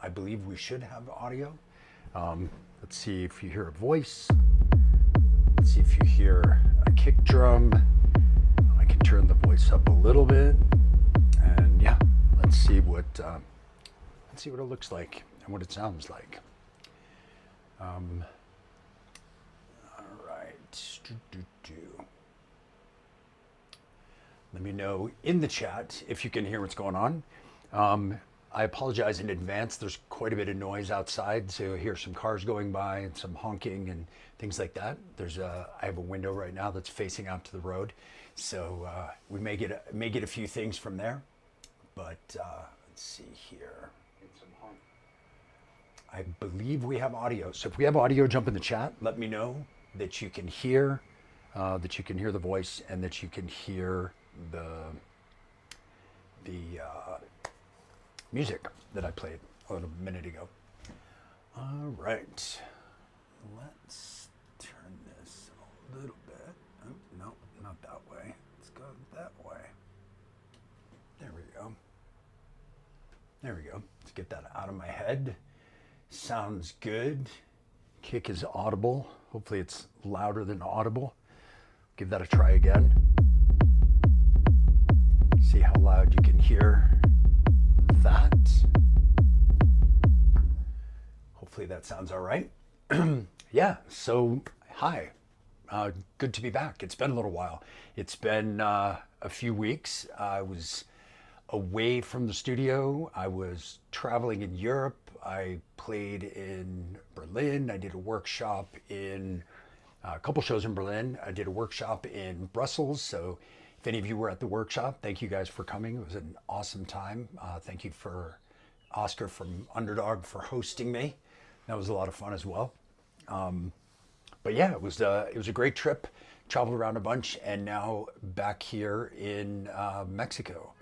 I believe we should have audio. Let's see if you hear a voice. Let's see if you hear a kick drum. I can turn the voice up a little bit. And yeah, let's see what it looks like and what it sounds like. All right. Let me know in the chat if you can hear what's going on. I apologize in advance. There's quite a bit of noise outside, so I hear some cars going by and some honking and things like that. I have a window right now that's facing out to the road, so we may get a few things from there. But let's see here. I believe we have audio. So if we have audio, jump in the chat. Let me know that you can hear the voice and that you can hear the music that I played a little minute ago. All right, let's turn this a little bit. Oh, no, not that way. Let's go that way. There we go. There we go. Let's get that out of my head. Sounds good. Kick is audible. Hopefully it's louder than audible. Give that a try again. See how loud you can hear that. Hopefully that sounds all right. Yeah, so hi. Good to be back. It's been a little while. It's been a few weeks. I was away from the studio. I was traveling in Europe. I played in Berlin. I did a workshop in a couple shows in Berlin. I did a workshop in Brussels. So if any of you were at the workshop, thank you guys for coming. It was an awesome time. Thank you for Oscar from Underdog for hosting me. That was a lot of fun as well. But yeah, it was a great trip. Traveled around a bunch, and now back here in Mexico,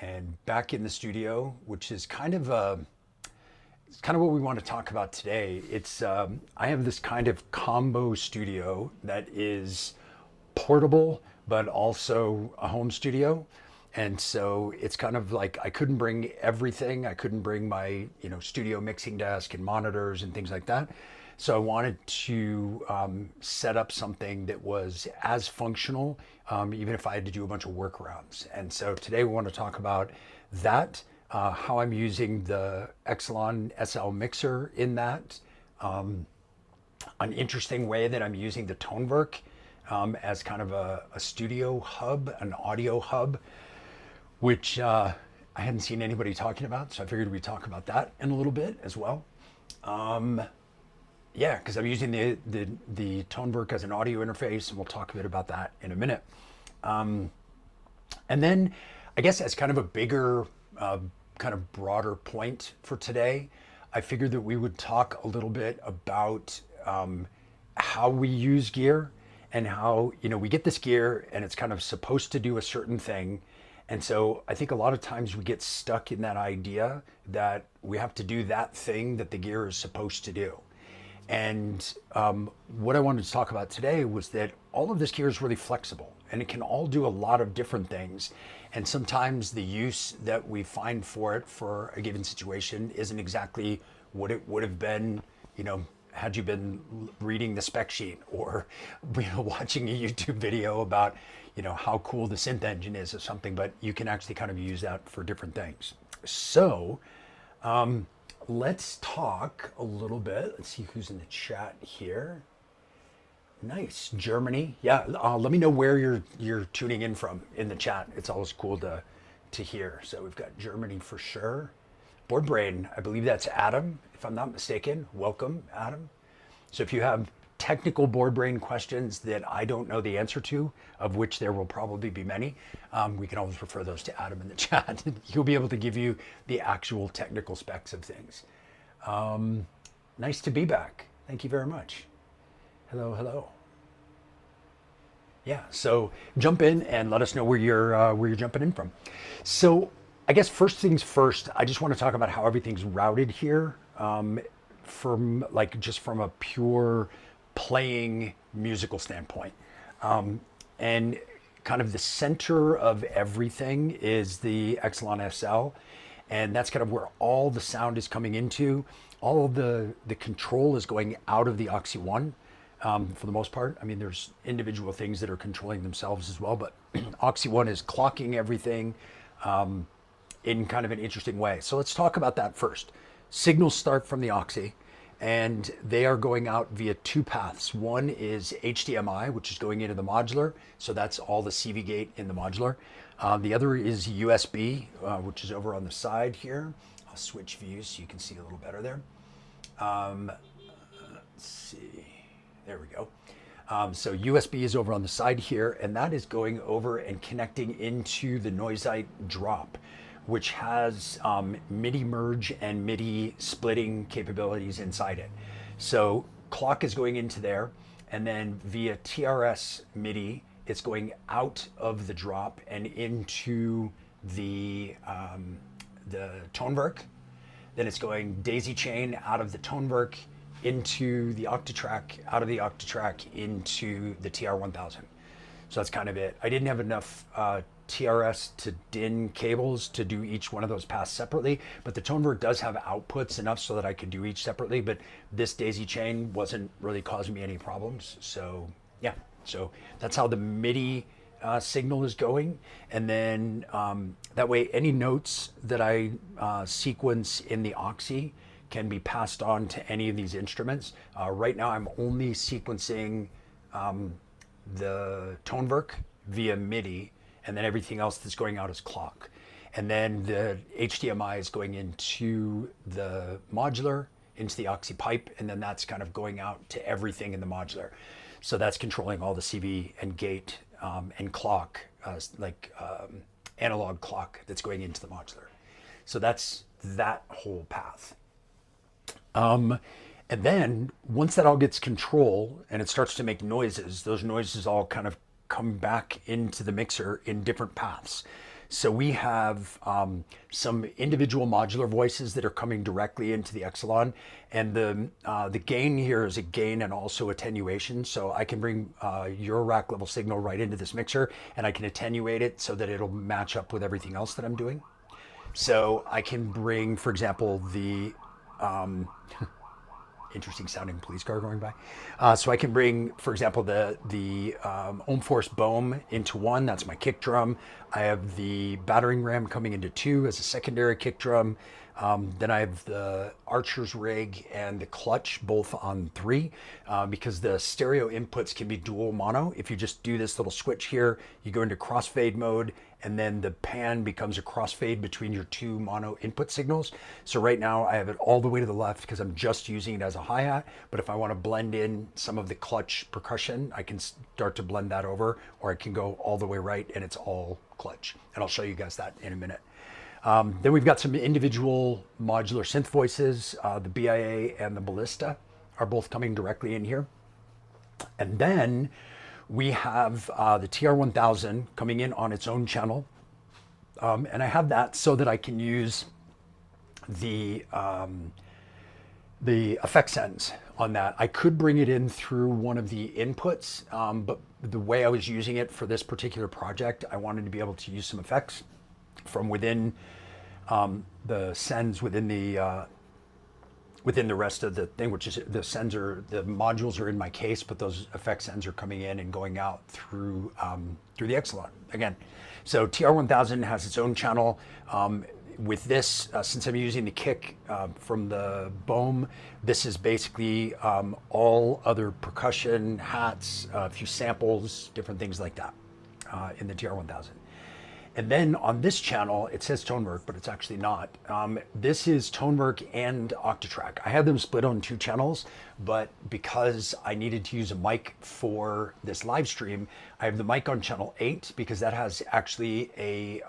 and back in the studio, which is kind of what we want to talk about today. It's I have this kind of combo studio that is portable, but also a home studio. And so it's kind of like I couldn't bring everything. I couldn't bring my studio mixing desk and monitors and things like that. So I wanted to set up something that was as functional, even if I had to do a bunch of workarounds. And so today we want to talk about that, how I'm using the Exelon SL mixer in that, an interesting way that I'm using the Tonewerk as kind of a studio hub, an audio hub, which I hadn't seen anybody talking about. So I figured we'd talk about that in a little bit as well. Yeah, because I'm using the Tonewerk as an audio interface, and we'll talk a bit about that in a minute. And then I guess as kind of a bigger, kind of broader point for today, I figured that we would talk a little bit about how we use gear and how, we get this gear and it's kind of supposed to do a certain thing. And so I think a lot of times we get stuck in that idea that we have to do that thing that the gear is supposed to do. And what I wanted to talk about today was that all of this gear is really flexible and it can all do a lot of different things. And sometimes the use that we find for it for a given situation isn't exactly what it would have been, had you been reading the spec sheet or watching a YouTube video about, how cool the synth engine is or something, but you can actually kind of use that for different things. So, let's talk a little bit. Let's see who's in the chat here. Nice, Germany. Yeah, let me know where you're tuning in from in the chat. It's always cool to hear. So we've got Germany for sure. Board Brain, I believe that's Adam, if I'm not mistaken. Welcome, Adam. So if you have technical Board Brain questions that I don't know the answer to, of which there will probably be many, we can always refer those to Adam in the chat. He'll be able to give you the actual technical specs of things. Nice to be back. Thank you very much. Hello, hello. Yeah, so jump in and let us know where you're jumping in from. So I guess first things first, I just want to talk about how everything's routed here, from a pure playing musical standpoint. And kind of the center of everything is the Exelon SL. and that's kind of where all the sound is coming into. All of the control is going out of the Oxy One for the most part. I mean, there's individual things that are controlling themselves as well, but Oxy One is clocking everything in kind of an interesting way. So let's talk about that first. Signals start from the Oxy, and they are going out via two paths. One is HDMI, which is going into the modular, so that's all the CV gate in the modular. The other is USB, which is over on the side here. I'll switch views so you can see a little better there. Let's see, there we go. So USB is over on the side here, and that is going over and connecting into the Noisite drop, which has MIDI merge and MIDI splitting capabilities inside it. So clock is going into there, and then via TRS MIDI, it's going out of the drop and into the Tonewerk. Then it's going daisy chain out of the Tonewerk into the Octatrack, out of the Octatrack into the TR-1000. So that's kind of it. I didn't have enough TRS to DIN cables to do each one of those paths separately, but the Tonewerk does have outputs enough so that I could do each separately, but this daisy chain wasn't really causing me any problems. So yeah, so that's how the MIDI signal is going. And then that way any notes that I sequence in the Oxy can be passed on to any of these instruments. Right now I'm only sequencing the Tonewerk via MIDI, and then everything else that's going out is clock. And then the HDMI is going into the modular, into the Oxy pipe, and then that's kind of going out to everything in the modular. So that's controlling all the CV and gate and clock, analog clock that's going into the modular. So that's that whole path. And then once that all gets control and it starts to make noises, those noises all kind of come back into the mixer in different paths. So we have some individual modular voices that are coming directly into the Exelon, and the gain here is a gain and also attenuation. So I can bring your rack level signal right into this mixer, and I can attenuate it so that it'll match up with everything else that I'm doing. So I can bring, for example, the interesting sounding police car going by. So I can bring, for example, the Ohmforce Bohm into one. That's my kick drum. I have the battering ram coming into two as a secondary kick drum. Then I have the Archer's rig and the clutch both on three, because the stereo inputs can be dual mono. If you just do this little switch here, you go into crossfade mode, and then the pan becomes a crossfade between your two mono input signals. So right now I have it all the way to the left because I'm just using it as a hi-hat, but if I want to blend in some of the clutch percussion, I can start to blend that over, or I can go all the way right and it's all clutch. And I'll show you guys that in a minute. Then we've got some individual modular synth voices. The BIA and the Ballista are both coming directly in here. And then we have the TR-1000 coming in on its own channel. And I have that so that I can use the effects ends on that. I could bring it in through one of the inputs, but the way I was using it for this particular project, I wanted to be able to use some effects from within the sends within the rest of the thing, which is the modules are in my case, but those effects sends are coming in and going out through the Exelon again. So TR-1000 has its own channel. With this, since I'm using the kick from the Bohm, this is basically all other percussion, hats, a few samples, different things like that in the TR-1000. And then on this channel, it says Tonewerk, but it's actually not. This is Tonewerk and Octatrack. I had them split on two channels, but because I needed to use a mic for this live stream, I have the mic on channel 8 because that has actually a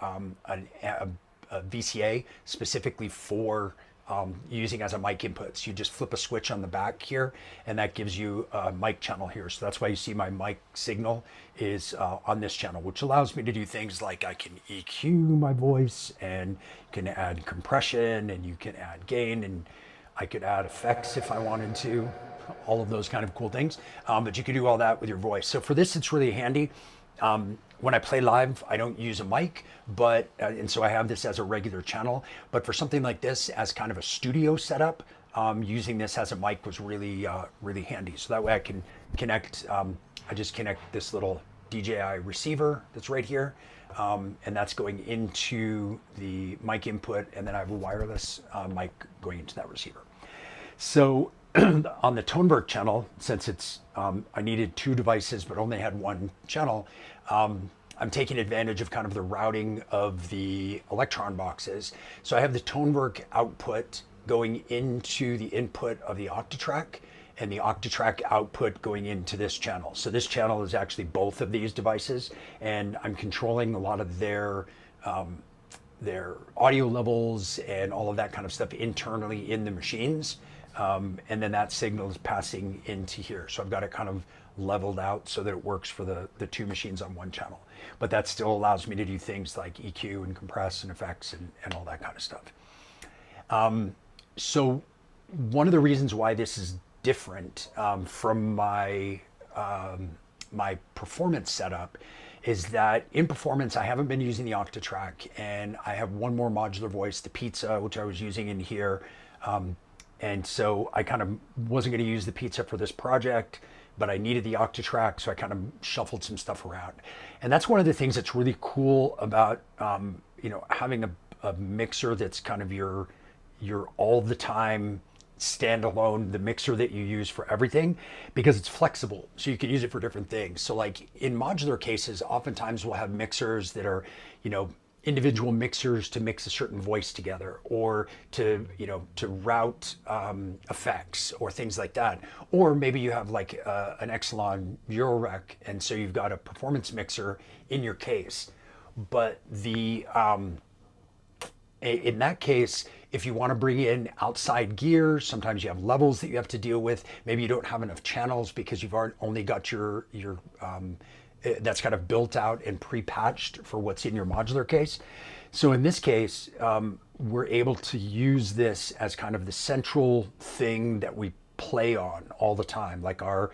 VCA specifically for using as a mic input. So you just flip a switch on the back here, and that gives you a mic channel here. So that's why you see my mic signal is on this channel, which allows me to do things like I can EQ my voice, and you can add compression, and you can add gain, and I could add effects if I wanted to, all of those kind of cool things. But you can do all that with your voice. So for this, it's really handy. when I play live, I don't use a mic, but and so I have this as a regular channel. But for something like this, as kind of a studio setup, using this as a mic was really really handy. So that way I can connect. I just connect this little DJI receiver that's right here, and that's going into the mic input, and then I have a wireless mic going into that receiver. So on the Toneberg channel, since it's I needed 2 devices but only had 1 channel, I'm taking advantage of kind of the routing of the Electron boxes. So I have the Toneberg output going into the input of the Octatrack, and the Octatrack output going into this channel. So this channel is actually both of these devices, and I'm controlling a lot of their audio levels and all of that kind of stuff internally in the machines. And then that signal is passing into here. So I've got it kind of leveled out so that it works for the 2 machines on 1 channel. But that still allows me to do things like EQ and compress and effects and all that kind of stuff. So one of the reasons why this is different from my my performance setup is that in performance, I haven't been using the Octatrack, and I have one more modular voice, the Pizza, which I was using in here. And so I kind of wasn't going to use the Pizza for this project, but I needed the Octatrack, so I kind of shuffled some stuff around. And that's one of the things that's really cool about you know, having a mixer that's kind of your all the time standalone, the mixer that you use for everything, because it's flexible, so you can use it for different things. So like in modular cases, oftentimes we'll have mixers that are, you know, individual mixers to mix a certain voice together, or to, you know, to route effects or things like that. Or maybe you have like an Exelon Eurorack, and so you've got a performance mixer in your case. But the in that case, if you want to bring in outside gear, sometimes you have levels that you have to deal with. Maybe you don't have enough channels because you've only got your that's kind of built out and pre-patched for what's in your modular case. So in this case, we're able to use this as kind of the central thing that we play on all the time, like our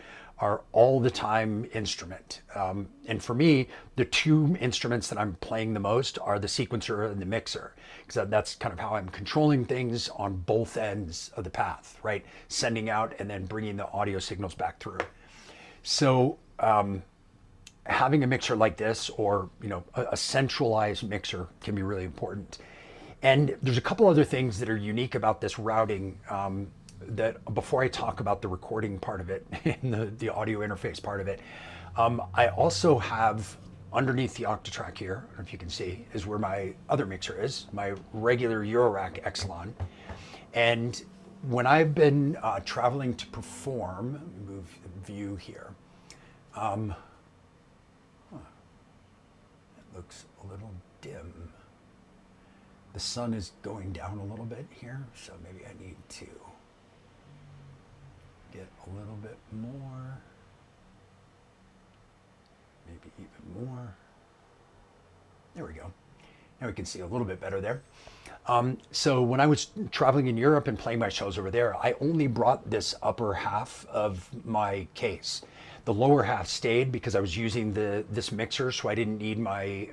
all the time instrument. And for me, the 2 instruments that I'm playing the most are the sequencer and the mixer, because that's kind of how I'm controlling things on both ends of the path, right? Sending out and then bringing the audio signals back through. So having a mixer like this, or, you know, a centralized mixer, can be really important. And there's a couple other things that are unique about this routing that before I talk about the recording part of it and the audio interface part of it. I also have underneath the Octatrack here, I don't know if you can see, is where my other mixer is, my regular Eurorack Exelon. And when I've been traveling to perform, let me move the view here. It looks a little dim. The sun is going down a little bit here, so maybe I need to get a little bit more, maybe even more. There we go. Now we can see a little bit better there. So when I was traveling in Europe and playing my shows over there, I only brought this upper half of my case. The lower half stayed because I was using this mixer, so I didn't need my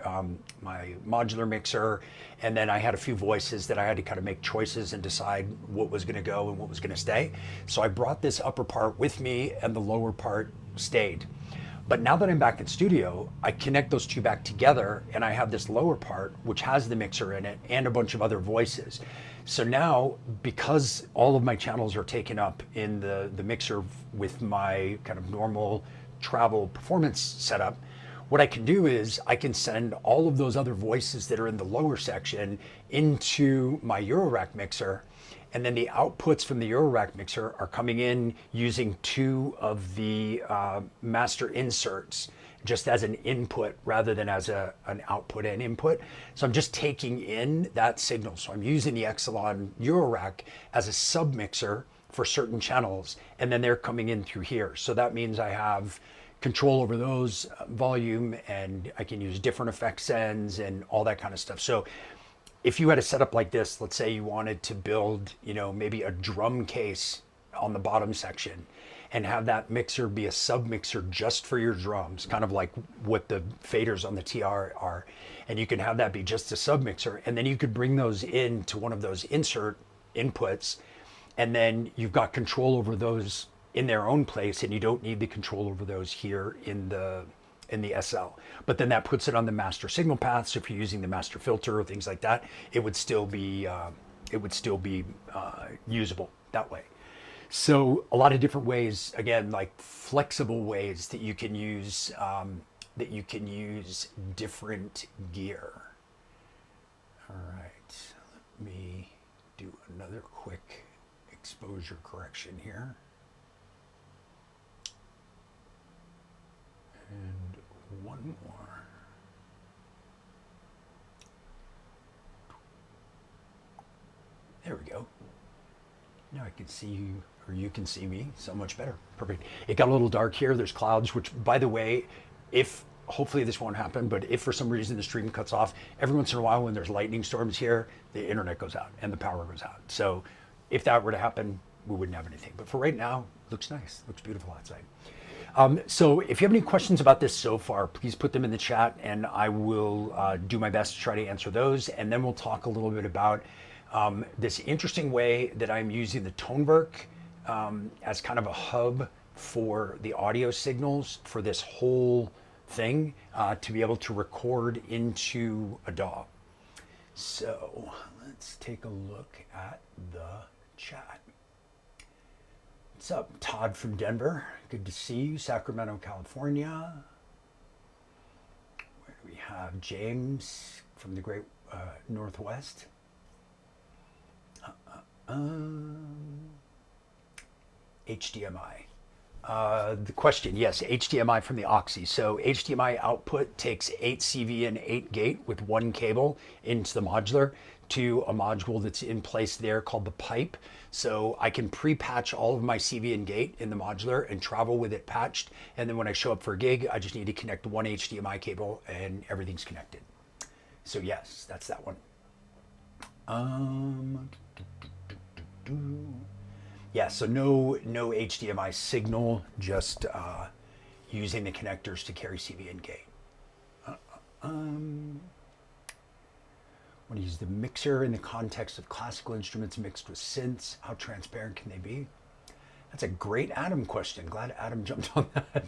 my modular mixer. And then I had a few voices that I had to kind of make choices and decide what was going to go and what was going to stay. So I brought this upper part with me, and the lower part stayed. But now that I'm back in studio, I connect those 2 back together, and I have this lower part which has the mixer in it and a bunch of other voices. So now, because all of my channels are taken up in the mixer with my kind of normal travel performance setup, what I can do is I can send all of those other voices that are in the lower section into my Eurorack mixer, and then the outputs from the Eurorack mixer are coming in using 2 of the master inserts, just as an input rather than as an output and input. So I'm just taking in that signal. So I'm using the Exelon Eurorack as a sub mixer for certain channels, and then they're coming in through here. So that means I have control over those volume, and I can use different effect sends and all that kind of stuff. So if you had a setup like this, let's say you wanted to build, you know, maybe a drum case on the bottom section, and have that mixer be a sub mixer just for your drums, kind of like what the faders on the TR are. And you can have that be just a sub mixer, and then you could bring those into one of those insert inputs, and then you've got control over those in their own place, and you don't need the control over those here in the SL. But then that puts it on the master signal path. So if you're using the master filter or things like that, it would still be usable that way. So a lot of different ways, again, like flexible ways that you can use different gear. All right, let me do another quick exposure correction here. And one more. There we go. Now I can see you, or you can see me so much better. Perfect. It got a little dark here. There's clouds, which, by the way, if hopefully this won't happen, but if for some reason the stream cuts off, every once in a while when there's lightning storms here, the internet goes out and the power goes out. So if that were to happen, we wouldn't have anything. But for right now, it looks nice. It looks beautiful outside. So if you have any questions about this so far, please put them in the chat, and I will do my best to try to answer those. And then we'll talk a little bit about this interesting way that I'm using the Tonewerk as kind of a hub for the audio signals for this whole thing to be able to record into a DAW. So let's take a look at the chat. What's up, Todd from Denver? Good to see you. Sacramento, California. Where do we have James from the great Northwest? HDMI. The question, yes, HDMI from the Oxy. So HDMI output takes 8 CV and 8 gate with one cable into the modular to a module that's in place there called the pipe. So I can pre-patch all of my CV and gate in the modular and travel with it patched. And then when I show up for a gig, I just need to connect one HDMI cable and everything's connected. So yes, that's that one. Yeah, so no HDMI signal, just using the connectors to carry CV and gate. Want to use the mixer in the context of classical instruments mixed with synths. How transparent can they be? That's a great Adam question. Glad Adam jumped on that.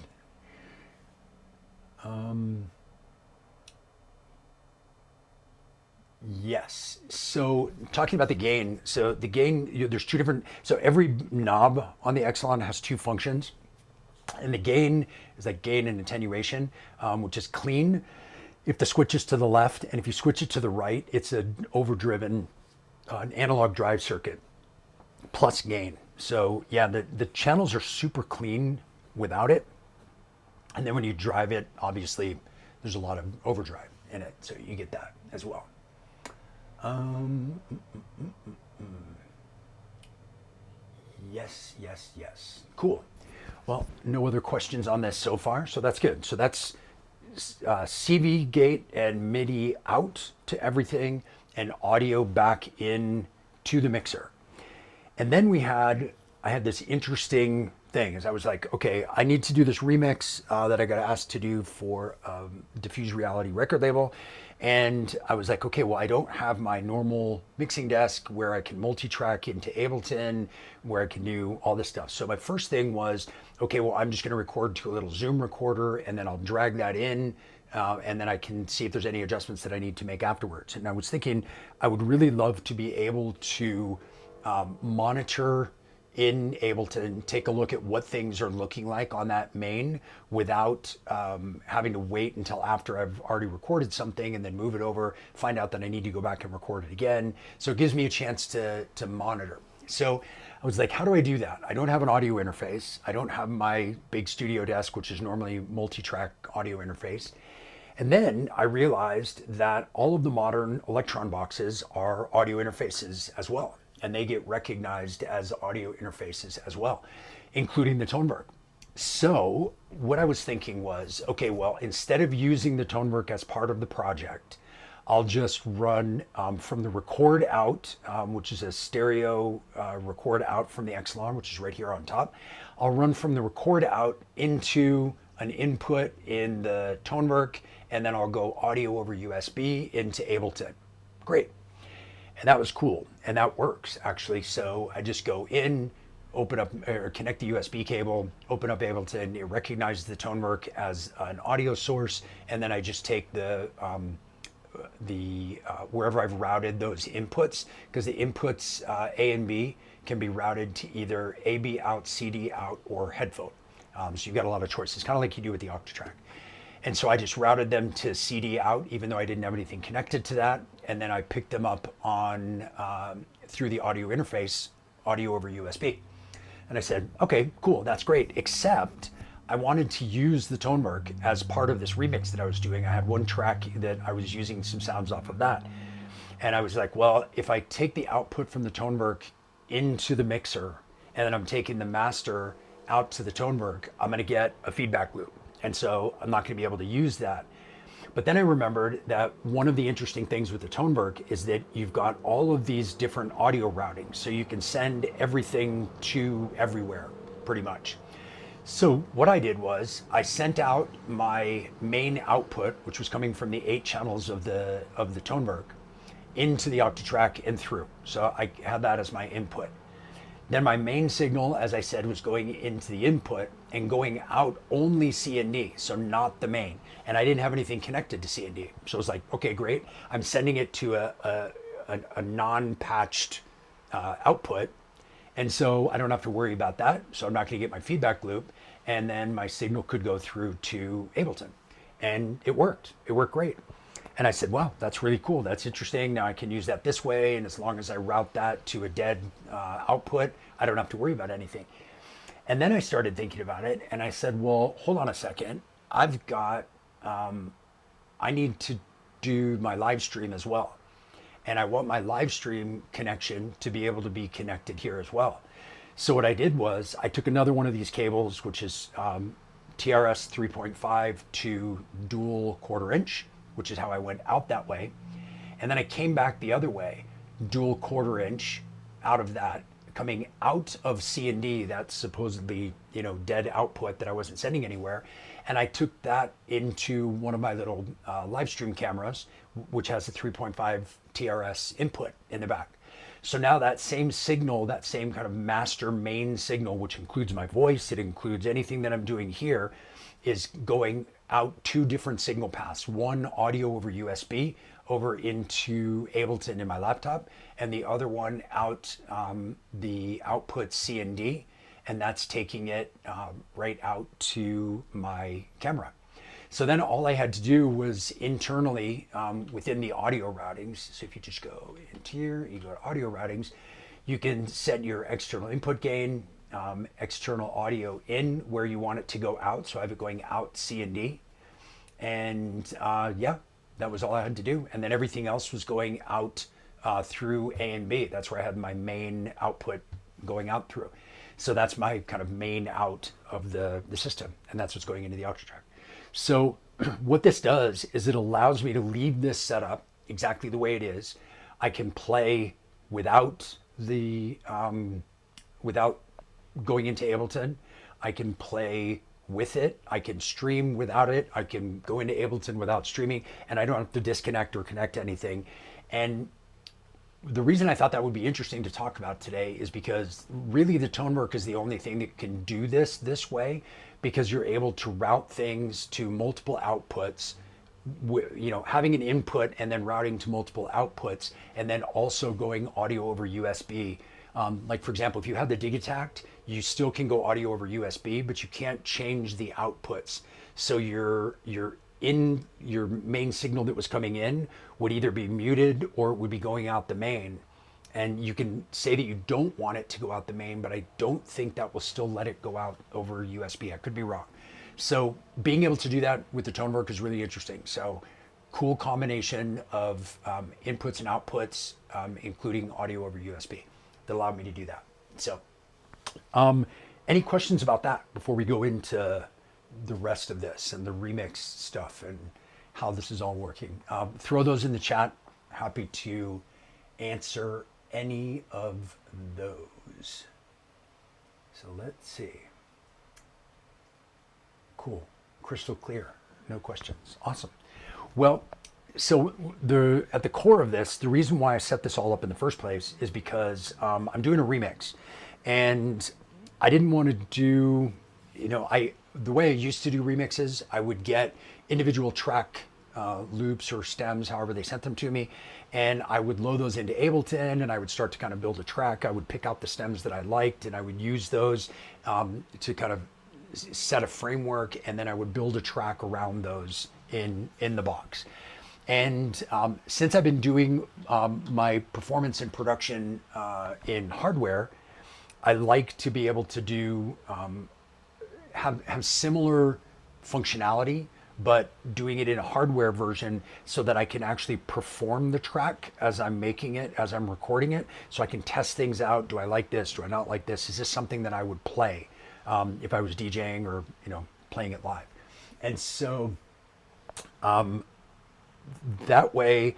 Yes. So talking about the gain. So the gain, there's two different. So every knob on the Exelon has two functions, and the gain is like gain and attenuation, which is clean if the switch is to the left, and if you switch it to the right, it's an overdriven an analog drive circuit plus gain. So yeah, the channels are super clean without it, and then when you drive it, obviously there's a lot of overdrive in it, so you get that as well. Yes. Cool. Well, no other questions on this so far, so that's good. So that's CV gate and MIDI out to everything, and audio back in to the mixer. And then I had this interesting thing, as I was like, okay, I need to do this remix that I got asked to do for Diffuse Reality record label. And I was like, okay, well, I don't have my normal mixing desk where I can multi-track into Ableton, where I can do all this stuff. So my first thing was, okay, well, I'm just going to record to a little Zoom recorder, and then I'll drag that in, and then I can see if there's any adjustments that I need to make afterwards. And I was thinking, I would really love to be able to monitor in Ableton, take a look at what things are looking like on that main without having to wait until after I've already recorded something and then move it over, find out that I need to go back and record it again. So it gives me a chance to monitor. So I was like, how do I do that? I don't have an audio interface. I don't have my big studio desk, which is normally multi-track audio interface. And then I realized that all of the modern Electron boxes are audio interfaces as well, and they get recognized as audio interfaces as well, including the Tonewerk. So what I was thinking was, okay, well, instead of using the Tonewerk as part of the project, I'll just run from the record out, which is a stereo record out from the Exelon, which is right here on top. I'll run from the record out into an input in the Tonework, and then I'll go audio over USB into Ableton. Great. And that was cool. And that works actually. So I just go in, open up or connect the USB cable, open up Ableton, it recognizes the Tonework as an audio source, and then I just take the wherever I've routed those inputs, because the inputs A and B can be routed to either AB out, CD out, or headphone. So you've got a lot of choices, kind of like you do with the Octatrack. And so I just routed them to CD out, even though I didn't have anything connected to that. And then I picked them up on through the audio interface, audio over USB. And I said, okay, cool, that's great. Except I wanted to use the Tonework as part of this remix that I was doing. I had one track that I was using some sounds off of that. And I was like, well, if I take the output from the Tonework into the mixer, and then I'm taking the master out to the Tonework, I'm gonna get a feedback loop. And so I'm not gonna be able to use that. But then I remembered that one of the interesting things with the Tonework is that you've got all of these different audio routings. So you can send everything to everywhere, pretty much. So what I did was I sent out my main output, which was coming from the 8 channels of the Tonework, into the Octatrack and through. So I had that as my input. Then my main signal, as I said, was going into the input and going out only C and D, so not the main. And I didn't have anything connected to C and D. So it was like, okay, great. I'm sending it to a non-patched output. And so I don't have to worry about that. So I'm not gonna get my feedback loop. And then my signal could go through to Ableton. And it worked. It worked great. And I said, wow, that's really cool. That's interesting. Now I can use that this way. And as long as I route that to a dead output, I don't have to worry about anything. And then I started thinking about it. And I said, well, hold on a second. I've got, I need to do my live stream as well. And I want my live stream connection to be able to be connected here as well. So what I did was I took another one of these cables, which is TRS 3.5 to dual 1/4 inch, which is how I went out that way. And then I came back the other way, dual 1/4 inch out of that, coming out of C and D, that's supposedly, you know, dead output that I wasn't sending anywhere. And I took that into one of my little live stream cameras, which has a 3.5 TRS input in the back. So now that same signal, that same kind of master main signal, which includes my voice, it includes anything that I'm doing here, is going out 2 different signal paths. One audio over USB over into Ableton in my laptop, and the other one out the output C and D, and that's taking it right out to my camera. So then all I had to do was internally within the audio routings. So if you just go into here, you go to audio routings, you can set your external input gain, external audio in where you want it to go out. So I have it going out C and D. And yeah, that was all I had to do. And then everything else was going out through A and B. That's where I had my main output going out through. So that's my kind of main out of the system. And that's what's going into the Octatrack. So what this does is it allows me to leave this setup exactly the way it is. I can play without the without going into Ableton. I can play with it. I can stream without it. I can go into Ableton without streaming, and I don't have to disconnect or connect to anything. And the reason I thought that would be interesting to talk about today is because really the Tonework is the only thing that can do this way, because you're able to route things to multiple outputs, you know, having an input and then routing to multiple outputs, and then also going audio over USB. Like for example, if you have the Digitact, you still can go audio over USB, but you can't change the outputs. So your main signal that was coming in would either be muted or it would be going out the main. And you can say that you don't want it to go out the main, but I don't think that will still let it go out over USB. I could be wrong. So being able to do that with the Tonework is really interesting. So cool combination of inputs and outputs, including audio over USB, that allowed me to do that. So any questions about that before we go into the rest of this and the remix stuff how this is all working. Throw those in the chat. Happy to answer any of those. So let's see. Cool, crystal clear, no questions. Awesome. Well, so at the core of this, the reason why I set this all up in the first place is because I'm doing a remix, and I didn't want to do, the way I used to do remixes, I would get individual track loops or stems, however they sent them to me, and I would load those into Ableton, and I would start to kind of build a track. I would pick out the stems that I liked, and I would use those to kind of set a framework, and then I would build a track around those in the box. And since I've been doing my performance and production in hardware, I like to be able to do have similar functionality, but doing it in a hardware version so that I can actually perform the track as I'm making it, as I'm recording it, so I can test things out. Do I like this? Do I not like this? Is this something that I would play if I was DJing or playing it live? And so that way,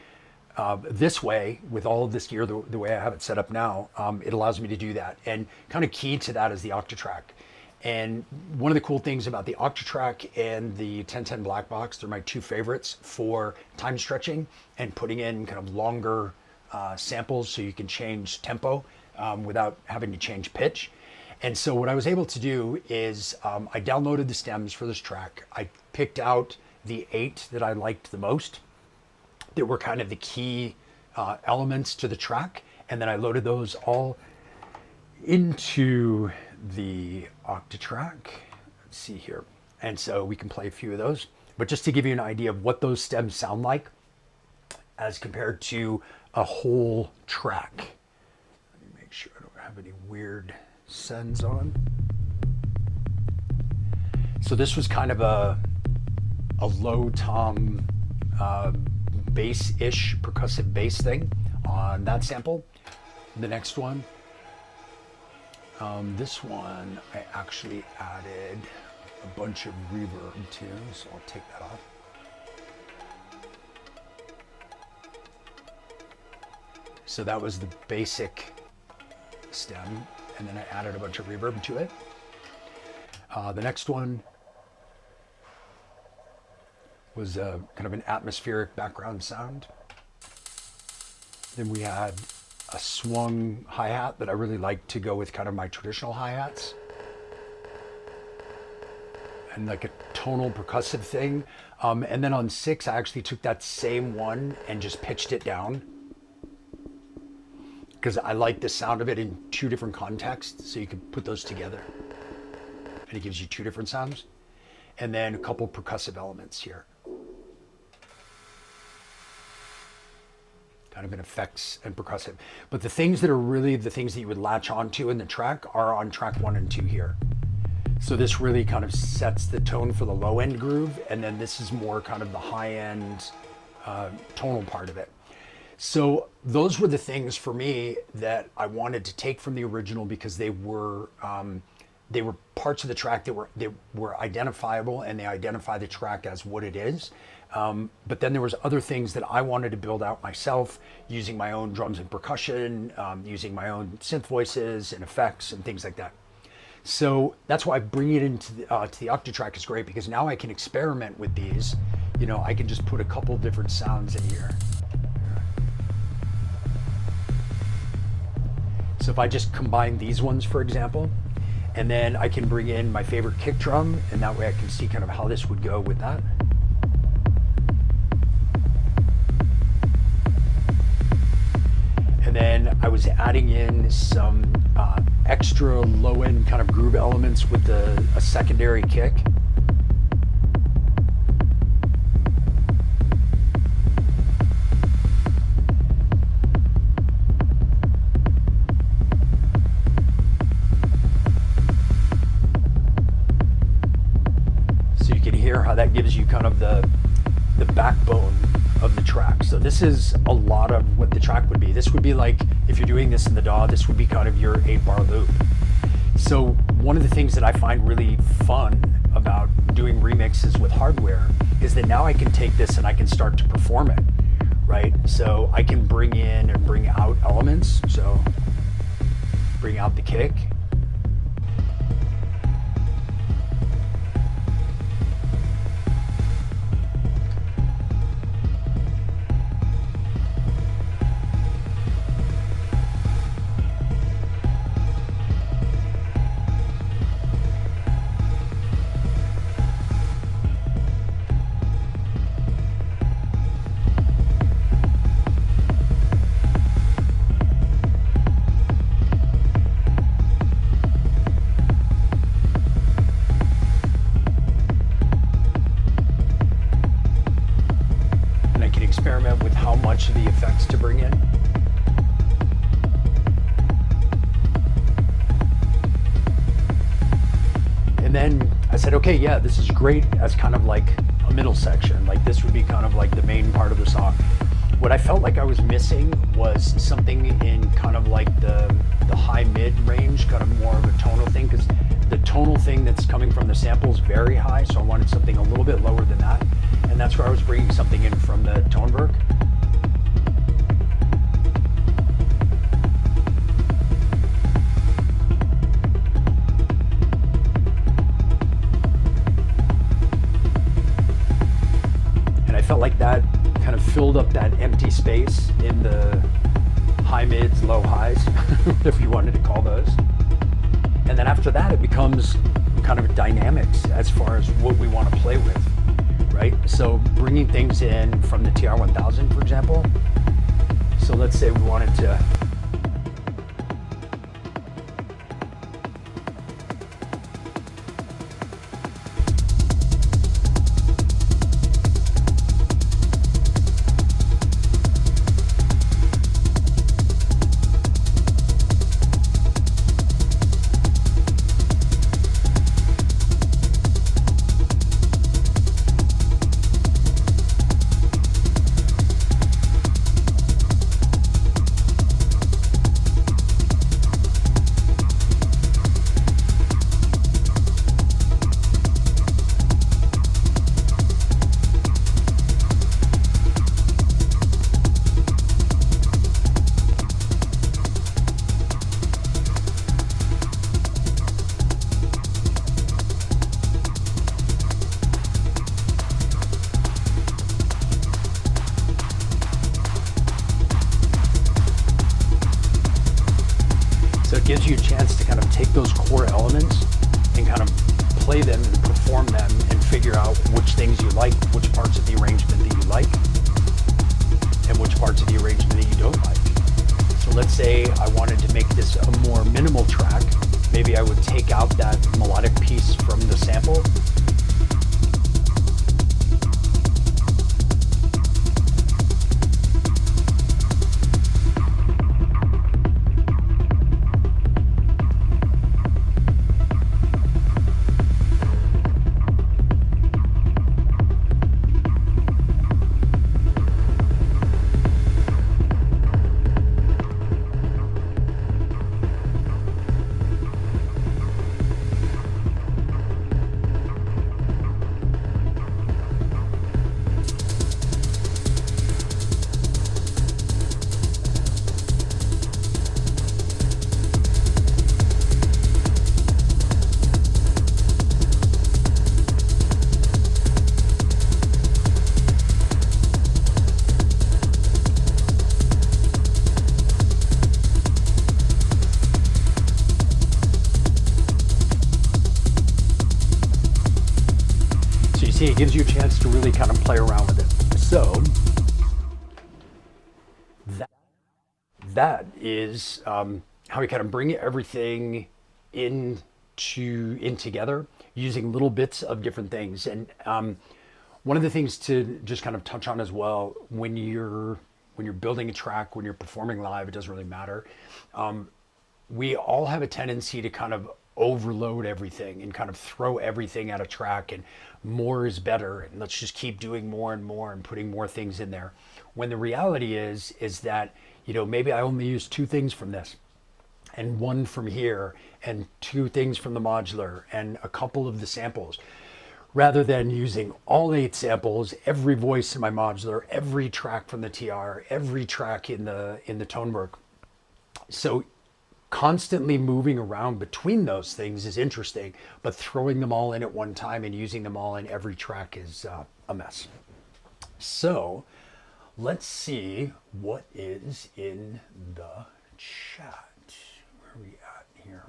this way, with all of this gear, the way I have it set up now, it allows me to do that. And kind of key to that is the Octatrack. And one of the cool things about the Octatrack and the 1010 Black Box, they're my two favorites for time stretching and putting in kind of longer samples so you can change tempo without having to change pitch. And so what I was able to do is I downloaded the stems for this track. I picked out the 8 that I liked the most, that were kind of the key elements to the track. And then I loaded those all into the Octatrack. Let's see here. And so we can play a few of those. But just to give you an idea of what those stems sound like as compared to a whole track. Let me make sure I don't have any weird sends on. So this was kind of a low tom bass-ish, percussive bass thing on that sample. The next one, this one, I actually added a bunch of reverb to, so I'll take that off. So that was the basic stem, and then I added a bunch of reverb to it. The next one was kind of an atmospheric background sound. Then we had a swung hi-hat that I really like to go with kind of my traditional hi-hats. And like a tonal percussive thing. And then on 6, I actually took that same one and just pitched it down, because I like the sound of it in 2 different contexts, so you can put those together. And it gives you 2 different sounds. And then a couple percussive elements here. Kind of in effects and percussive. But the things that are really the things that you would latch onto in the track are on track 1 and 2 here. So this really kind of sets the tone for the low end groove, and then this is more kind of the high end tonal part of it. So those were the things for me that I wanted to take from the original, because they were parts of the track that were identifiable, and they identify the track as what it is. But then there was other things that I wanted to build out myself, using my own drums and percussion, using my own synth voices and effects and things like that. So that's why bringing it into the Octatrack is great, because now I can experiment with these. I can just put a couple different sounds in here. So if I just combine these ones, for example, and then I can bring in my favorite kick drum, and that way I can see kind of how this would go with that. And then I was adding in some extra low-end kind of groove elements with a secondary kick. So you can hear how that gives you kind of the backbone of the track. So this is a lot of what the track would be. This would be like, if you're doing this in the DAW, this would be kind of your 8-bar loop. So one of the things that I find really fun about doing remixes with hardware is that now I can take this and I can start to perform it, right? So I can bring in and bring out elements. So bring out the kick. Experiment with how much of the effects to bring in. And then I said, okay, yeah, this is great as kind of like a middle section. Like this would be kind of like the main part of the song. What I felt like I was missing was something in kind of like the high mid range, kind of more of a tonal thing, because the tonal thing that's coming from the sample is very high. So I wanted something a little bit lower than that. And that's where I was bringing something in from the Toneberg. And I felt like that kind of filled up that empty space in the high mids, low highs, if you wanted to call those. And then after that, it becomes kind of dynamics as far as what we want to play with. Right? So bringing things in from the TR-1000, for example. So let's say we wanted to gives you a chance to kind of take those core elements and kind of play them and perform them and figure out which things you like, which parts of the arrangement that you like, and which parts of the arrangement that you don't like. So let's say I wanted to make this a more minimal track. Maybe I would take out that melodic piece from the sample. It gives you a chance to really kind of play around with it. So that is how we kind of bring everything in together using little bits of different things. And one of the things to just kind of touch on as well, when you're building a track, when you're performing live, it doesn't really matter. We all have a tendency to kind of overload everything and kind of throw everything at a track, and more is better, and let's just keep doing more and more and putting more things in there. When the reality is that, you know, maybe I only use 2 things from this and 1 from here and 2 things from the modular and a couple of the samples. rather than using all 8 samples, every voice in my modular, every track from the TR, every track in the tone work. So constantly moving around between those things is interesting, but throwing them all in at one time and using them all in every track is a mess. So let's see what is in the chat. Where are we at here?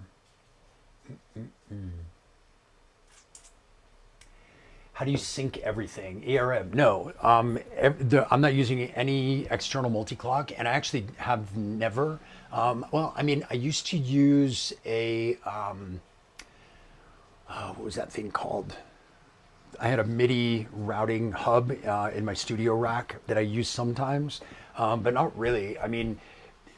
How do you sync everything? ERM? No, I'm not using any external multi-clock, and I actually have never. Well, I mean, I used to use a what was that thing called? I had a MIDI routing hub in my studio rack that I use sometimes, but not really. I mean,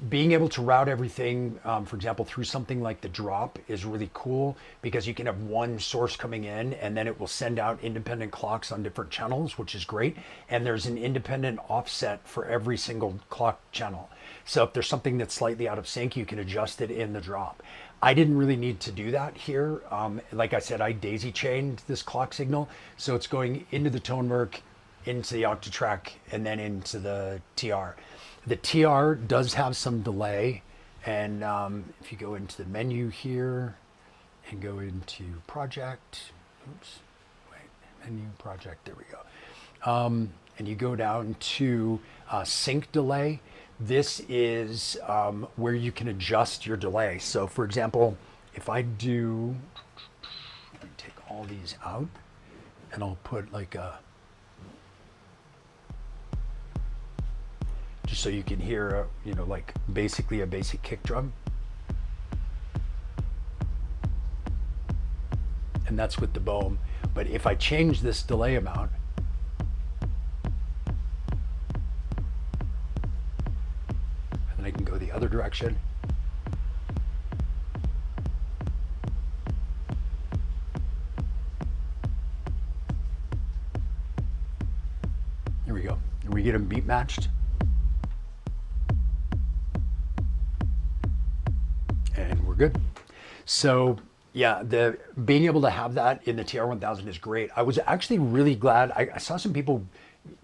being able to route everything, for example, through something like the drop is really cool because you can have one source coming in and then it will send out independent clocks on different channels, which is great. And there's an independent offset for every single clock channel. So if there's something that's slightly out of sync, you can adjust it in the drop. I didn't really need to do that here. Like I said, I daisy chained this clock signal. So it's going into the tone work, into the octatrack, and then into the TR. The TR does have some delay, and if you go into the menu here and go into project, oops, wait, menu, project, there we go. And you go down to sync delay. This is where you can adjust your delay. So for example, if I do, let me take all these out, and I'll put like a, just so you can hear, you know, like basically a basic kick drum. And that's with the boom. But if I change this delay amount, and then I can go the other direction. There we go. And we get them beat matched. And we're good. So yeah, the being able to have that in the TR-1000 is great. I was actually really glad. I saw some people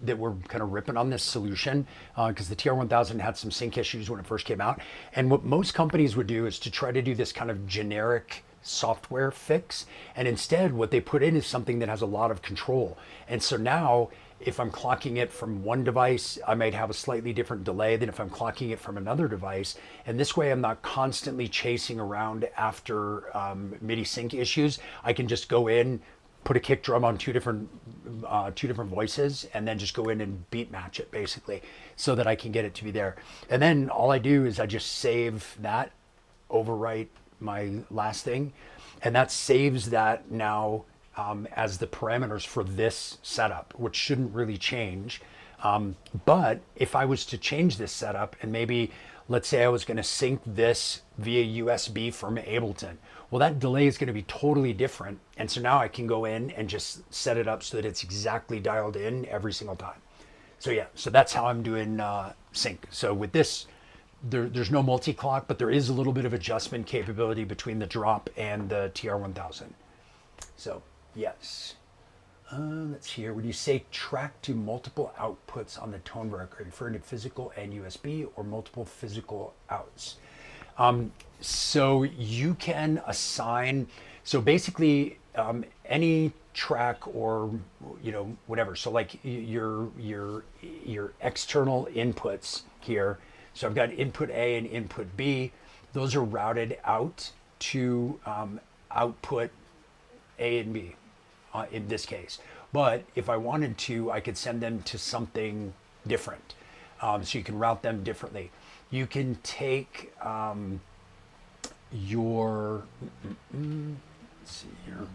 that were kind of ripping on this solution because the TR-1000 had some sync issues when it first came out. And what most companies would do is to try to do this kind of generic software fix. And instead what they put in is something that has a lot of control. And so now if I'm clocking it from one device, I might have a slightly different delay than if I'm clocking it from another device. And this way I'm not constantly chasing around after MIDI sync issues. I can just go in, put a kick drum on two different voices, and then just go in and beat match it basically so that I can get it to be there. And then all I do is I just save that, overwrite my last thing, and that saves that now as the parameters for this setup, which shouldn't really change. But if I was to change this setup and maybe, let's say I was going to sync this via USB from Ableton, well, that delay is going to be totally different. And so now I can go in and just set it up so that it's exactly dialed in every single time. So yeah, so that's how I'm doing sync. So with this, there's no multi-clock, but there is a little bit of adjustment capability between the drop and the TR-1000. So yes. Let's see here. When you say track to multiple outputs on the tone work, are you referring to physical and USB or multiple physical outs? So you can assign, so basically any track or, you know, whatever. So like your external inputs here. So I've got input A and input B. Those are routed out to output A and B. In this case, but if I wanted to, I could send them to something different. So you can route them differently. You can take your, let's see here.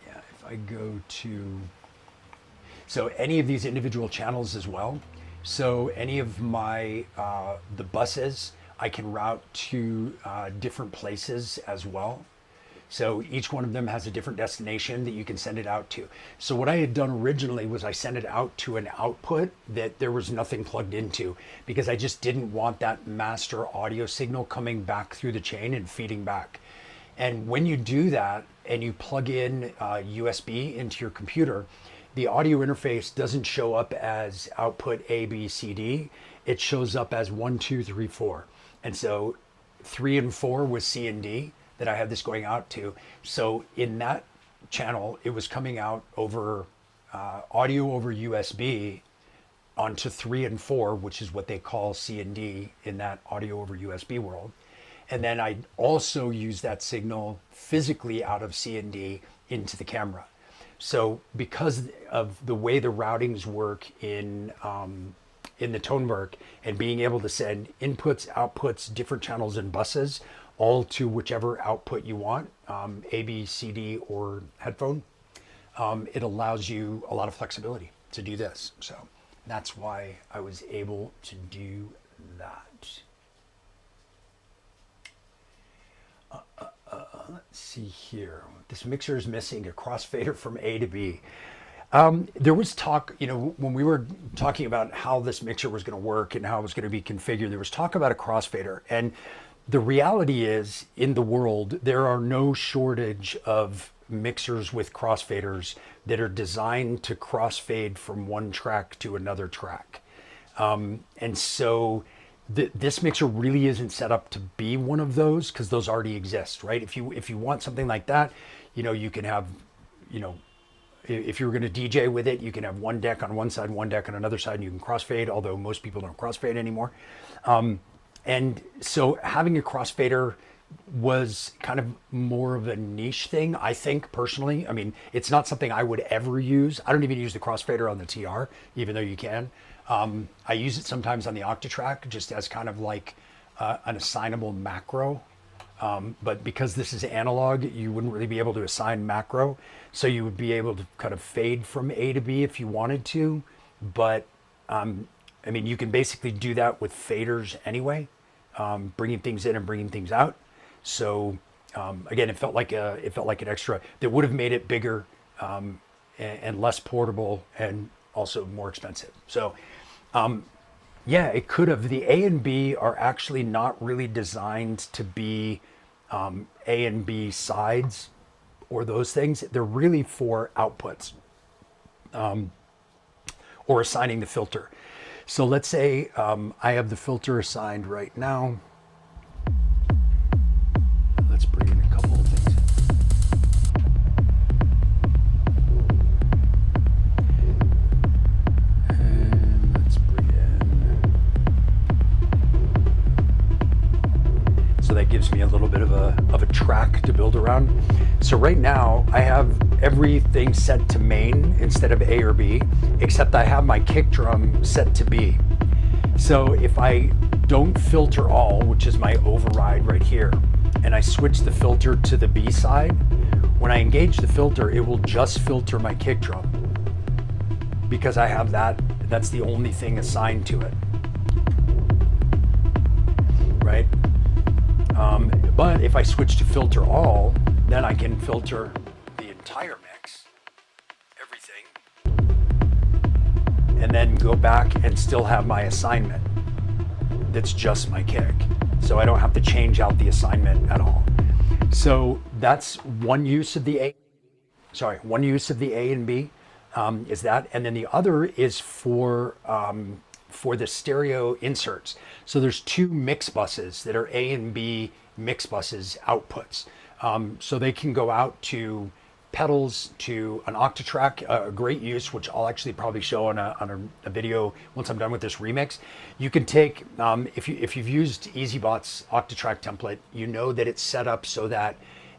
Yeah, if I go to, so any of these individual channels as well. So any of my, the buses, I can route to different places as well. So each one of them has a different destination that you can send it out to. So what I had done originally was I sent it out to an output that there was nothing plugged into, because I just didn't want that master audio signal coming back through the chain and feeding back. And when you do that and you plug in USB into your computer, the audio interface doesn't show up as output A, B, C, D. It shows up as 1, 2, 3, 4. And so 3 and 4 was C and D that I had this going out to. So in that channel, it was coming out over audio over USB onto 3 and 4, which is what they call C and D in that audio over USB world. And then I also use that signal physically out of C and D into the camera. So because of the way the routings work in the Toneberg, and being able to send inputs, outputs, different channels and buses, all to whichever output you want, A, B, C, D, or headphone, it allows you a lot of flexibility to do this. So that's why I was able to do that. Let's see here. This mixer is missing a crossfader from A to B. There was talk, when we were talking about how this mixer was going to work and how it was going to be configured, there was talk about a crossfader. And the reality is, in the world, there are no shortage of mixers with crossfaders that are designed to crossfade from one track to another track. And so this mixer really isn't set up to be one of those, because those already exist, right? If you want something like that, you can have, if you were going to DJ with it, you can have one deck on one side, one deck on another side, and you can crossfade, although most people don't crossfade anymore. And so having a crossfader was kind of more of a niche thing, I think, personally. I mean, it's not something I would ever use. I don't even use the crossfader on the TR, even though you can. I use it sometimes on the Octatrack just as kind of like an assignable macro. But because this is analog, you wouldn't really be able to assign macro. So you would be able to kind of fade from A to B if you wanted to. But I mean, you can basically do that with faders anyway, bringing things in and bringing things out. So again, it felt like an extra that would have made it bigger and less portable and also more expensive. So yeah, it could have. The A and B are actually not really designed to be A and B sides or those things. They're really for outputs or assigning the filter. So let's say I have the filter assigned right now. Let's bring in a couple of things. And let's bring in. So that gives me a little bit of a track to build around. So right now I have everything set to main instead of A or B, except I have my kick drum set to B. So if I don't filter all, which is my override right here, and I switch the filter to the B side, when I engage the filter, it will just filter my kick drum because I have that's the only thing assigned to it, right? But if I switch to filter all, then I can filter the entire mix, everything, and then go back and still have my assignment that's just my kick. So I don't have to change out the assignment at all. So that's one use of the A and B is that. And then the other is for the stereo inserts. So there's two mix buses that are A and B mix buses outputs. So they can go out to pedals, to an Octatrack, a great use, which I'll actually probably show on a video once I'm done with this remix. You can take, if you've used EasyBot's Octatrack template, you know that it's set up so that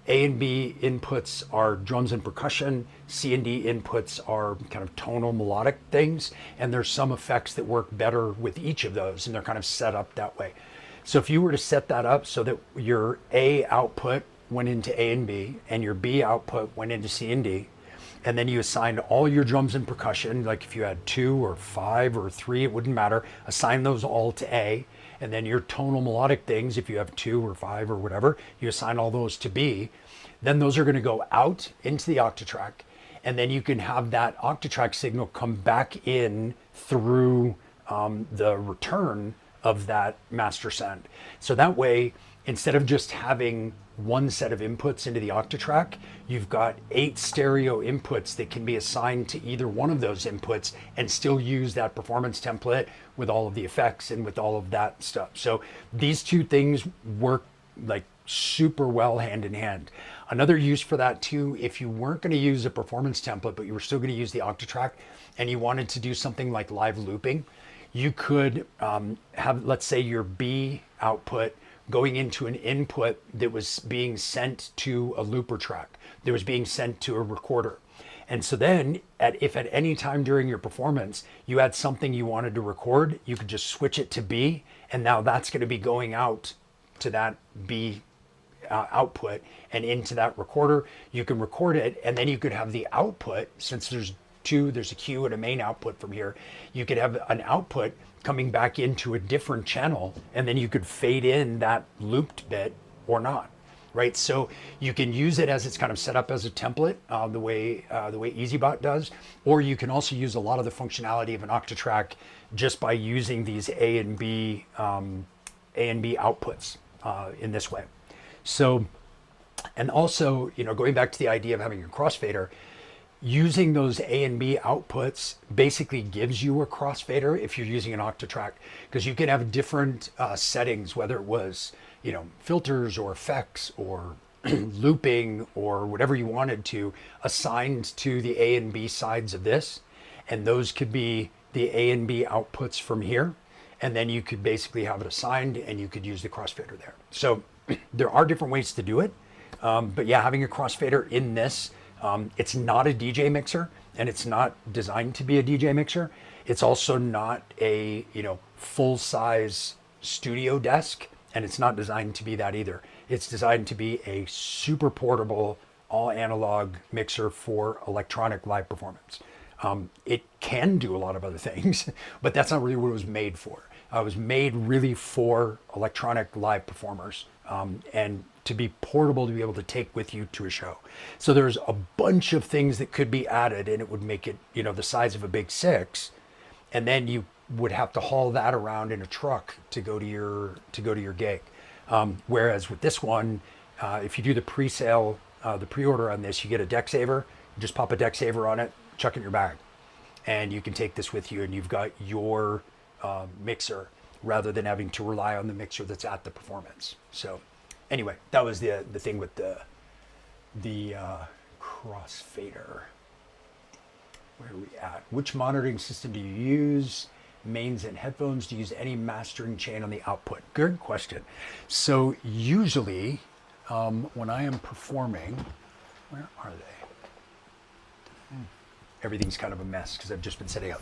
A and B inputs are drums and percussion, C and D inputs are kind of tonal melodic things, and there's some effects that work better with each of those, and they're kind of set up that way. So if you were to set that up so that your A output went into A and B, and your B output went into C and D, and then you assign all your drums and percussion, like if you had 2 or 5 or 3, it wouldn't matter, assign those all to A, and then your tonal melodic things, if you have 2 or 5 or whatever, you assign all those to B. Then those are going to go out into the Octatrack, and then you can have that Octatrack signal come back in through the return of that master send. So that way, instead of just having one set of inputs into the Octatrack, you've got 8 stereo inputs that can be assigned to either one of those inputs and still use that performance template with all of the effects and with all of that stuff. So these two things work like super well hand in hand. Another use for that too, if you weren't going to use a performance template, but you were still going to use the Octatrack and you wanted to do something like live looping, you could have, let's say, your B output going into an input that was being sent to a looper track, that was being sent to a recorder. And so then if at any time during your performance you had something you wanted to record, you could just switch it to B, and now that's going to be going out to that B output and into that recorder. You can record it, and then you could have the output, since there's a Q and a main output from here, you could have an output coming back into a different channel, and then you could fade in that looped bit or not, right? So you can use it as it's kind of set up as a template, the way EasyBot does, or you can also use a lot of the functionality of an Octatrack just by using these A and B outputs in this way. So, and also, going back to the idea of having a crossfader, using those A and B outputs basically gives you a crossfader if you're using an Octatrack, because you can have different settings, whether it was, filters or effects or looping or whatever you wanted to, assigned to the A and B sides of this. And those could be the A and B outputs from here. And then you could basically have it assigned and you could use the crossfader there. So there are different ways to do it. But yeah, having a crossfader in this, it's not a DJ mixer, and it's not designed to be a DJ mixer. It's also not a full-size studio desk, and it's not designed to be that either. It's designed to be a super portable, all analog mixer for electronic live performance. It can do a lot of other things, but that's not really what it was made for. It was made really for electronic live performers, and to be portable, to be able to take with you to a show. So there's a bunch of things that could be added, and it would make it, the size of a Big 6, and then you would have to haul that around in a truck to go to your gig. Whereas with this one, if you do the pre-sale, the pre-order on this, you get a deck saver. You just pop a deck saver on it, chuck it in your bag, and you can take this with you, and you've got your mixer rather than having to rely on the mixer that's at the performance. So anyway, that was the thing with the crossfader. Where are we at? Which monitoring system do you use? Mains and headphones? Do you use any mastering chain on the output? Good question. So usually when I am performing, where are they? Everything's kind of a mess because I've just been setting up.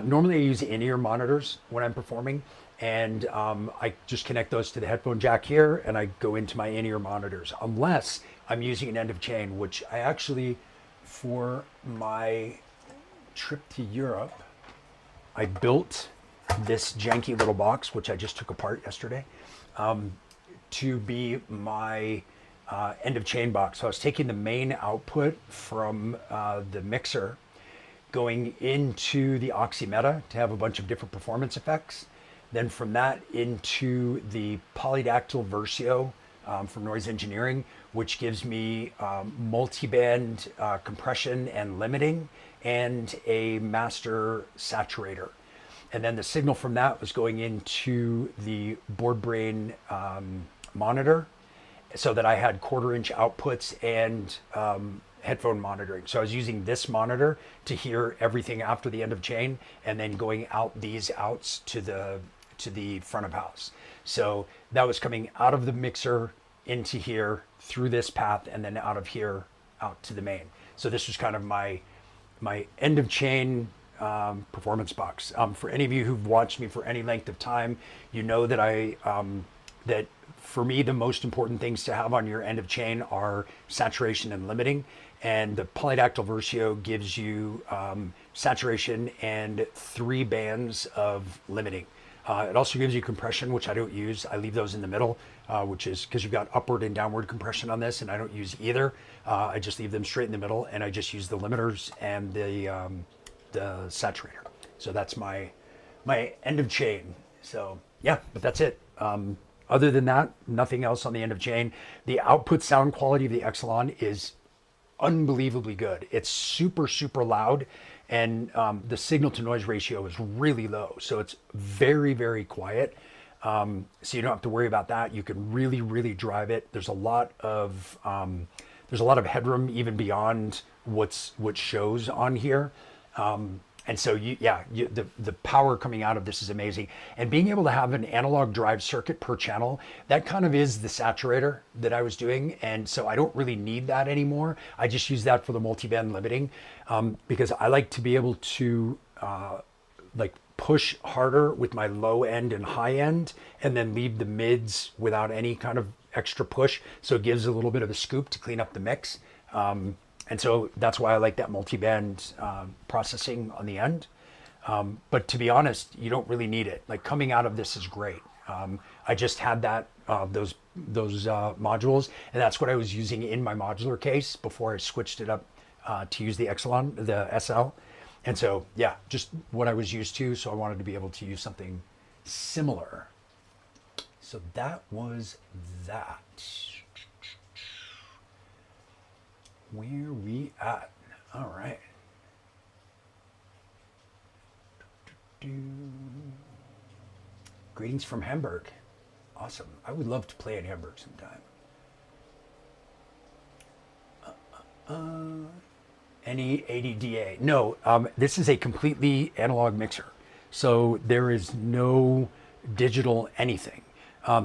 Normally I use in-ear monitors when I'm performing, and I just connect those to the headphone jack here, and I go into my in-ear monitors, unless I'm using an end of chain, which I actually, for my trip to Europe, I built this janky little box, which I just took apart yesterday, to be my end of chain box. So I was taking the main output from the mixer, going into the Oxymeta to have a bunch of different performance effects. Then from that into the Polydactyl Versio from Noise Engineering, which gives me multi-band compression and limiting, and a master saturator. And then the signal from that was going into the board brain monitor, so that I had 1/4-inch outputs and headphone monitoring. So I was using this monitor to hear everything after the end of chain, and then going out these outs to the front of house. So that was coming out of the mixer into here through this path, and then out of here out to the main. So this was kind of my end of chain performance box. For any of you who've watched me for any length of time, you know that that for me, the most important things to have on your end of chain are saturation and limiting. And the polydactyl Versio gives you saturation and 3 bands of limiting. It also gives you compression, which I don't use. I leave those in the middle, which is because you've got upward and downward compression on this, and I don't use either. I just leave them straight in the middle, and I just use the limiters and the saturator. So that's my end of chain. So yeah, but that's it. Other than that, nothing else on the end of chain. The output sound quality of the Exelon is unbelievably good. It's super, super loud, and the signal to noise ratio is really low. So it's very, very quiet. So you don't have to worry about that. You can really, really drive it. There's a lot of headroom even beyond what shows on here. And so the power coming out of this is amazing. And being able to have an analog drive circuit per channel, that kind of is the saturator that I was doing. And so I don't really need that anymore. I just use that for the multiband limiting because I like to be able to push harder with my low end and high end, and then leave the mids without any kind of extra push. So it gives a little bit of a scoop to clean up the mix. And so that's why I like that multi-band processing on the end. But to be honest, you don't really need it. Like coming out of this is great. I just had that those modules, and that's what I was using in my modular case before I switched it up to use the Exelon, the SL. And so yeah, just what I was used to. So I wanted to be able to use something similar. So that was that. Where we at? All right. Greetings from Hamburg. Awesome. I would love to play in Hamburg sometime. Any ADDA? No, this is a completely analog mixer. So there is no digital anything.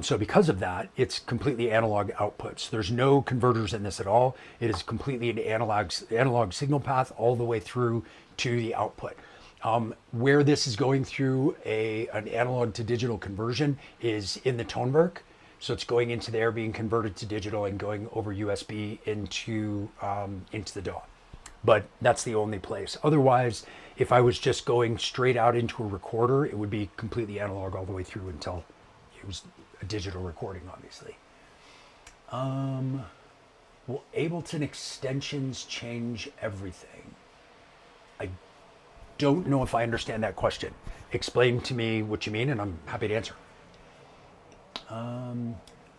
So because of that, it's completely analog outputs. There's no converters in this at all. It is completely an analog signal path all the way through to the output. Where this is going through an analog to digital conversion is in the Tonwerk. So it's going into there, being converted to digital and going over USB into the DAW. But that's the only place. Otherwise, if I was just going straight out into a recorder, it would be completely analog all the way through until it was a digital recording, obviously. Will Ableton extensions change everything? I don't know if I understand that question. Explain to me what you mean, and I'm happy to answer.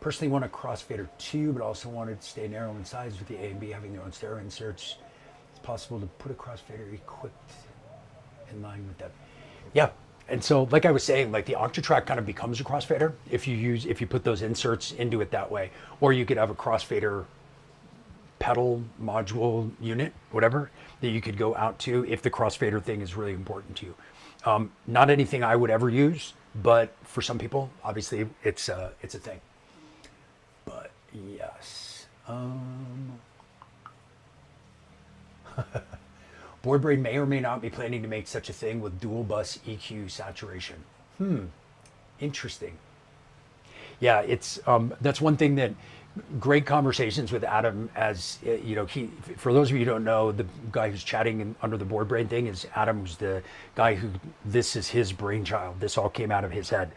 Personally want a crossfader too, but also wanted to stay narrow in size with the A and B having their own stereo inserts. It's possible to put a crossfader equipped in line with that. Yeah. And so, like I was saying, like the Octatrack kind of becomes a crossfader if you put those inserts into it that way, or you could have a crossfader pedal module unit, whatever, that you could go out to if the crossfader thing is really important to you. Not anything I would ever use, but for some people, obviously, it's a thing. But yes. Boardbraid may or may not be planning to make such a thing with dual bus EQ saturation. Interesting. Yeah, it's that's one thing that great conversations with Adam. As you know, for those of you who don't know, the guy who's chatting under the Boardbraid thing is Adam, who's the guy who this is his brainchild. This all came out of his head.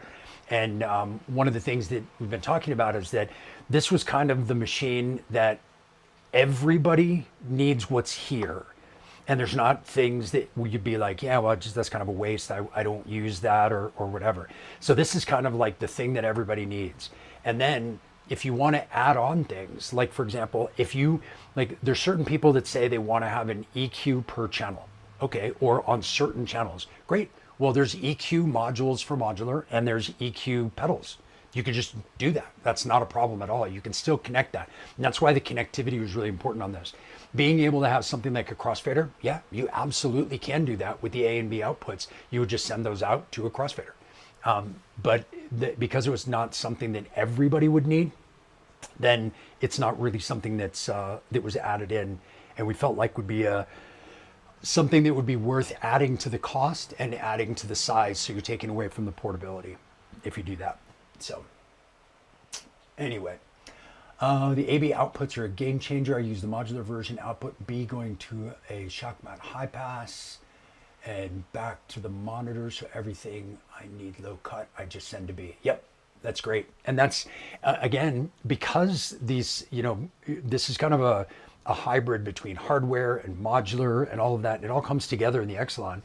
And one of the things that we've been talking about is that this was kind of the machine that everybody needs what's here. And there's not things that you'd be like, yeah, well, just that's kind of a waste. I don't use that or whatever. So this is kind of like the thing that everybody needs. And then if you want to add on things, like for example, there's certain people that say they want to have an EQ per channel, okay, or on certain channels. Great. Well, there's EQ modules for modular and there's EQ pedals. You could just do that. That's not a problem at all. You can still connect that. And that's why the connectivity was really important on this. Being able to have something like a crossfader, yeah, you absolutely can do that with the A and B outputs. You would just send those out to a crossfader. But because it was not something that everybody would need, then it's not really something that was added in. And we felt like would be something that would be worth adding to the cost and adding to the size. So you're taking away from the portability if you do that. So Anyway, the AB outputs are a game changer. I use the modular version. Output B going to a shock mount high pass and back to the monitor. So everything I need low cut, I just send to B. Yep, that's great. And that's, again, because these, this is kind of a hybrid between hardware and modular and all of that. It all comes together in the Exelon.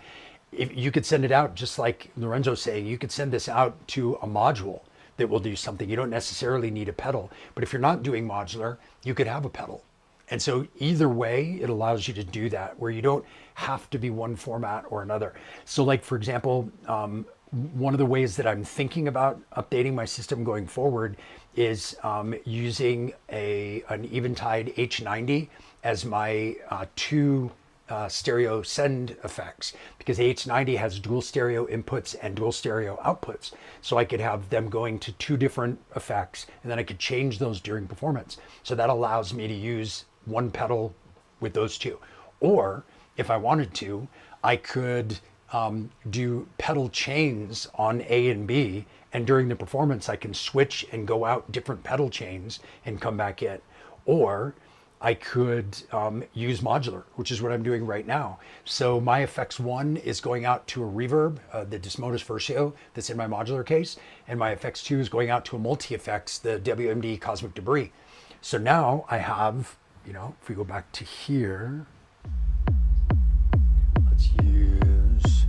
If you could send it out, just like Lorenzo's saying, you could send this out to a module that will do something. You don't necessarily need a pedal, but if you're not doing modular, you could have a pedal. And so either way, it allows you to do that where you don't have to be one format or another. So like, for example, one of the ways that I'm thinking about updating my system going forward is using an Eventide H90 as my two stereo send effects, because the H90 has dual stereo inputs and dual stereo outputs. So I could have them going to two different effects, and then I could change those during performance. So that allows me to use one pedal with those two. Or if I wanted to, I could do pedal chains on A and B, and during the performance I can switch and go out different pedal chains and come back in. Or I could use modular, which is what I'm doing right now. So my FX1 is going out to a reverb, the Desmodus Versio that's in my modular case, and my FX2 is going out to a multi-effects, the WMD Cosmic Debris. So now I have, if we go back to here, let's use,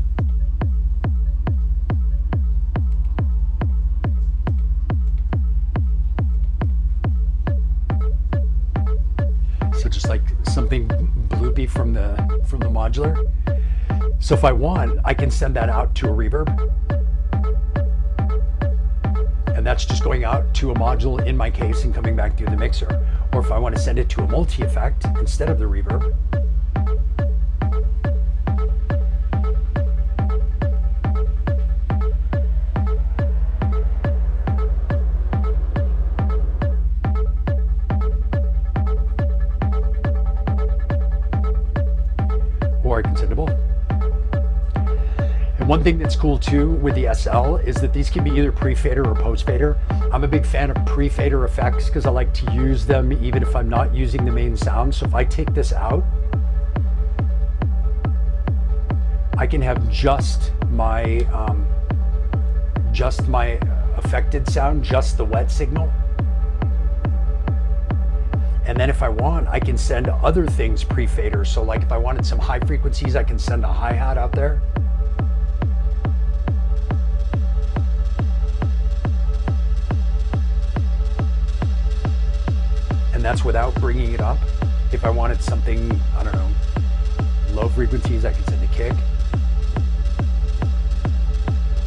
so just like something bloopy from the modular. So if I want, I can send that out to a reverb. And that's just going out to a module in my case and coming back through the mixer. Or if I want to send it to a multi-effect instead of the reverb, or I can send to both. And one thing that's cool too with the SL is that these can be either pre-fader or post-fader. I'm a big fan of pre-fader effects because I like to use them even if I'm not using the main sound. So if I take this out, I can have just my affected sound, just the wet signal. And then if I want, I can send other things pre-fader. So like if I wanted some high frequencies, I can send a hi-hat out there. And that's without bringing it up. If I wanted something, I don't know, low frequencies, I can send a kick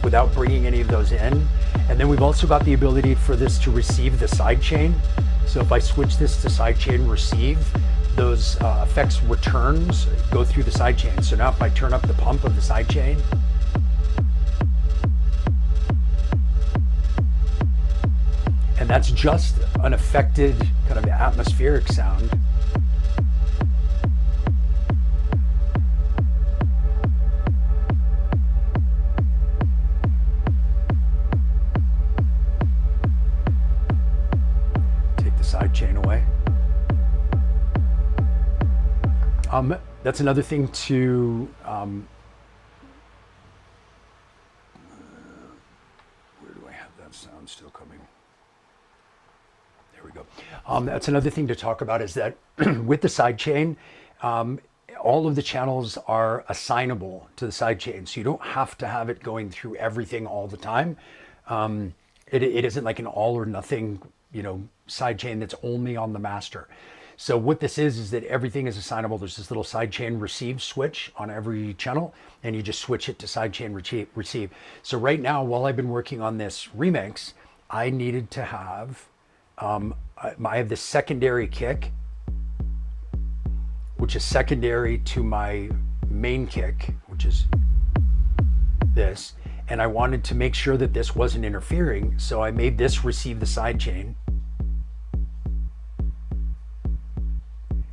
without bringing any of those in. And then we've also got the ability for this to receive the sidechain. So if I switch this to sidechain receive, those effects returns go through the sidechain. So now if I turn up the pump of the sidechain, and that's just an affected kind of atmospheric sound. Take the sidechain away. That's another thing to where do I have that sound still coming? There we go. That's another thing to talk about is that with the sidechain, all of the channels are assignable to the sidechain. So you don't have to have it going through everything all the time. It isn't like an all or nothing, sidechain that's only on the master. So what this is that everything is assignable. There's this little sidechain receive switch on every channel, and you just switch it to sidechain receive. So right now, while I've been working on this remix, I needed to have, I have this secondary kick, which is secondary to my main kick, which is this. And I wanted to make sure that this wasn't interfering. So I made this receive the sidechain.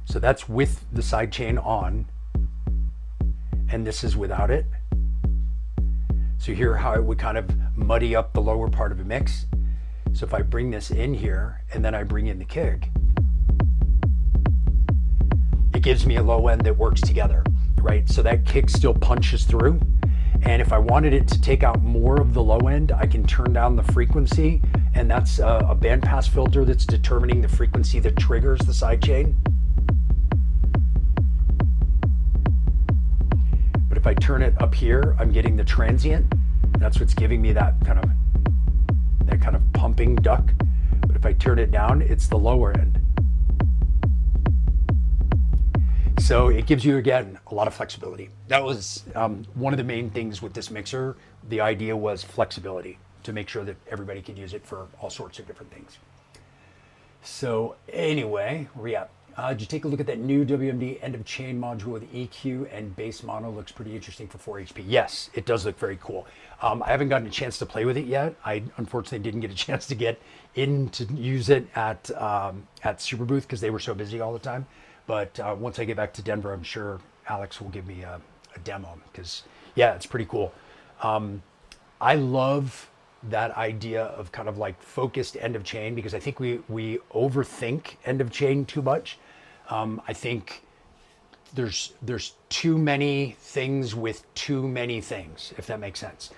So that's with the sidechain on, and this is without it. So you hear how it would kind of muddy up the lower part of a mix. So if I bring this in here and then I bring in the kick, it gives me a low end that works together, right? So that kick still punches through. And if I wanted it to take out more of the low end, I can turn down the frequency, and that's a bandpass filter that's determining the frequency that triggers the sidechain. But if I turn it up here, I'm getting the transient. That's what's giving me that kind of pumping duck. But if I turn it down, it's the lower end. So it gives you, again, a lot of flexibility. That was one of the main things with this mixer. The idea was flexibility, to make sure that everybody could use it for all sorts of different things. So anyway, where we at? Did you take a look at that new WMD end of chain module with EQ and bass mono? Looks pretty interesting for 4 HP. Yes, it does look very cool. I haven't gotten a chance to play with it yet. I unfortunately didn't get a chance to get in to use it at Superbooth because they were so busy all the time. But once I get back to Denver, I'm sure Alex will give me a demo because, yeah, it's pretty cool. I love that idea of kind of like focused end of chain because I think we overthink end of chain too much. I think there's too many things with too many things, if that makes sense,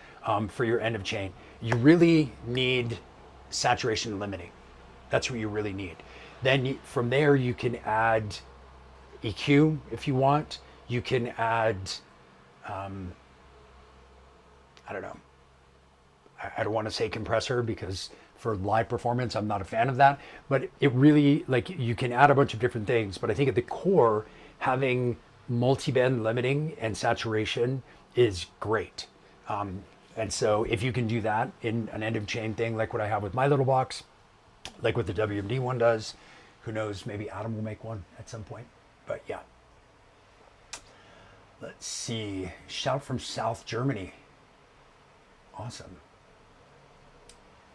for your end of chain. You really need saturation limiting. That's what you really need. Then from there, you can add EQ if you want. You can add, I don't know. I don't want to say compressor because for live performance, I'm not a fan of that. But it really, like, you can add a bunch of different things. But I think at the core, having multi-band limiting and saturation is great. And so if you can do that in an end of chain thing, like what I have with my little box, like what the WMD one does, who knows, maybe Adam will make one at some point. But yeah. Let's see. Shout from South Germany. Awesome.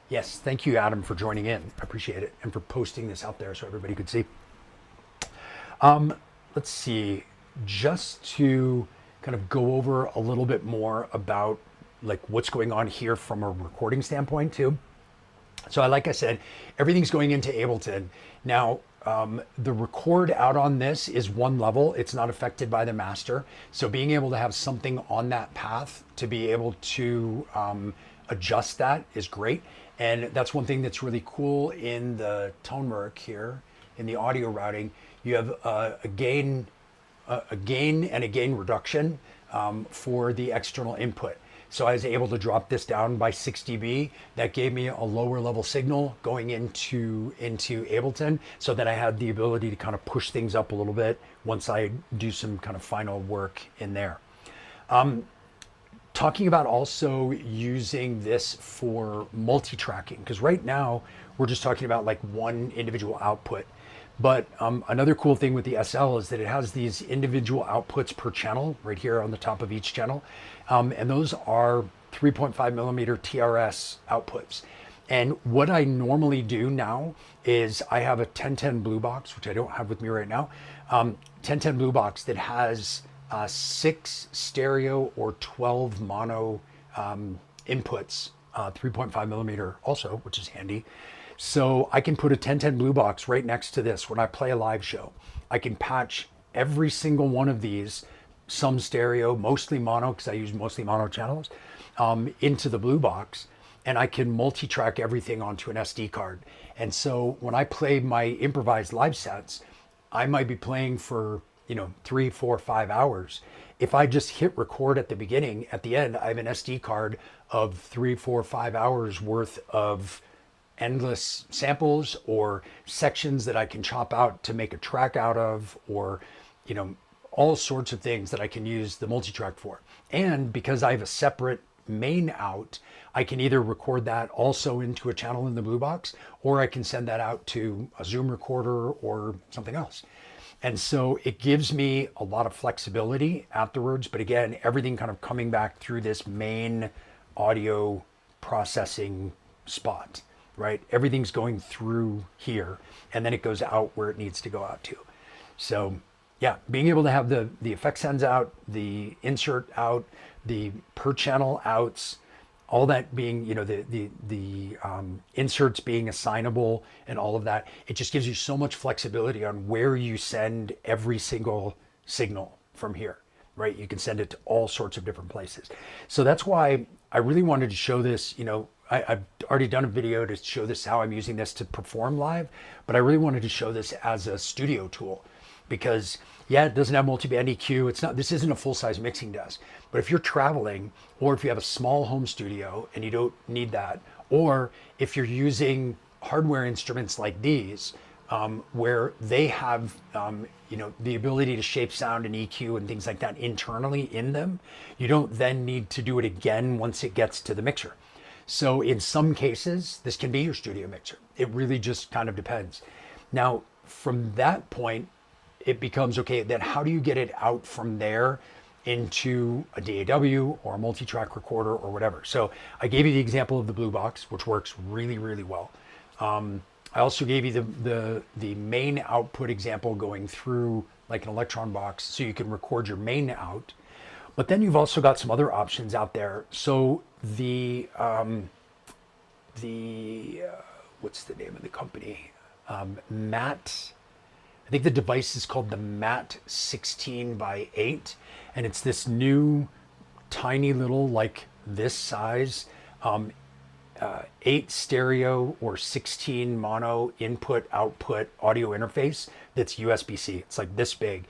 Yes, thank you, Adam, for joining in. I appreciate it. And for posting this out there so everybody could see. Let's see. Just to kind of go over a little bit more about like what's going on here from a recording standpoint too. So like I said, everything's going into Ableton. Now, the record out on this is one level. It's not affected by the master. So being able to have something on that path to be able to adjust that is great. And that's one thing that's really cool in the tone work here, in the audio routing. You have a gain and a gain reduction for the external input. So I was able to drop this down by 6 dB. That gave me a lower level signal going into Ableton, so that I had the ability to kind of push things up a little bit once I do some kind of final work in there. Talking about also using this for multi-tracking, because right now we're just talking about like one individual output. But another cool thing with the SL is that it has these individual outputs per channel right here on the top of each channel. And those are 3.5 millimeter TRS outputs. And what I normally do now is I have a 1010 Blue Box, which I don't have with me right now. 1010 Blue Box that has 6 stereo or 12 mono inputs, 3.5 millimeter also, which is handy. So I can put a 1010 Blue Box right next to this when I play a live show. I can patch every single one of these, some stereo, mostly mono, because I use mostly mono channels, into the Blue Box, and I can multi-track everything onto an SD card. And so when I play my improvised live sets, I might be playing for 3, 4, 5 hours. If I just hit record at the beginning, at the end, I have an SD card of 3, 4, 5 hours worth of endless samples or sections that I can chop out to make a track out of, or all sorts of things that I can use the multi-track for. And because I have a separate main out, I can either record that also into a channel in the Blue Box, or I can send that out to a Zoom recorder or something else. And so it gives me a lot of flexibility afterwards. But again, everything kind of coming back through this main audio processing spot, right? Everything's going through here, and then it goes out where it needs to go out to. So yeah, being able to have the effect sends out, the insert out, the per channel outs, all that being, the inserts being assignable and all of that, it just gives you so much flexibility on where you send every single signal from here, right? You can send it to all sorts of different places. So that's why I really wanted to show this. I've already done a video to show this, how I'm using this to perform live, but I really wanted to show this as a studio tool because yeah, it doesn't have multi-band EQ. This isn't a full-size mixing desk, but if you're traveling or if you have a small home studio and you don't need that, or if you're using hardware instruments like these, where they have, the ability to shape sound and EQ and things like that internally in them, you don't then need to do it again once it gets to the mixer. So in some cases, this can be your studio mixer. It really just kind of depends. Now, from that point, it becomes, okay, then how do you get it out from there into a DAW or a multi-track recorder or whatever? So I gave you the example of the Blue Box, which works really, really well. I also gave you the main output example going through like an Electron box so you can record your main out. But then you've also got some other options out there. So what's the name of the company? Matt, I think the device is called the Matt 16x8, and it's this new tiny little, like this size, 8 stereo or 16 mono input output audio interface that's USB-C. It's like this big.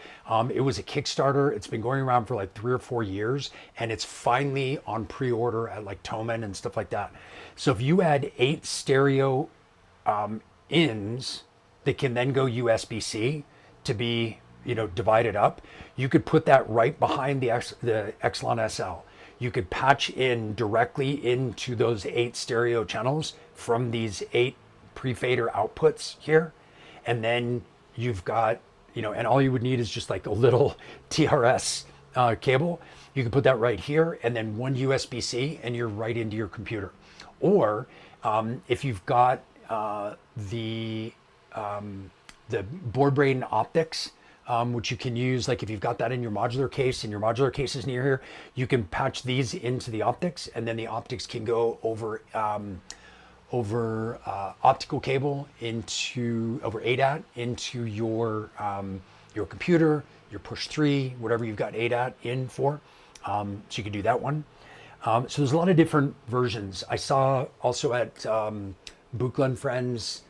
It was a Kickstarter. It's been going around for like 3 or 4 years, and it's finally on pre-order at like Thomann and stuff like that. So if you add 8 stereo ins that can then go USB-C to be, divided up, you could put that right behind the Exelon SL. You could patch in directly into those 8 stereo channels from these 8 pre-fader outputs here. And then you've got, and all you would need is just like a little TRS cable. You can put that right here and then one USB-C and you're right into your computer. Or if you've got the board brain optics, which you can use, like if you've got that in your modular case and your modular case is near here, you can patch these into the optics, and then the optics can go over optical cable over ADAT into your computer, your push 3, whatever you've got ADAT in for. So you can do that one. So there's a lot of different versions. I saw also at Buchla and Friends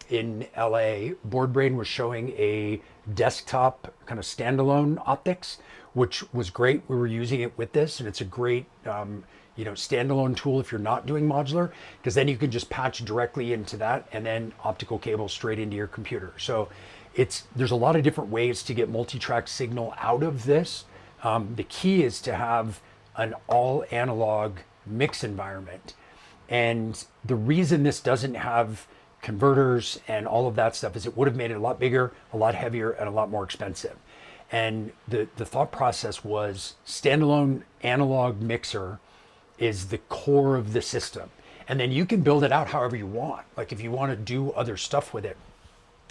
in LA, BoardBrain was showing a desktop kind of standalone optics, which was great. We were using it with this, and it's a great standalone tool if you're not doing modular, because then you can just patch directly into that and then optical cable straight into your computer. So there's a lot of different ways to get multi-track signal out of this. The key is to have an all analog mix environment. And the reason this doesn't have converters and all of that stuff is it would have made it a lot bigger, a lot heavier, and a lot more expensive. And the thought process was standalone analog mixer is the core of the system. And then you can build it out however you want. Like if you want to do other stuff with it.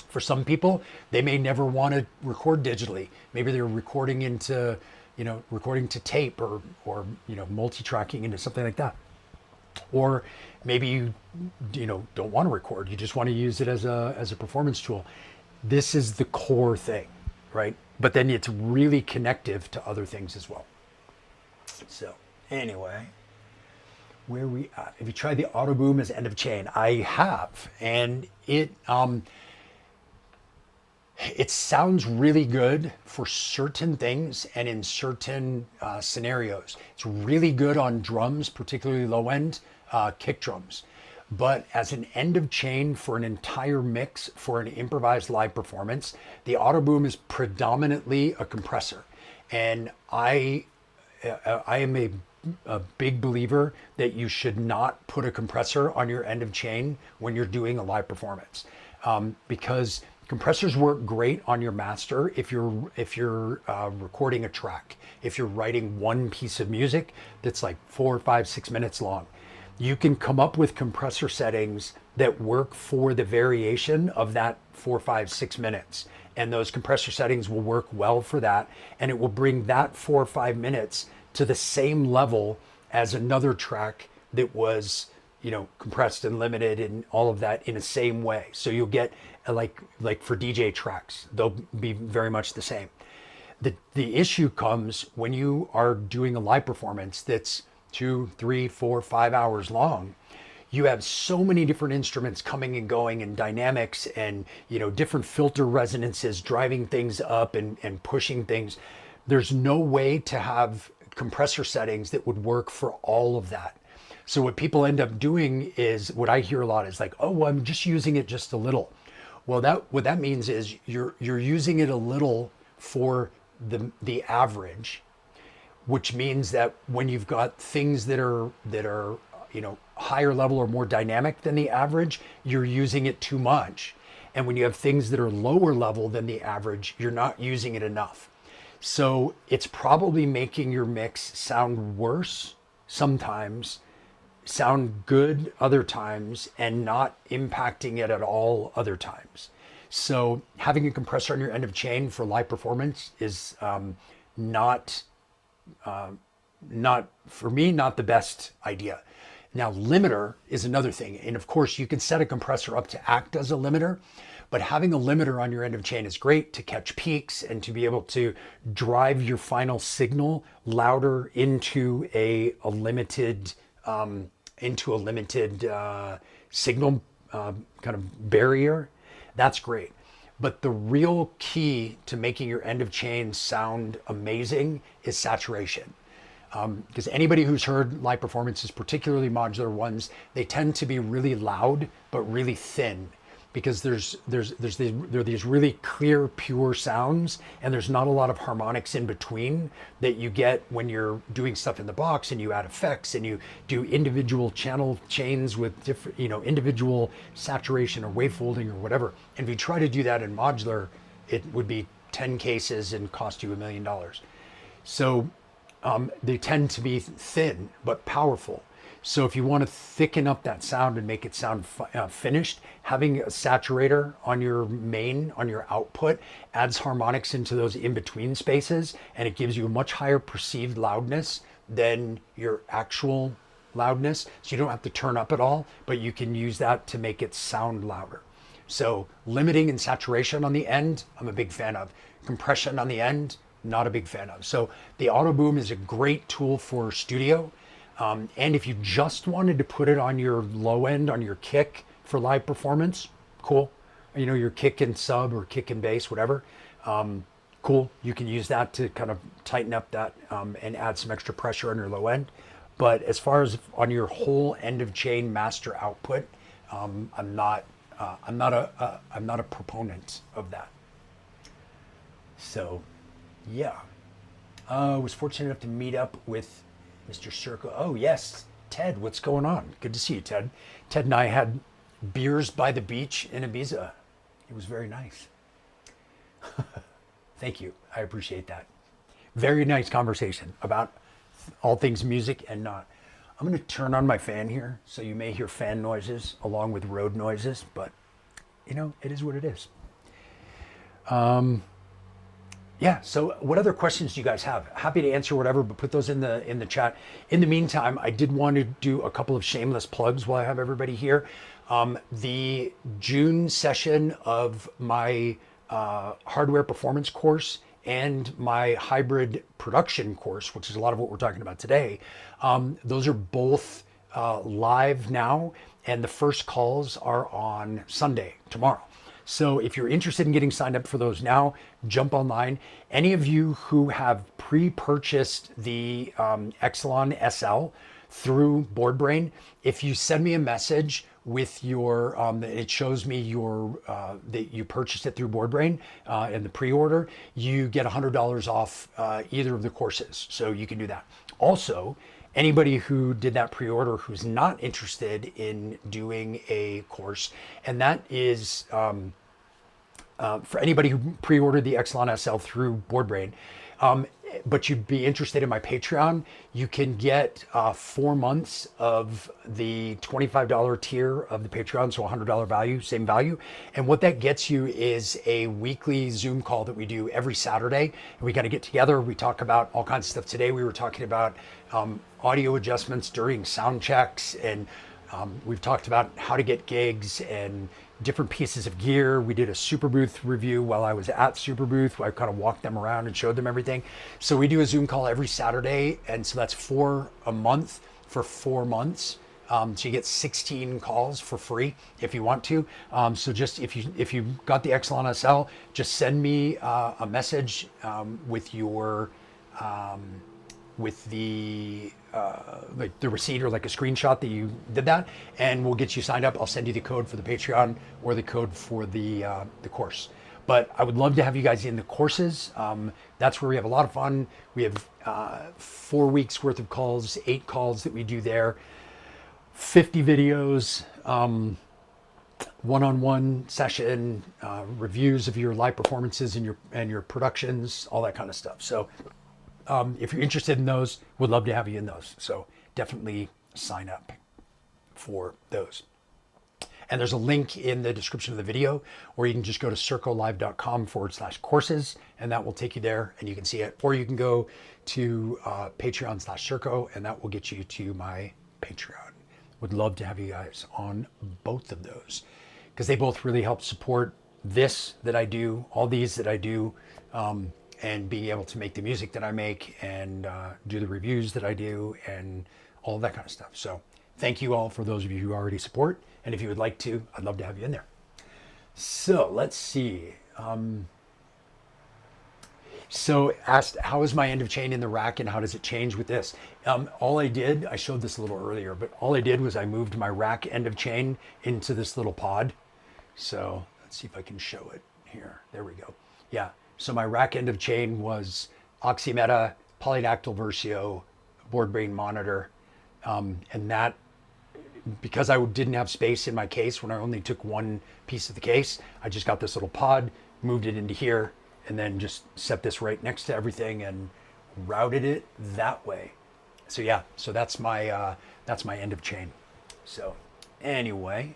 For some people, they may never want to record digitally. Maybe they're recording into, recording to tape or multi-tracking into something like that. Or maybe you don't want to record. You just want to use it as a performance tool. This is the core thing, right? But then it's really connective to other things as well. So anyway, where we at? Have you tried the Auto Boom as end of chain? I have, and it sounds really good for certain things and in certain scenarios. It's really good on drums, particularly low end kick drums. But as an end of chain for an entire mix for an improvised live performance, the Auto Boom is predominantly a compressor. And I am a big believer that you should not put a compressor on your end of chain when you're doing a live performance, because compressors work great on your master if you're recording a track. If you're writing one piece of music that's like 4, 5, 6 minutes long, you can come up with compressor settings that work for the variation of that 4, 5, 6 minutes. And those compressor settings will work well for that. And it will bring that 4 or 5 minutes to the same level as another track that was, you know, compressed and limited and all of that in the same way. So you'll get like for DJ tracks, they'll be very much the same. The issue comes when you are doing a live performance that's 2, 3, 4, 5 hours long. You have so many different instruments coming and going and dynamics and, you know, different filter resonances driving things up and pushing things. There's no way to have compressor settings that would work for all of that. So what people end up doing is, what I hear a lot is like, oh, well, I'm just using it just a little. Well, what that means is you're using it a little for the average, which means that when you've got things that are you know, higher level or more dynamic than the average, you're using it too much. And when you have things that are lower level than the average, you're not using it enough. So it's probably making your mix sound worse sometimes, sound good other times, and not impacting it at all other times. So having a compressor on your end of chain for live performance is not for me, not the best idea. Now, limiter is another thing. And of course, you can set a compressor up to act as a limiter, but having a limiter on your end of chain is great to catch peaks and to be able to drive your final signal louder into a limited signal kind of barrier. That's great. But the real key to making your end of chain sound amazing is saturation. Because anybody who's heard live performances, particularly modular ones, they tend to be really loud but really thin, because there are these really clear, pure sounds, and there's not a lot of harmonics in between that you get when you're doing stuff in the box and you add effects and you do individual channel chains with different, you know, individual saturation or wavefolding or whatever. And if you try to do that in modular, it would be 10 cases and cost you $1 million. So they tend to be thin but powerful. So if you want to thicken up that sound and make it sound finished, having a saturator on your main, on your output, adds harmonics into those in-between spaces, and it gives you a much higher perceived loudness than your actual loudness. So you don't have to turn up at all, but you can use that to make it sound louder. So limiting and saturation on the end, I'm a big fan of. Compression on the end, not a big fan of. So the Auto Boom is a great tool for studio. And if you just wanted to put it on your low end, on your kick for live performance, cool. You know, your kick and sub or kick and bass, whatever. Cool. You can use that to kind of tighten up that and add some extra pressure on your low end. But as far as on your whole end of chain master output, I'm not a proponent of that. So, yeah, I was fortunate enough to meet up with Mr. Circo. Oh yes, Ted, what's going on? Good to see you, Ted. Ted and I had beers by the beach in Ibiza. It was very nice. Thank you. I appreciate that. Very nice conversation about all things music and not. I'm going to turn on my fan here, so you may hear fan noises along with road noises, but you know, it is what it is. Yeah, so what other questions do you guys have? Happy to answer whatever, but put those in the chat. In the meantime, I did want to do a couple of shameless plugs while I have everybody here. The June session of my hardware performance course and my hybrid production course, which is a lot of what we're talking about today, those are both live now, and the first calls are on Sunday, tomorrow. So if you're interested in getting signed up for those now, jump online. Any of you who have pre-purchased the Exelon SL through BoardBrain, if you send me a message with your, it shows me your that you purchased it through BoardBrain in the pre-order, you get $100 off either of the courses. So you can do that. Also, anybody who did that pre-order who's not interested in doing a course, and that is for anybody who pre-ordered the Exelon SL through BoardBrain, but you'd be interested in my Patreon, you can get 4 months of the $25 tier of the Patreon, so $100 value, same value. And what that gets you is a weekly Zoom call that we do every Saturday. And we got to get together. We talk about all kinds of stuff. Today we were talking about audio adjustments during sound checks, and we've talked about how to get gigs and different pieces of gear. We did a Super Booth review while I was at Super Booth. I kind of walked them around and showed them everything. So we do a Zoom call every Saturday, and so that's 4 a month for 4 months. So you get 16 calls for free if you want to. So just if you got the Exelon SL, just send me a message with your with the like the receipt or like a screenshot that you did that, and we'll get you signed up. I'll send you the code for the Patreon or the code for the course. But I would love to have you guys in the courses. That's where we have a lot of fun. We have 4 weeks worth of calls, 8 calls that we do there, 50 videos, one-on-one session, reviews of your live performances and your productions, all that kind of stuff. So if you're interested in those, would love to have you in those. So definitely sign up for those. And there's a link in the description of the video, or you can just go to circolive.com/courses, and that will take you there and you can see it. Or you can go to Patreon/Circo, and that will get you to my Patreon. Would love to have you guys on both of those, because they both really help support this that I do, all these that I do, and being able to make the music that I make and do the reviews that I do and all that kind of stuff. So thank you all for those of you who already support. And if you would like to, I'd love to have you in there. So let's see. So asked, how is my end of chain in the rack and how does it change with this? All I did, I showed this a little earlier, but all I did was I moved my rack end of chain into this little pod. So let's see if I can show it here. There we go. Yeah. So my rack end of chain was Oxymeta, polydactyl Versio, board brain monitor. And that, because I didn't have space in my case when I only took one piece of the case, I just got this little pod, moved it into here, and then just set this right next to everything and routed it that way. So yeah, so that's my end of chain. So anyway,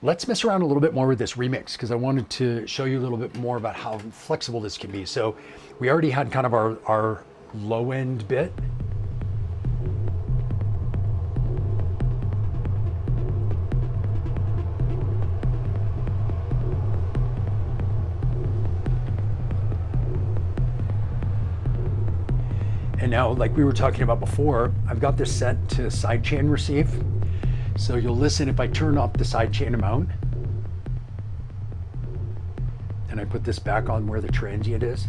let's mess around a little bit more with this remix, because I wanted to show you a little bit more about how flexible this can be. So we already had kind of our low end bit. And now, like we were talking about before, I've got this set to sidechain receive. So you'll listen if I turn up the sidechain amount and I put this back on where the transient is.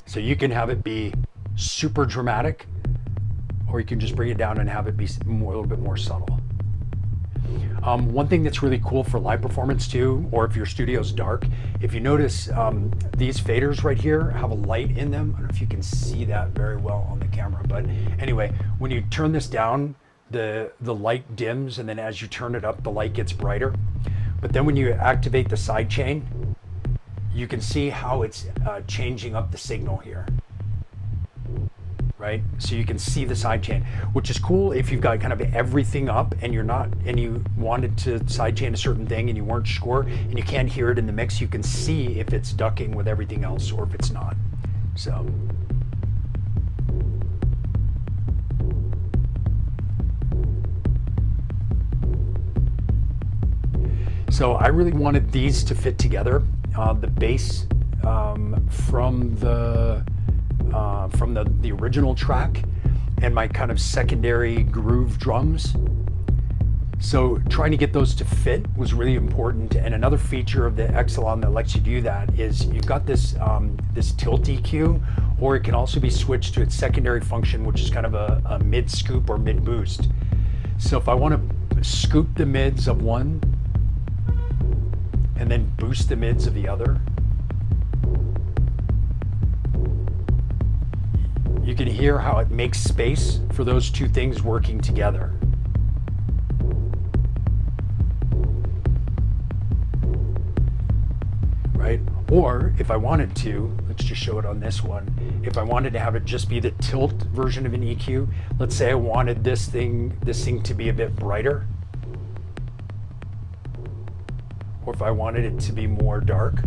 So you can have it be super dramatic, or you can just bring it down and have it be a little bit more subtle. One thing that's really cool for live performance too, or if your studio's dark, if you notice these faders right here have a light in them. I don't know if you can see that very well on the camera, but anyway, when you turn this down, the light dims, and then as you turn it up, the light gets brighter. But then when you activate the sidechain, you can see how it's changing up the signal here. Right? So you can see the sidechain, which is cool if you've got kind of everything up and you wanted to sidechain a certain thing and you weren't sure and you can't hear it in the mix. You can see if it's ducking with everything else or if it's not. So I really wanted these to fit together. The bass from the original track and my kind of secondary groove drums. So trying to get those to fit was really important. And another feature of the Exelon that lets you do that is you've got this this tilt EQ, or it can also be switched to its secondary function, which is kind of a mid scoop or mid boost. So if I want to scoop the mids of one and then boost the mids of the other, you can hear how it makes space for those two things working together. Right? Or if I wanted to, let's just show it on this one. If I wanted to have it just be the tilt version of an EQ, let's say I wanted this thing to be a bit brighter. Or if I wanted it to be more dark.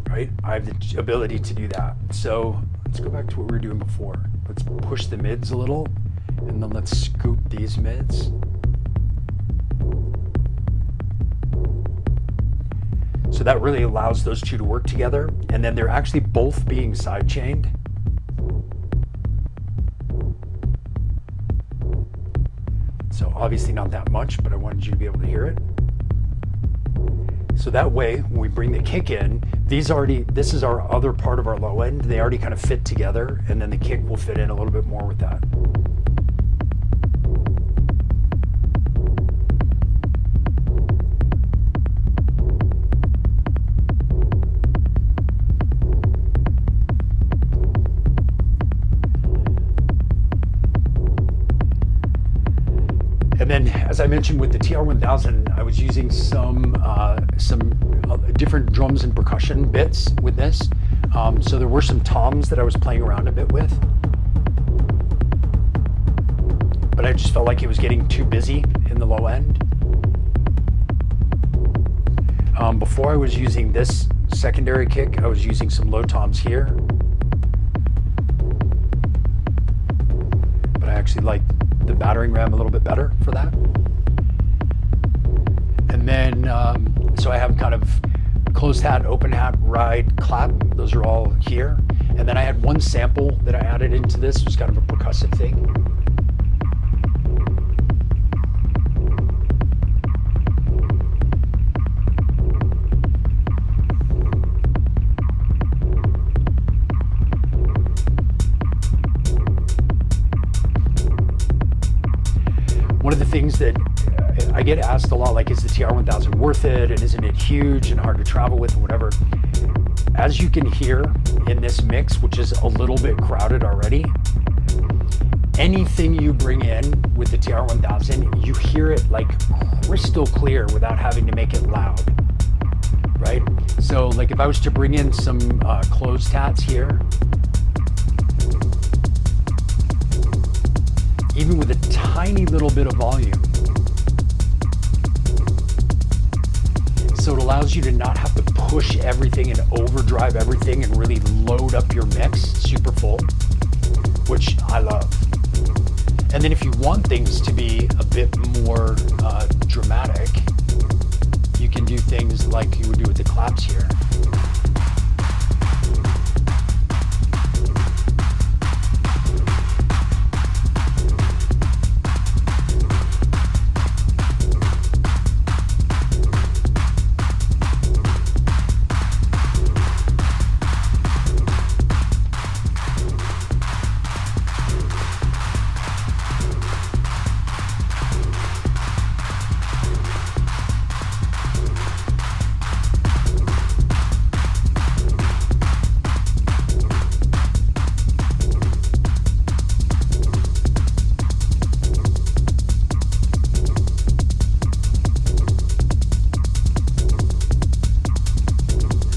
Right? I have the ability to do that. So let's go back to what we were doing before. Let's push the mids a little, and then let's scoop these mids. So that really allows those two to work together, and then they're actually both being sidechained. So obviously not that much, but I wanted you to be able to hear it. So that way, when we bring the kick in, this is our other part of our low end. They already kind of fit together, and then the kick will fit in a little bit more with that. And then, as I mentioned with the TR-1000, I was using some different drums and percussion bits with this. So there were some toms that I was playing around a bit with. But I just felt like it was getting too busy in the low end. Before I was using this secondary kick, I was using some low toms here. But I actually like the battering ram a little bit better for that. And then, so I have kind of closed hat, open hat, ride, clap. Those are all here. And then I had one sample that I added into this. It was kind of a percussive thing. One of the things that I get asked a lot, like, is the TR-1000 worth it, and isn't it huge and hard to travel with and whatever? As you can hear in this mix, which is a little bit crowded already, anything you bring in with the TR-1000, you hear it like crystal clear without having to make it loud, right? So like if I was to bring in some closed hats here, even with a tiny little bit of volume. So it allows you to not have to push everything and overdrive everything and really load up your mix super full, which I love. And then if you want things to be a bit more dramatic, you can do things like you would do with the claps here.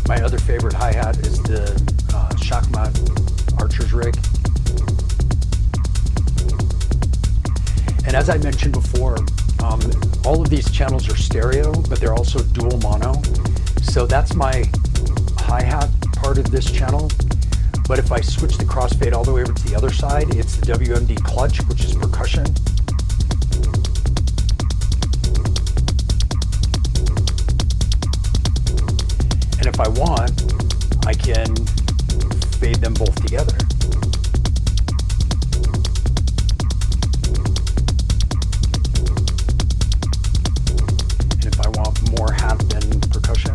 My other favorite hi-hat is the Shockmont Archer's rig. And as I mentioned before, all of these channels are stereo, but they're also dual mono. So that's my hi-hat part of this channel. But if I switch the crossfade all the way over to the other side, it's the WMD clutch, which is percussion. And if I want, I can fade them both together. And if I want more hat than percussion,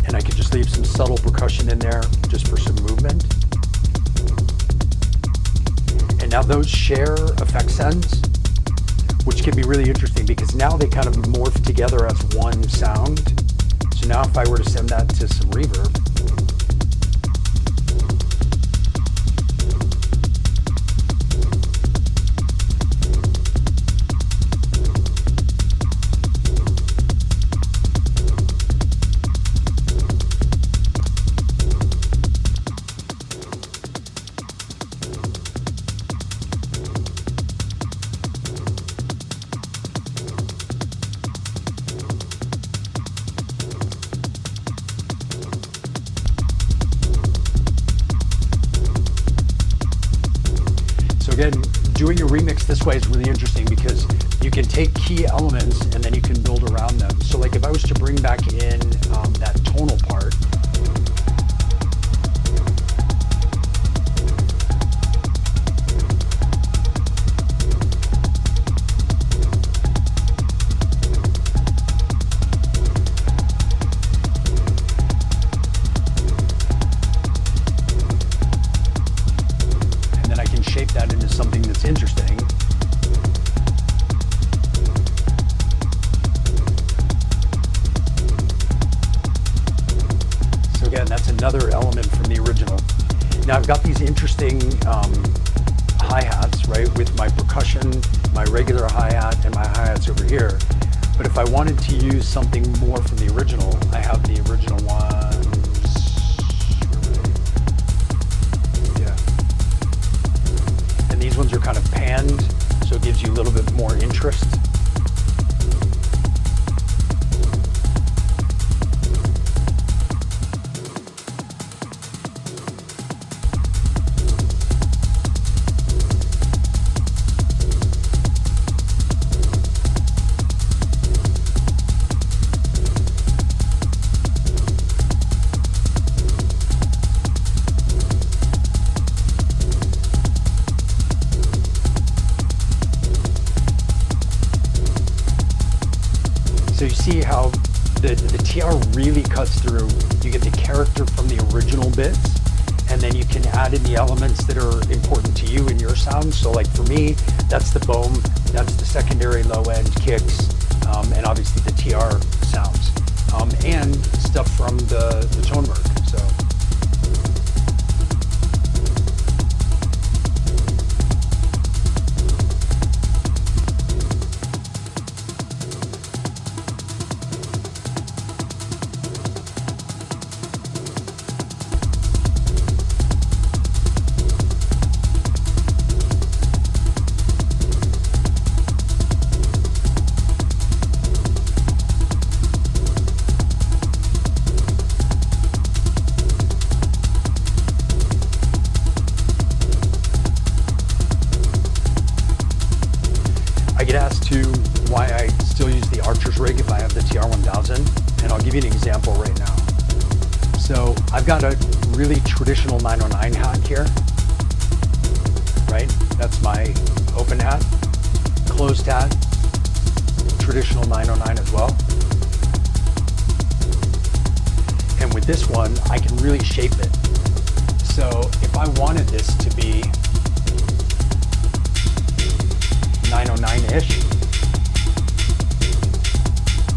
and I could just leave some subtle percussion in there just for some movement. And now those share effect sends, which can be really interesting because now they kind of morph together as one sound. So now if I were to send that to some reverb, again, doing a remix this way is really interesting because you can take key elements and then you can build around them. So like if I was to bring back in that tonal part, shape that into something that's interesting. So again, that's another element from the original. Now I've got these interesting hi-hats, right, with my percussion, my regular hi-hat, and my hi-hats over here. But if I wanted to use something more from the original, I have the original ones. These ones are kind of panned, so it gives you a little bit more interest. So you see how the TR really cuts through. You get the character from the original bits, and then you can add in the elements that are important to you in your sound. So like for me, that's the boom, that's the secondary low end kicks, and obviously the TR sounds, and stuff from the Toneberg. So. I get asked too why I still use the Archer's rig if I have the TR-1000, and I'll give you an example right now. So I've got a really traditional 909 hat here, right? That's my open hat, closed hat, traditional 909 as well. And with this one, I can really shape it. So if I wanted this to be 909-ish.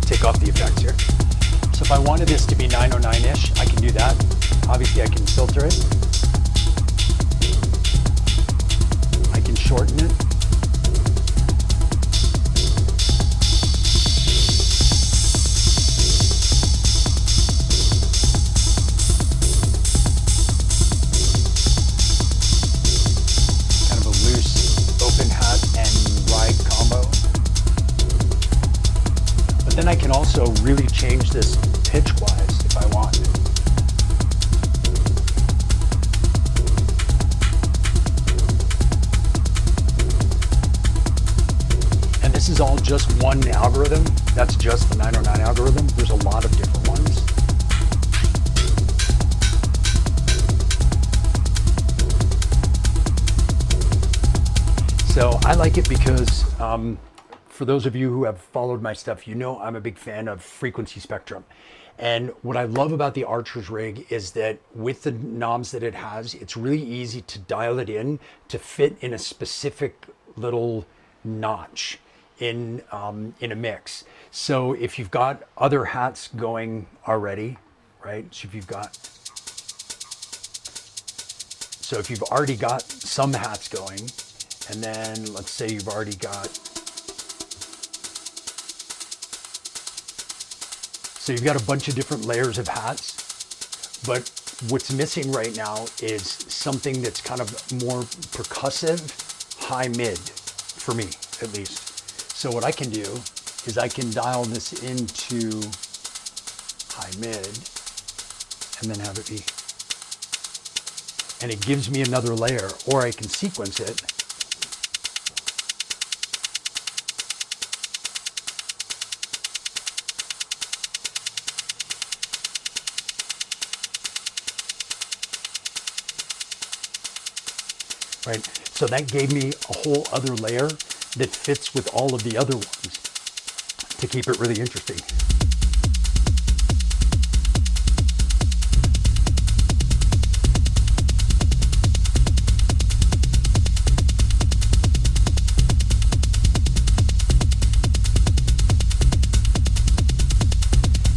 Take off the effects here. So if I wanted this to be 909-ish, I can do that. Obviously I can filter it. I can shorten it. Kind of a loose open hat and ride combo. But then I can also really change this pitch-wise if I want. And this is all just one algorithm. That's just the 909 algorithm. There's a lot of different ones. So I like it because for those of you who have followed my stuff, you know I'm a big fan of frequency spectrum. And what I love about the Archer's rig is that with the knobs that it has, it's really easy to dial it in to fit in a specific little notch in a mix. So if you've got other hats going already, right? So if you've already got some hats going, and then let's say you've already got, so you've got a bunch of different layers of hats, but what's missing right now is something that's kind of more percussive, high mid, for me at least. So what I can do is I can dial this into high mid and then have it be, and it gives me another layer, or I can sequence it right? So that gave me a whole other layer that fits with all of the other ones to keep it really interesting.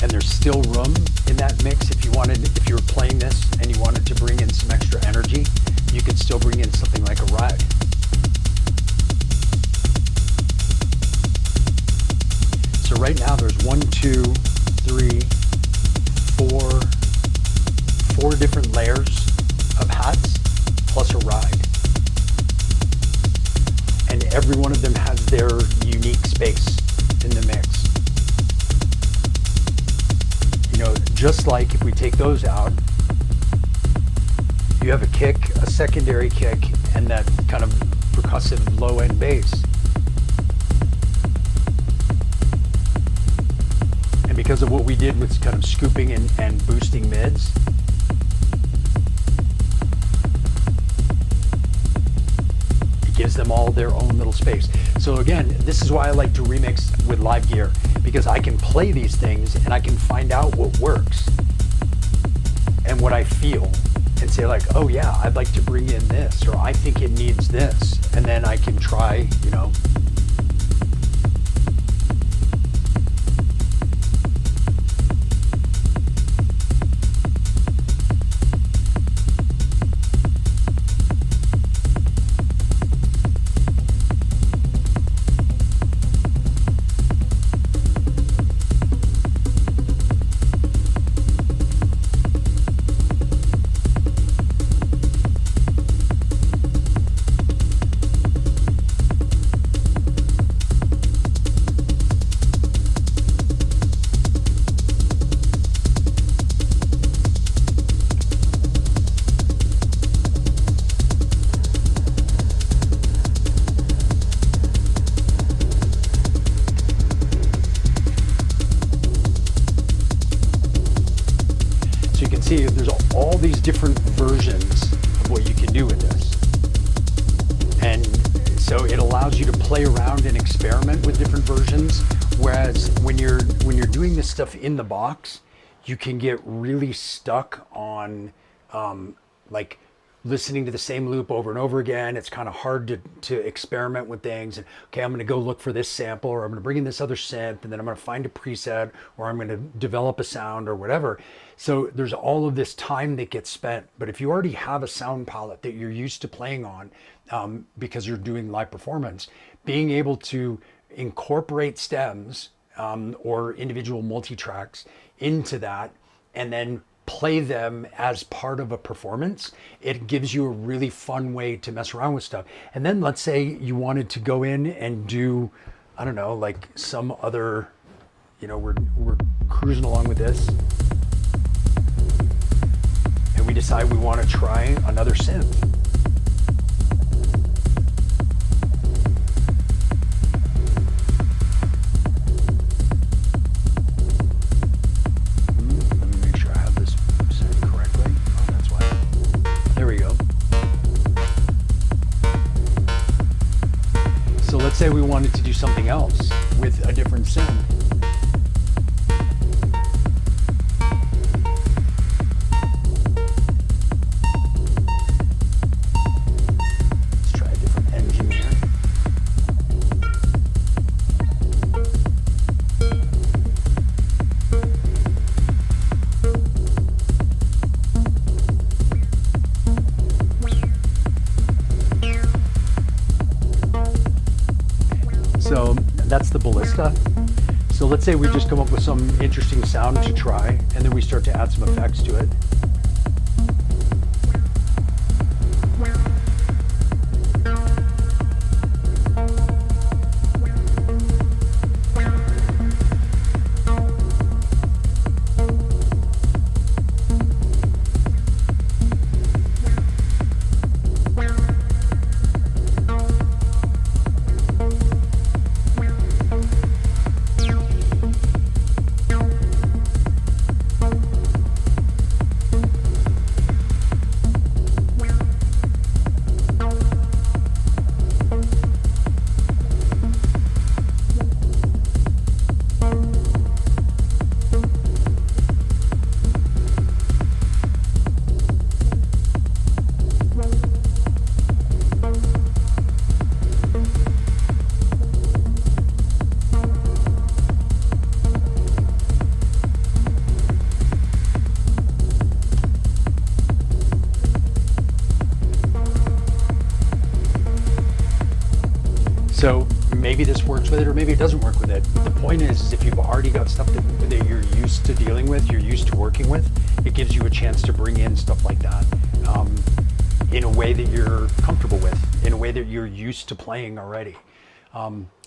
And there's still room in that mix if you were playing this and you wanted to bring in some extra energy, you could still bring in something like a ride. So right now there's 1, 2, 3, 4 different layers of hats plus a ride. And every one of them has their unique space in the mix. You know, just like if we take those out, you have a kick, a secondary kick, and that kind of percussive low-end bass. And because of what we did with kind of scooping and boosting mids, it gives them all their own little space. So again, this is why I like to remix with live gear, because I can play these things and I can find out what works and what I feel and say like, oh yeah, I'd like to bring in this, or I think it needs this. And then I can try, you know, see there's all these different versions of what you can do with this. And so it allows you to play around and experiment with different versions. Whereas when you're doing this stuff in the box, you can get really stuck on like listening to the same loop over and over again. It's kind of hard to experiment with things. And okay, I'm going to go look for this sample, or I'm going to bring in this other synth, and then I'm going to find a preset, or I'm going to develop a sound or whatever. So there's all of this time that gets spent. But if you already have a sound palette that you're used to playing on, because you're doing live performance, being able to incorporate stems or individual multi-tracks into that, and then play them as part of a performance, it gives you a really fun way to mess around with stuff. And then let's say you wanted to go in and do, I don't know, like some other, you know, we're cruising along with this, and we decide we want to try another synth. Let's say we wanted to do something else with a different synth. Let's try a different engine here. So that's the ballista. So let's say we just come up with some interesting sound to try, and then we start to add some effects to it. So maybe this works with it or maybe it doesn't work with it. But the point is if you've already got stuff that you're used to dealing with, you're used to working with, it gives you a chance to bring in stuff like that in a way that you're comfortable with, in a way that you're used to playing already.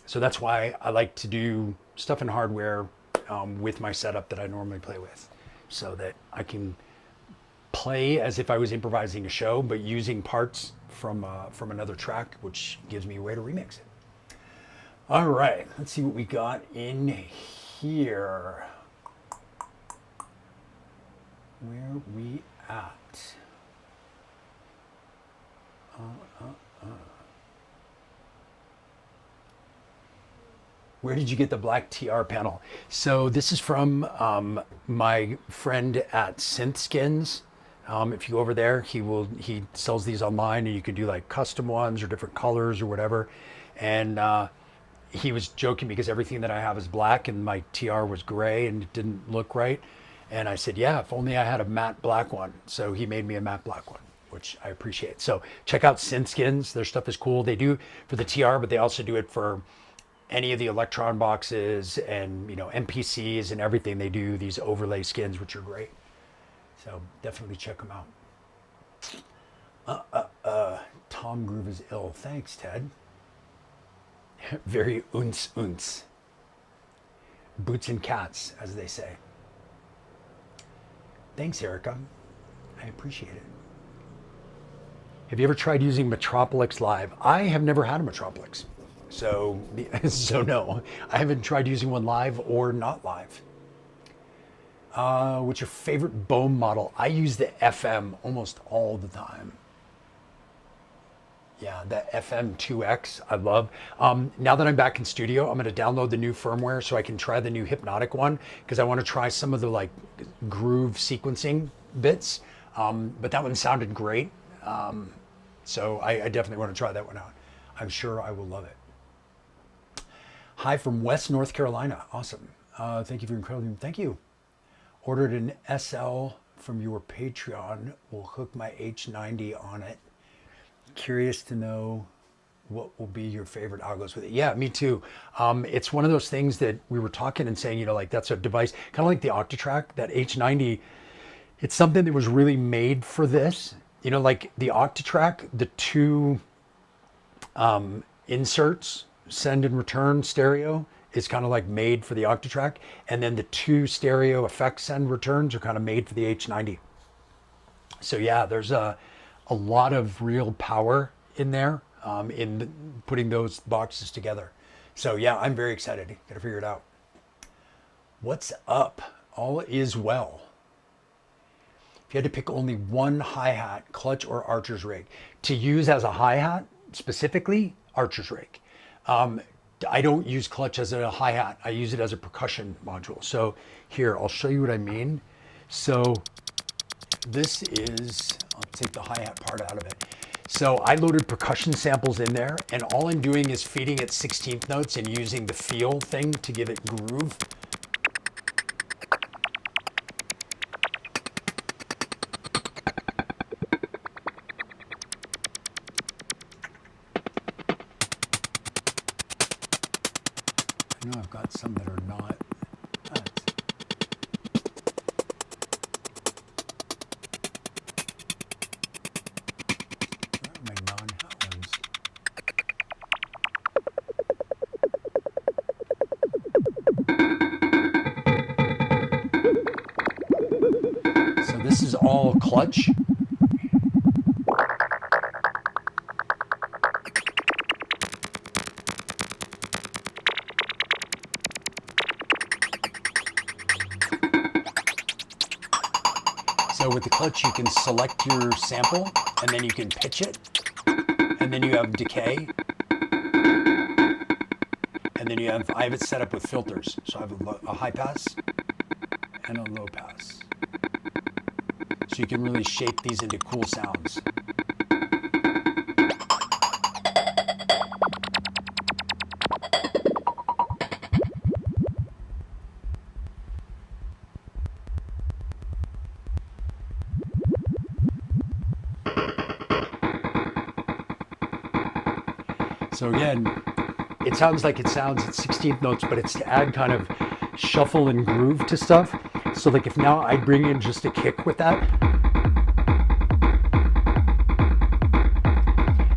So that's why I like to do stuff in hardware with my setup that I normally play with, so that I can play as if I was improvising a show, but using parts from another track, which gives me a way to remix it. All right, let's see what we got in here. Where we at? Where did you get the black TR panel? So this is from my friend at SynthSkins. If you go over there, he sells these online, and you can do like custom ones or different colors or whatever. And he was joking because everything that I have is black and my TR was gray and it didn't look right. And I said, yeah, if only I had a matte black one. So he made me a matte black one, which I appreciate. So check out SynthSkins. Their stuff is cool. They do for the TR, but they also do it for any of the Electron boxes and, you know, MPCs and everything. They do these overlay skins, which are great. So definitely check them out. Tom Groove is ill. Thanks, Ted. Very unce. Boots and cats, as they say. Thanks, Erica. I appreciate it. Have you ever tried using Metropolis Live? I have never had a Metropolis. So no, I haven't tried using one live or not live. What's your favorite Bohm model? I use the FM almost all the time. Yeah, the FM2X, I love. Now that I'm back in studio, I'm going to download the new firmware so I can try the new Hypnotic one, because I want to try some of the like groove sequencing bits. But that one sounded great. So I definitely want to try that one out. I'm sure I will love it. Hi from West North Carolina. Awesome. Thank you for your incredible. Thank you. Ordered an SL from your Patreon. Will hook my H90 on it. Curious to know what will be your favorite algos with it. Yeah, me too. It's one of those things that we were talking and saying, you know, like that's a device, kind of like the Octatrack, that H90. It's something that was really made for this. You know, like the Octatrack, the two inserts, send and return stereo, is kind of like made for the Octatrack. And then the two stereo effects send returns are kind of made for the H90. So yeah, there's a lot of real power in there in putting those boxes together. So yeah, I'm very excited. Got to figure it out. What's up? All is well. If you had to pick only one hi-hat, clutch or archer's rig, to use as a hi-hat, specifically archer's rig. I don't use clutch as a hi-hat. I use it as a percussion module. So here, I'll show you what I mean. So this is, I'll take the hi-hat part out of it. So I loaded percussion samples in there, and all I'm doing is feeding it 16th notes and using the feel thing to give it groove. I know I've got some that are not. My non-hat ones. So this is all clutch. So with the clutch, you can select your sample, and then you can pitch it, and then you have decay, and then I have it set up with filters. So I have a high pass and a low pass. So you can really shape these into cool sounds. So again, it sounds like it sounds at 16th notes, but it's to add kind of shuffle and groove to stuff. So like if now I bring in just a kick with that,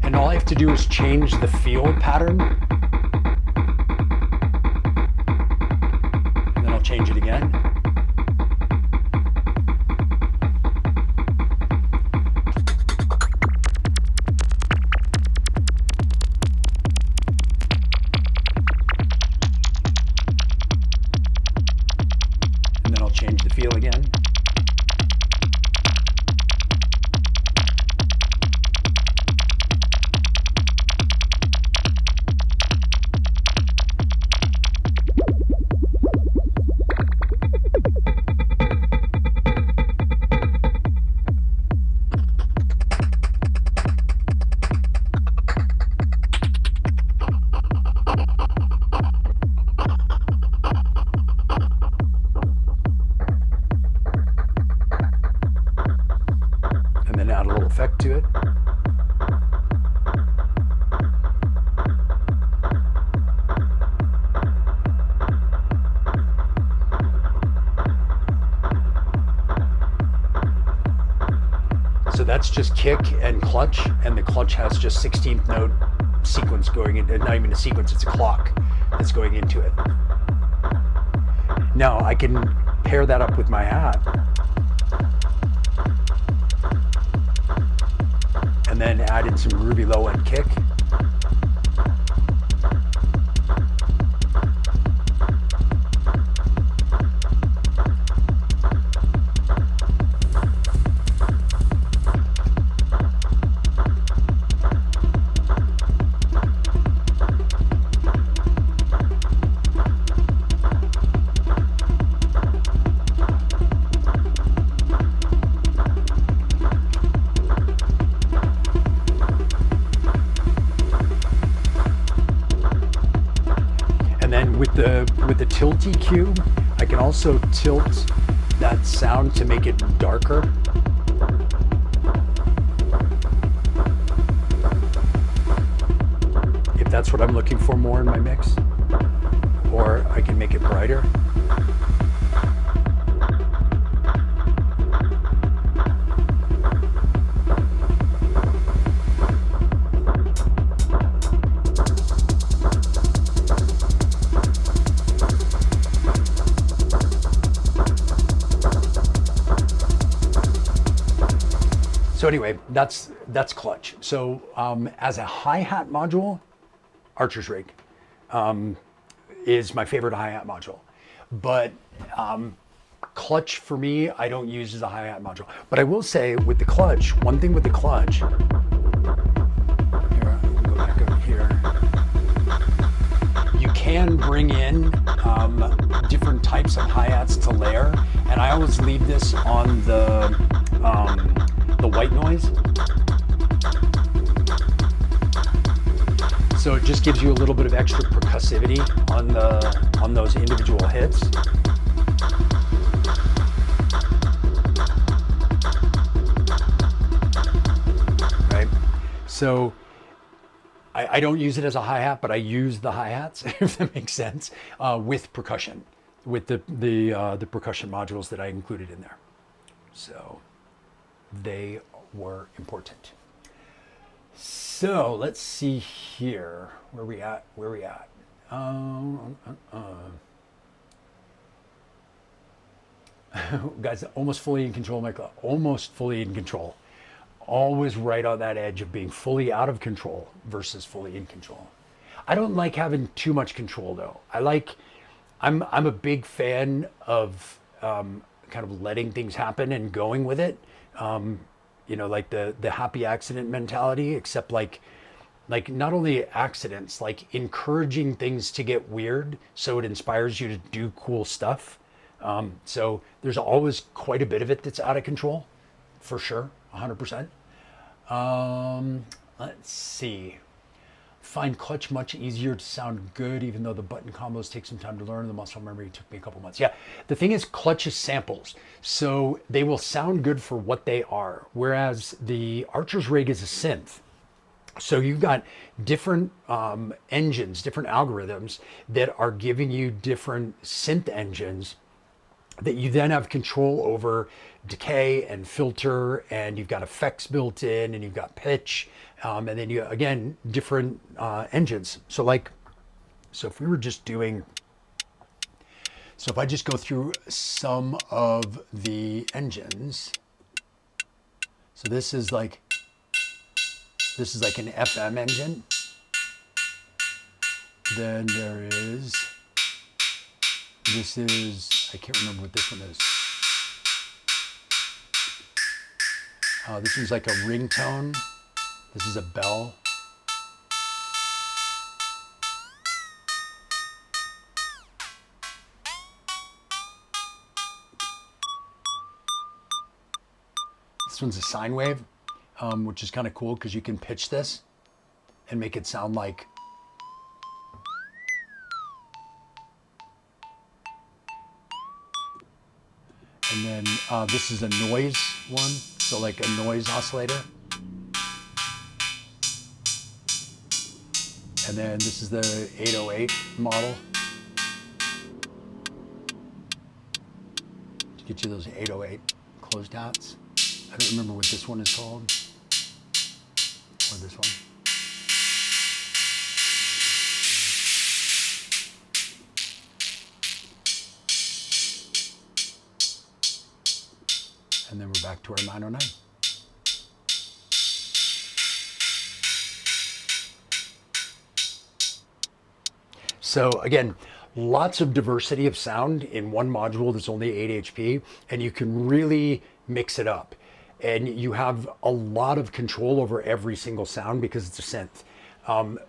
and all I have to do is change the feel pattern, and then I'll change it again. And then I'll change the feel again. Add a little effect to it. So that's just kick and clutch, and the clutch has just 16th note sequence going in, not even a sequence, it's a clock that's going into it. Now I can pair that up with my hat, and then add in some groovy low end kick. With the tilt EQ, I can also tilt that sound to make it darker. If that's what I'm looking for more in my mix. Or I can make it brighter. So anyway, that's clutch. So as a hi-hat module, Archer's Rig is my favorite hi-hat module. But clutch for me, I don't use as a hi-hat module. But I will say with the clutch, one thing with the clutch, here, I'll go back over here. You can bring in different types of hi-hats to layer. And I always leave this on the white noise. So it just gives you a little bit of extra percussivity on those individual hits. Right? So I don't use it as a hi-hat, but I use the hi-hats, if that makes sense, with percussion, with the percussion modules that I included in there. So they were important. So let's see here. Where we at? Guys, almost fully in control, Michael. Almost fully in control. Always right on that edge of being fully out of control versus fully in control. I don't like having too much control though. I'm a big fan of kind of letting things happen and going with it. Like the happy accident mentality, except like not only accidents, like encouraging things to get weird so it inspires you to do cool stuff. So there's always quite a bit of it that's out of control, for sure, 100%. Let's see. Find clutch much easier to sound good, even though the button combos take some time to learn. The muscle memory took me a couple months. Yeah, the thing is, clutch is samples, so they will sound good for what they are. Whereas the Archer's Rig is a synth. So you've got different engines, different algorithms that are giving you different synth engines that you then have control over decay and filter, and you've got effects built in, and you've got pitch, and then you, again, different engines. So if we were just doing, so if I just go through some of the engines, so this is like an FM engine. Then this is, I can't remember what this one is. This is like a ringtone. This is a bell. This one's a sine wave, which is kind of cool because you can pitch this and make it sound like, and then this is a noise one, so like a noise oscillator. And then this is the 808 model to get you those 808 closed dots. I don't remember what this one is called, or this one. And then we're back to our 909. So again, lots of diversity of sound in one module that's only 8 HP, and you can really mix it up. And you have a lot of control over every single sound because it's a synth.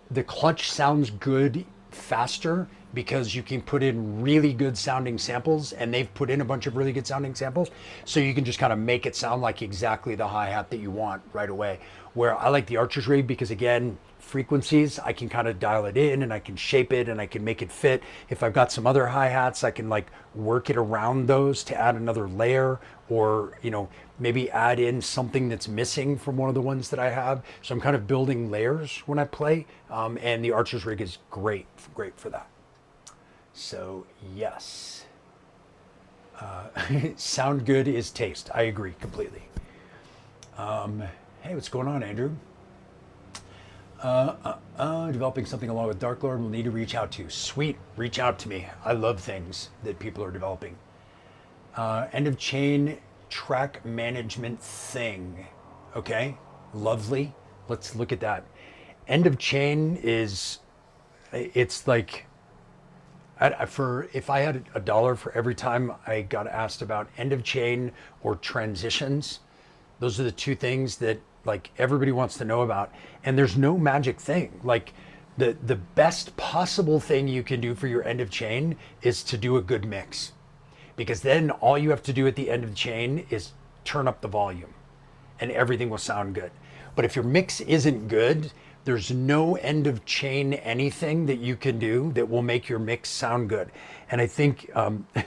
The clutch sounds good faster because you can put in really good sounding samples, and they've put in a bunch of really good sounding samples. So you can just kind of make it sound like exactly the hi-hat that you want right away. Where I like the Archer's Rig because, again, frequencies, I can kind of dial it in and I can shape it and I can make it fit. If I've got some other hi-hats, I can like work it around those to add another layer, or, you know, maybe add in something that's missing from one of the ones that I have. So I'm kind of building layers when I play, and the Archer's Rig is great for that. So yes, sound good is taste. I agree completely. Hey, what's going on, Andrew? Developing something along with Dark Lord, we'll need to reach out to. Sweet, reach out to me. I love things that people are developing. End of chain track management thing. Okay, lovely. Let's look at that. End of chain is, it's like, if I had $1 for every time I got asked about end of chain or transitions, those are the two things that like everybody wants to know about. And there's no magic thing. Like the best possible thing you can do for your end of chain is to do a good mix, because then all you have to do at the end of the chain is turn up the volume and everything will sound good. But if your mix isn't good, there's no end of chain anything that you can do that will make your mix sound good. And I think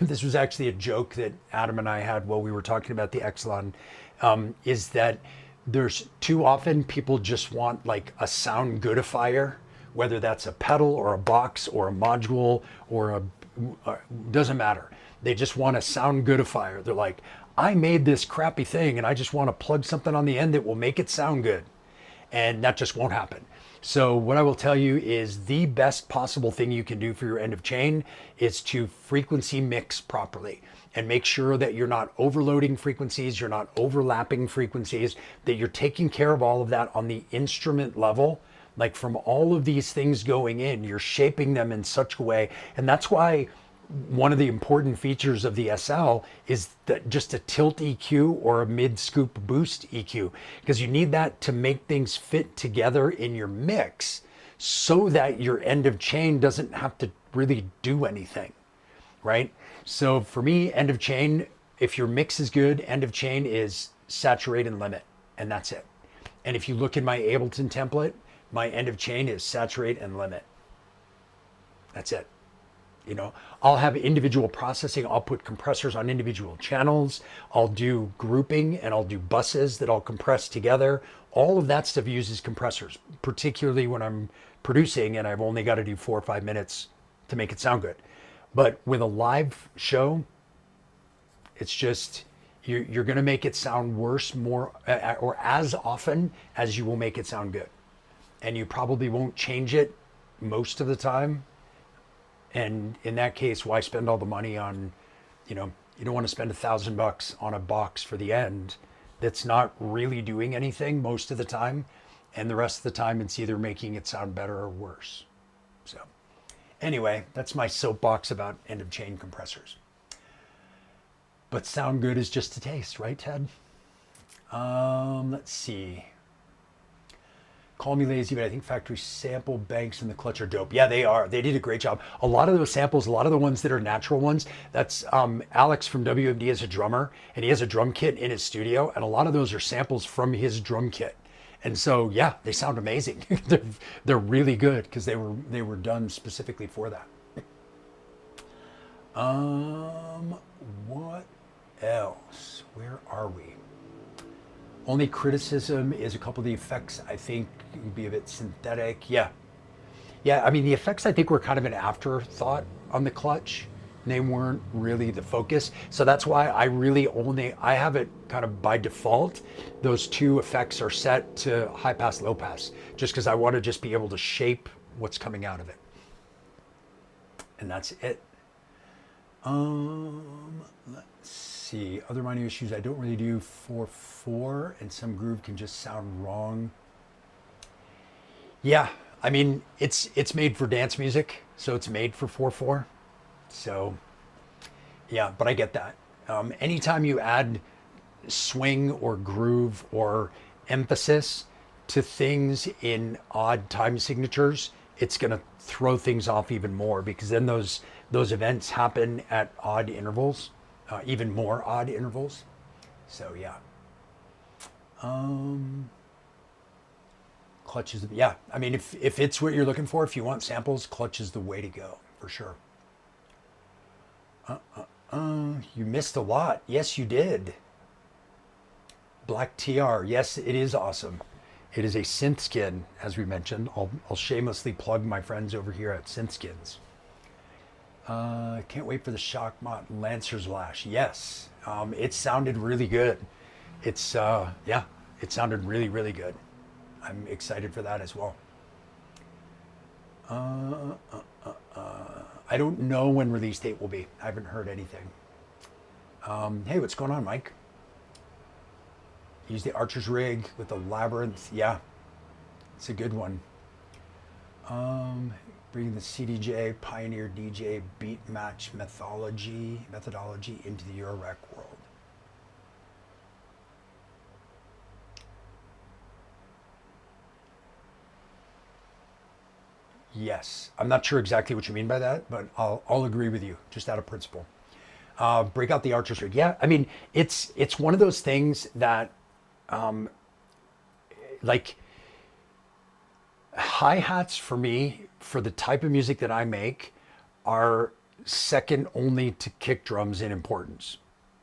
this was actually a joke that Adam and I had while we were talking about the Exelon, is that there's too often people just want like a sound goodifier, whether that's a pedal or a box or a module or doesn't matter. They just want a sound goodifier. They're like, I made this crappy thing and I just want to plug something on the end that will make it sound good. And that just won't happen. So what I will tell you is the best possible thing you can do for your end of chain is to frequency mix properly and make sure that you're not overloading frequencies, you're not overlapping frequencies, that you're taking care of all of that on the instrument level. Like from all of these things going in, you're shaping them in such a way. And that's why one of the important features of the SL is that just a tilt EQ or a mid scoop boost EQ, because you need that to make things fit together in your mix so that your end of chain doesn't have to really do anything, right? So for me, end of chain, if your mix is good, end of chain is saturate and limit, and that's it. And if you look in my Ableton template, my end of chain is saturate and limit. That's it. You know, I'll have individual processing. I'll put compressors on individual channels. I'll do grouping and I'll do buses that I'll compress together. All of that stuff uses compressors, particularly when I'm producing and I've only got to do 4 or 5 minutes to make it sound good. But with a live show, it's just you're going to make it sound worse more or as often as you will make it sound good. And you probably won't change it most of the time. And in that case, why spend all the money on, you know, you don't want to spend $1,000 on a box for the end that's not really doing anything most of the time. And the rest of the time, it's either making it sound better or worse. So anyway, that's my soapbox about end of chain compressors. But sound good is just a taste, right, Ted? Let's see. Call me lazy, but I think factory sample banks in the clutch are dope. Yeah, they are. They did a great job. A lot of those samples, a lot of the ones that are natural ones, that's Alex from WMD is a drummer, and he has a drum kit in his studio, and a lot of those are samples from his drum kit. And so, yeah, they sound amazing. they're really good because they were done specifically for that. What else? Where are we? Only criticism is a couple of the effects I think would be a bit synthetic. Yeah. Yeah, I mean, the effects I think were kind of an afterthought on the clutch. They weren't really the focus. So that's why I have it kind of by default. Those two effects are set to high pass, low pass, just because I want to just be able to shape what's coming out of it. And that's it. Let's see. Other minor issues, I don't really do 4/4, and some groove can just sound wrong. Yeah, I mean, it's made for dance music, so it's made for 4/4. So, yeah, but I get that. Anytime you add swing or groove or emphasis to things in odd time signatures, it's going to throw things off even more because then those events happen at odd intervals, even more odd intervals. So yeah. Clutch is, yeah, I mean, if it's what you're looking for, if you want samples, clutch is the way to go for sure. You missed a lot. Yes, you did. Black TR. Yes, it is awesome. It is a synth skin, as we mentioned. I'll shamelessly plug my friends over here at Synth Skins. Can't wait for the Shockmont Lancer's Lash. Yes, it sounded really good. It's yeah, it sounded really, really good. I'm excited for that as well. I don't know when release date will be. I haven't heard anything. Hey, what's going on, Mike? Use the Archer's rig with the Labyrinth. Yeah, it's a good one. Bringing the CDJ Pioneer DJ beat match methodology into the Eurorack world. Yes, I'm not sure exactly what you mean by that, but I'll agree with you just out of principle. Break out the Archer's rig. Yeah, I mean it's one of those things that like hi-hats for me, for the type of music that I make, are second only to kick drums in importance,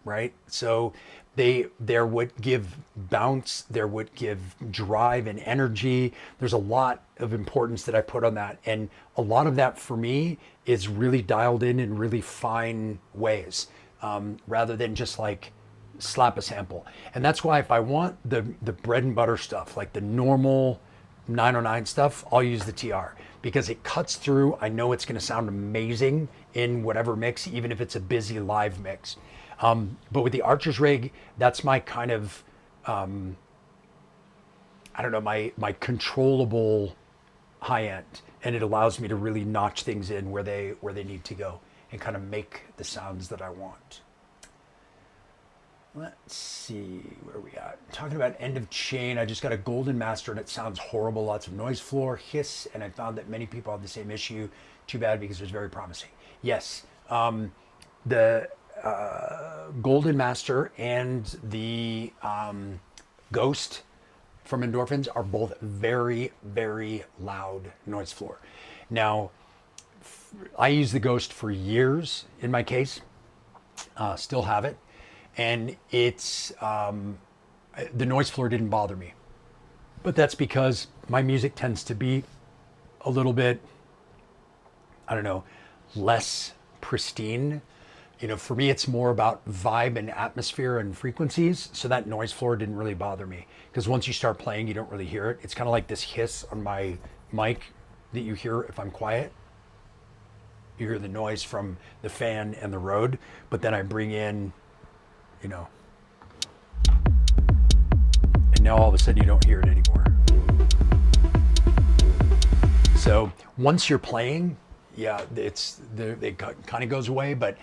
right? So they're what give bounce, they're what give drive and energy. There's a lot of importance that I put on that, and a lot of that for me is really dialed in really fine ways, rather than just like slap a sample. And that's why if I want the bread and butter stuff, like the normal 909 stuff, I'll use the TR because it cuts through. I know it's going to sound amazing in whatever mix, even if it's a busy live mix. But with the Archer's rig, that's my kind of, I don't know, my controllable high end, and it allows me to really notch things in where they need to go and kind of make the sounds that I want. Let's see where we at. Talking about end of chain, I just got a Golden Master and it sounds horrible. Lots of noise floor, hiss, and I found that many people have the same issue. Too bad because it was very promising. Yes, the Golden Master and the Ghost from Endorphins are both very, very loud noise floor. Now, I used the Ghost for years in my case, still have it, and it's the noise floor didn't bother me, but that's because my music tends to be a little bit, I don't know, less pristine. You know, for me, it's more about vibe and atmosphere and frequencies. So that noise floor didn't really bother me because once you start playing, you don't really hear it. It's kind of like this hiss on my mic that you hear if I'm quiet. You hear the noise from the fan and the road, but then I bring in, you know, and now all of a sudden you don't hear it anymore. So once you're playing, yeah, it kind of goes away, but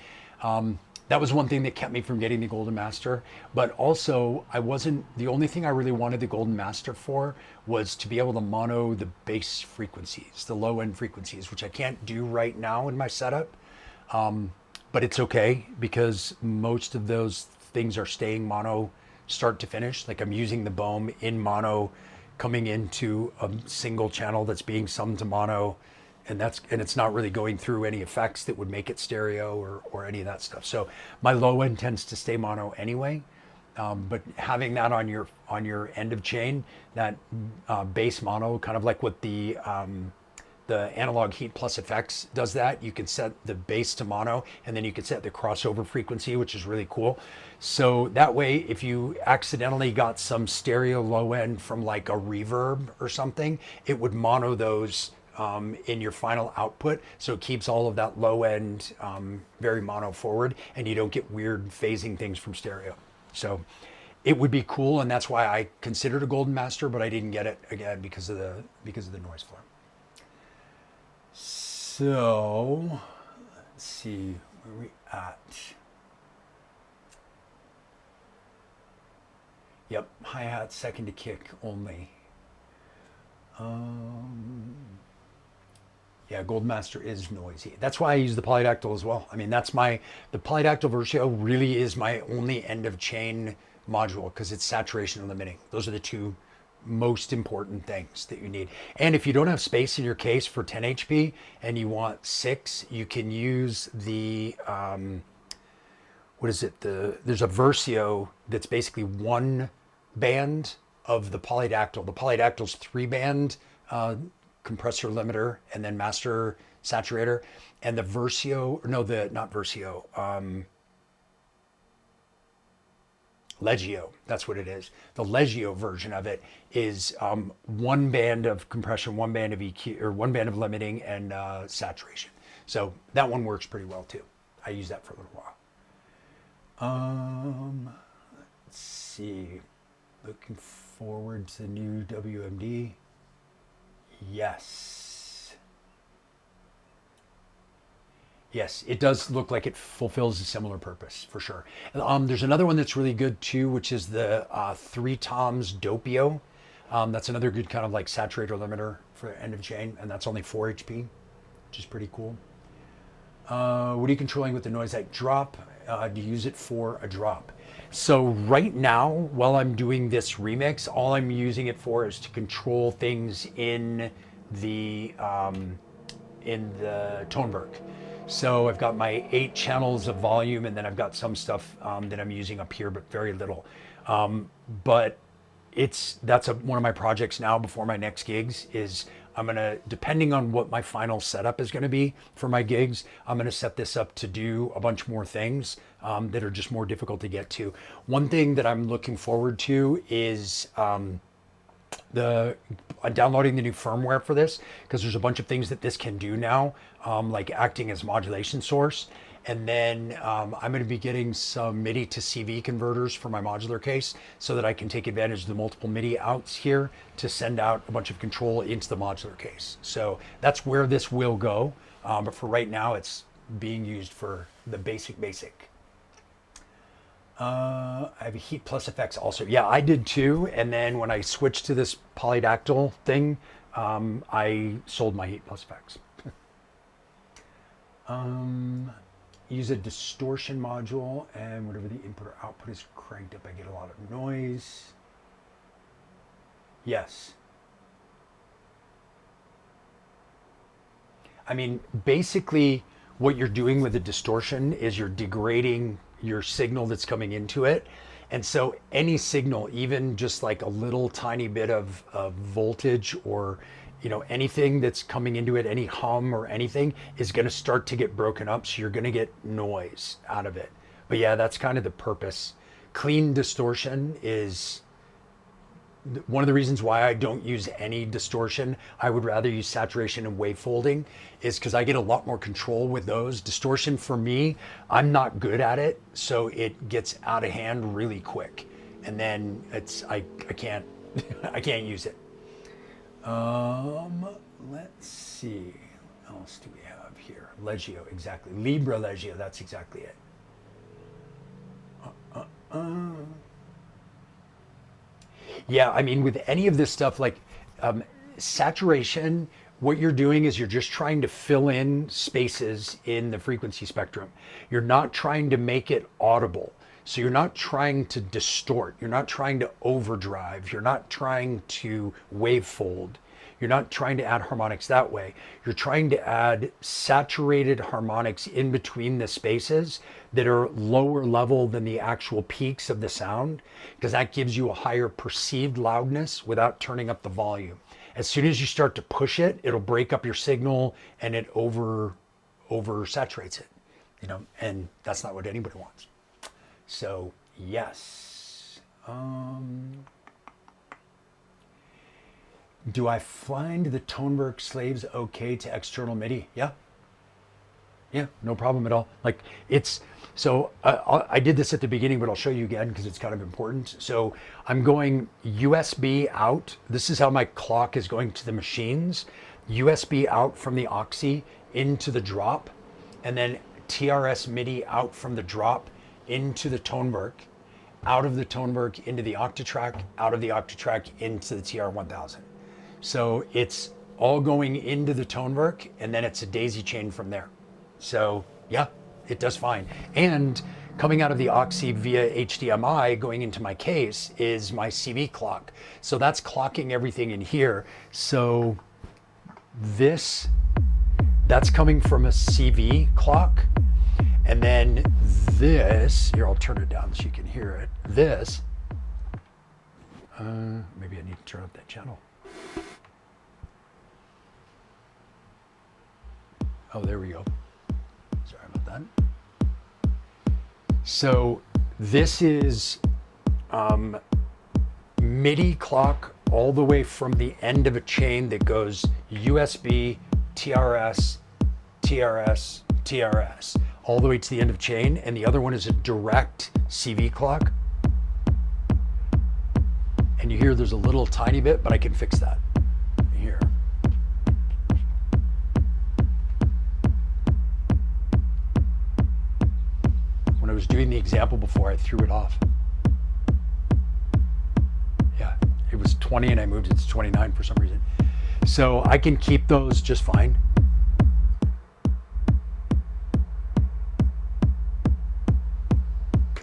that was one thing that kept me from getting the Golden Master. But also, the only thing I really wanted the Golden Master for was to be able to mono the bass frequencies, the low end frequencies, which I can't do right now in my setup. But it's okay because most of those things are staying mono start to finish. Like I'm using the Bohm in mono, coming into a single channel that's being summed to mono, and it's not really going through any effects that would make it stereo or any of that stuff. So my low end tends to stay mono anyway, but having that on your end of chain, that bass mono, kind of like what the analog heat plus effects does, that you can set the bass to mono and then you can set the crossover frequency, which is really cool. So that way, if you accidentally got some stereo low end from like a reverb or something, it would mono those in your final output. So it keeps all of that low end very mono forward, and you don't get weird phasing things from stereo. So it would be cool, and that's why I considered a Golden Master, but I didn't get it again because of the noise floor. So let's see where we at. Yep, hi-hat second to kick only. Yeah, Golden Master is noisy. That's why I use the polydactyl as well. I mean, the polydactyl Versio really is my only end of chain module because it's saturation and limiting. Those are the two most important things that you need. And if you don't have space in your case for 10 HP and you want 6, you can use the there's a Versio that's basically one band of the polydactyl. The polydactyl's 3-band compressor limiter and then master saturator, and the Versio, not Versio, Legio, that's what it is. The Legio version of it is 1 band of compression, 1 band of EQ, or 1 band of limiting and saturation. So that one works pretty well too. I used that for a little while. Let's see. Looking forward to the new WMD. Yes. Yes, it does look like it fulfills a similar purpose, for sure. There's another one that's really good too, which is the 3 Toms Doppio. That's another good kind of like saturator limiter for end of chain, and that's only 4 HP, which is pretty cool. What are you controlling with the noise at drop? Do you use it for a drop? So right now, while I'm doing this remix, all I'm using it for is to control things in the Tonberg. So I've got my 8 channels of volume, and then I've got some stuff that I'm using up here, but very little. But that's one of my projects now before my next gigs is I'm gonna, depending on what my final setup is gonna be for my gigs, I'm gonna set this up to do a bunch more things that are just more difficult to get to. One thing that I'm looking forward to is downloading the new firmware for this, because there's a bunch of things that this can do now, like acting as modulation source. And then I'm going to be getting some MIDI to CV converters for my modular case so that I can take advantage of the multiple MIDI outs here to send out a bunch of control into the modular case. So that's where this will go. But for right now, it's being used for the basic. I have a heat plus effects also. Yeah, I did too. And then when I switched to this polydactyl thing, I sold my heat plus effects. Use a distortion module, and whatever the input or output is cranked up, I get a lot of noise. Yes. I mean, basically what you're doing with the distortion is you're degrading your signal that's coming into it. And so any signal, even just like a little tiny bit of voltage or anything that's coming into it, any hum or anything is going to start to get broken up. So you're going to get noise out of it. But yeah, that's kind of the purpose. Clean distortion is one of the reasons why I don't use any distortion. I would rather use saturation and wave folding is because I get a lot more control with those. Distortion for me, I'm not good at it, so it gets out of hand really quick. And then I can't I can't use it. Let's see. What else do we have here? Legio, exactly. Libra Legio, that's exactly it. Yeah, I mean, with any of this stuff, like saturation, what you're doing is you're just trying to fill in spaces in the frequency spectrum. You're not trying to make it audible. So you're not trying to distort. You're not trying to overdrive. You're not trying to wavefold. You're not trying to add harmonics that way. You're trying to add saturated harmonics in between the spaces that are lower level than the actual peaks of the sound, because that gives you a higher perceived loudness without turning up the volume. As soon as you start to push it, it'll break up your signal and it over saturates it, and that's not what anybody wants. So yes. Do I find the Toneberg slaves okay to external MIDI? Yeah. Yeah, no problem at all. Like so I did this at the beginning, but I'll show you again because it's kind of important. So I'm going USB out. This is how my clock is going to the machines. USB out from the Oxy into the drop, and then TRS MIDI out from the drop into the Toneberg, out of the Toneberg into the Octatrack, out of the Octatrack into the TR-1000. So it's all going into the Toneberg, and then it's a daisy chain from there. So yeah, it does fine. And coming out of the Oxy via HDMI going into my case is my CV clock. So that's clocking everything in here. So that's coming from a CV clock. And then this, here, I'll turn it down so you can hear it. This, maybe I need to turn up that channel. Oh, there we go. Sorry about that. So this is MIDI clock all the way from the end of a chain that goes USB, TRS, TRS, TRS, all the way to the end of chain. And the other one is a direct CV clock. And you hear there's a little tiny bit, but I can fix that here. When I was doing the example before, I threw it off. Yeah, it was 20 and I moved it to 29 for some reason. So I can keep those just fine.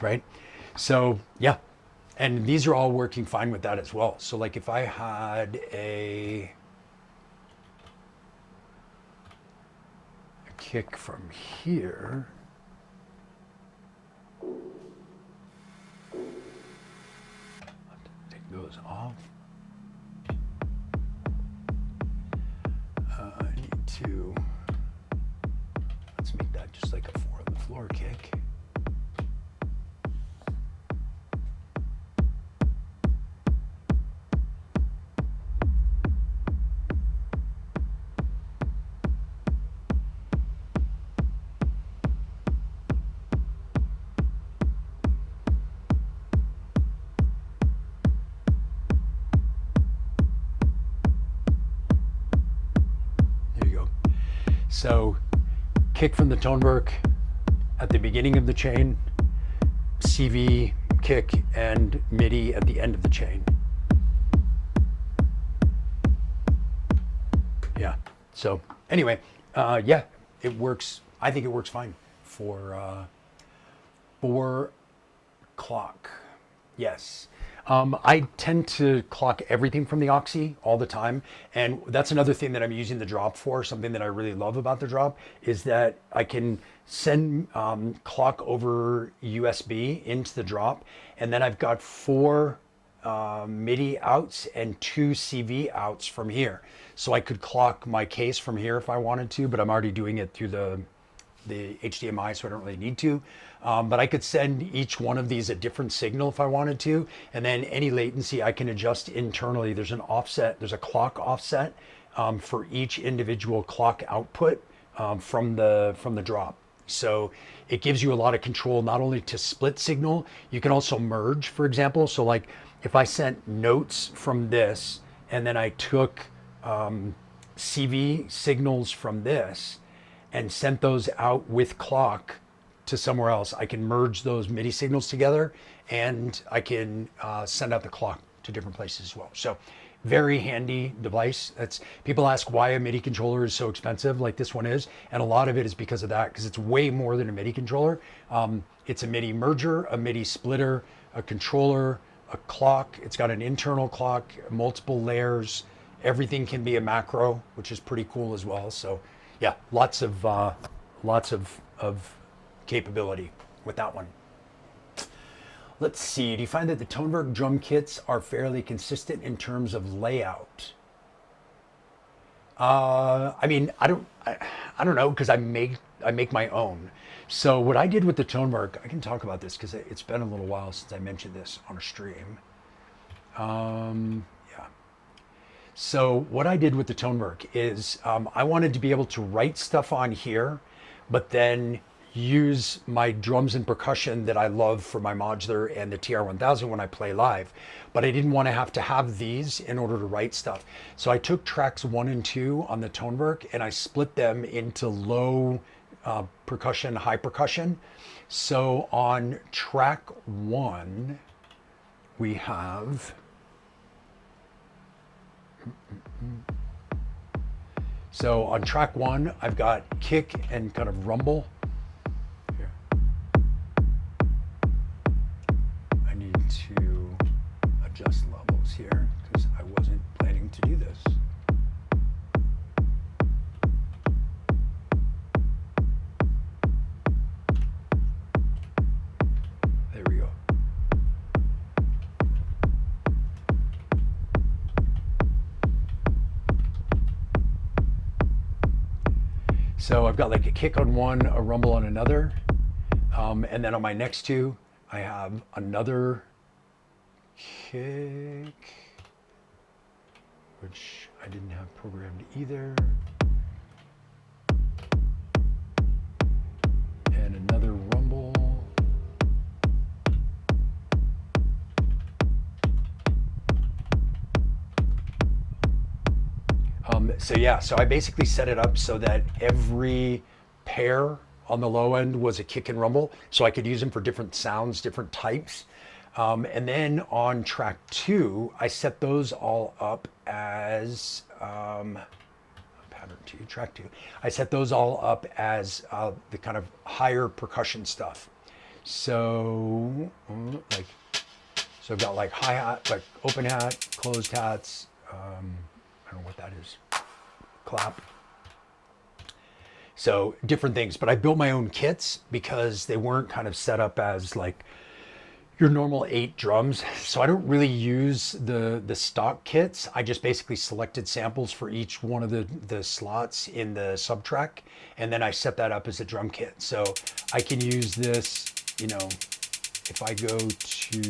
Right? So yeah, and these are all working fine with that as well. So like if I had a kick from here, take those off. I need to, let's make that just like a 4 on the floor kick. So kick from the Toneberg at the beginning of the chain, CV, kick, and MIDI at the end of the chain. Yeah, so anyway, yeah, it works. I think it works fine for 4 o'clock. Yes. I tend to clock everything from the Oxy all the time. And that's another thing that I'm using the drop for. Something that I really love about the drop is that I can send clock over USB into the drop. And then I've got 4 MIDI outs and 2 CV outs from here. So I could clock my case from here if I wanted to, but I'm already doing it through the HDMI, so I don't really need to. But I could send each one of these a different signal if I wanted to, and then any latency I can adjust internally. There's an offset, there's a clock offset for each individual clock output from the drop. So it gives you a lot of control, not only to split signal, you can also merge, for example. So like if I sent notes from this, and then I took CV signals from this, and sent those out with clock to somewhere else, I can merge those MIDI signals together, and I can send out the clock to different places as well. So very handy device. That's, people ask why a MIDI controller is so expensive like this one is, and a lot of it is because of that, because it's way more than a MIDI controller. It's a MIDI merger, a MIDI splitter, a controller, a clock. It's got an internal clock, multiple layers. Everything can be a macro, which is pretty cool as well. So yeah, lots of capability with that one. Let's see. Do you find that the Toneberg drum kits are fairly consistent in terms of layout? I mean, I don't know, because I make my own. So what I did with the Toneberg, I can talk about this because it's been a little while since I mentioned this on a stream. Yeah. So what I did with the Toneberg is I wanted to be able to write stuff on here, but then use my drums and percussion that I love for my modular and the TR-1000 when I play live. But I didn't want to have these in order to write stuff. So I took tracks 1 and 2 on the Toneberg and I split them into low percussion, high percussion. So on track 1, we have... So on track 1, I've got kick and kind of rumble. Here. I need to adjust levels here because I wasn't planning to do this. There we go. So I've got like a kick on one, a rumble on another. And then on my next 2, I have another kick, which I didn't have programmed either. And another rumble. So yeah, so I basically set it up so that every pair on the low end was a kick and rumble, so I could use them for different sounds, different types. And then on track 2, I set those all up as pattern 2, track 2. I set those all up as the kind of higher percussion stuff. So so I've got like hi-hat, like open hat, closed hats. I don't know what that is. Clap. So different things, but I built my own kits because they weren't kind of set up as like your normal 8 drums. So I don't really use the stock kits. I just basically selected samples for each one of the slots in the subtrack, and then I set that up as a drum kit. So I can use this, you know, if I go to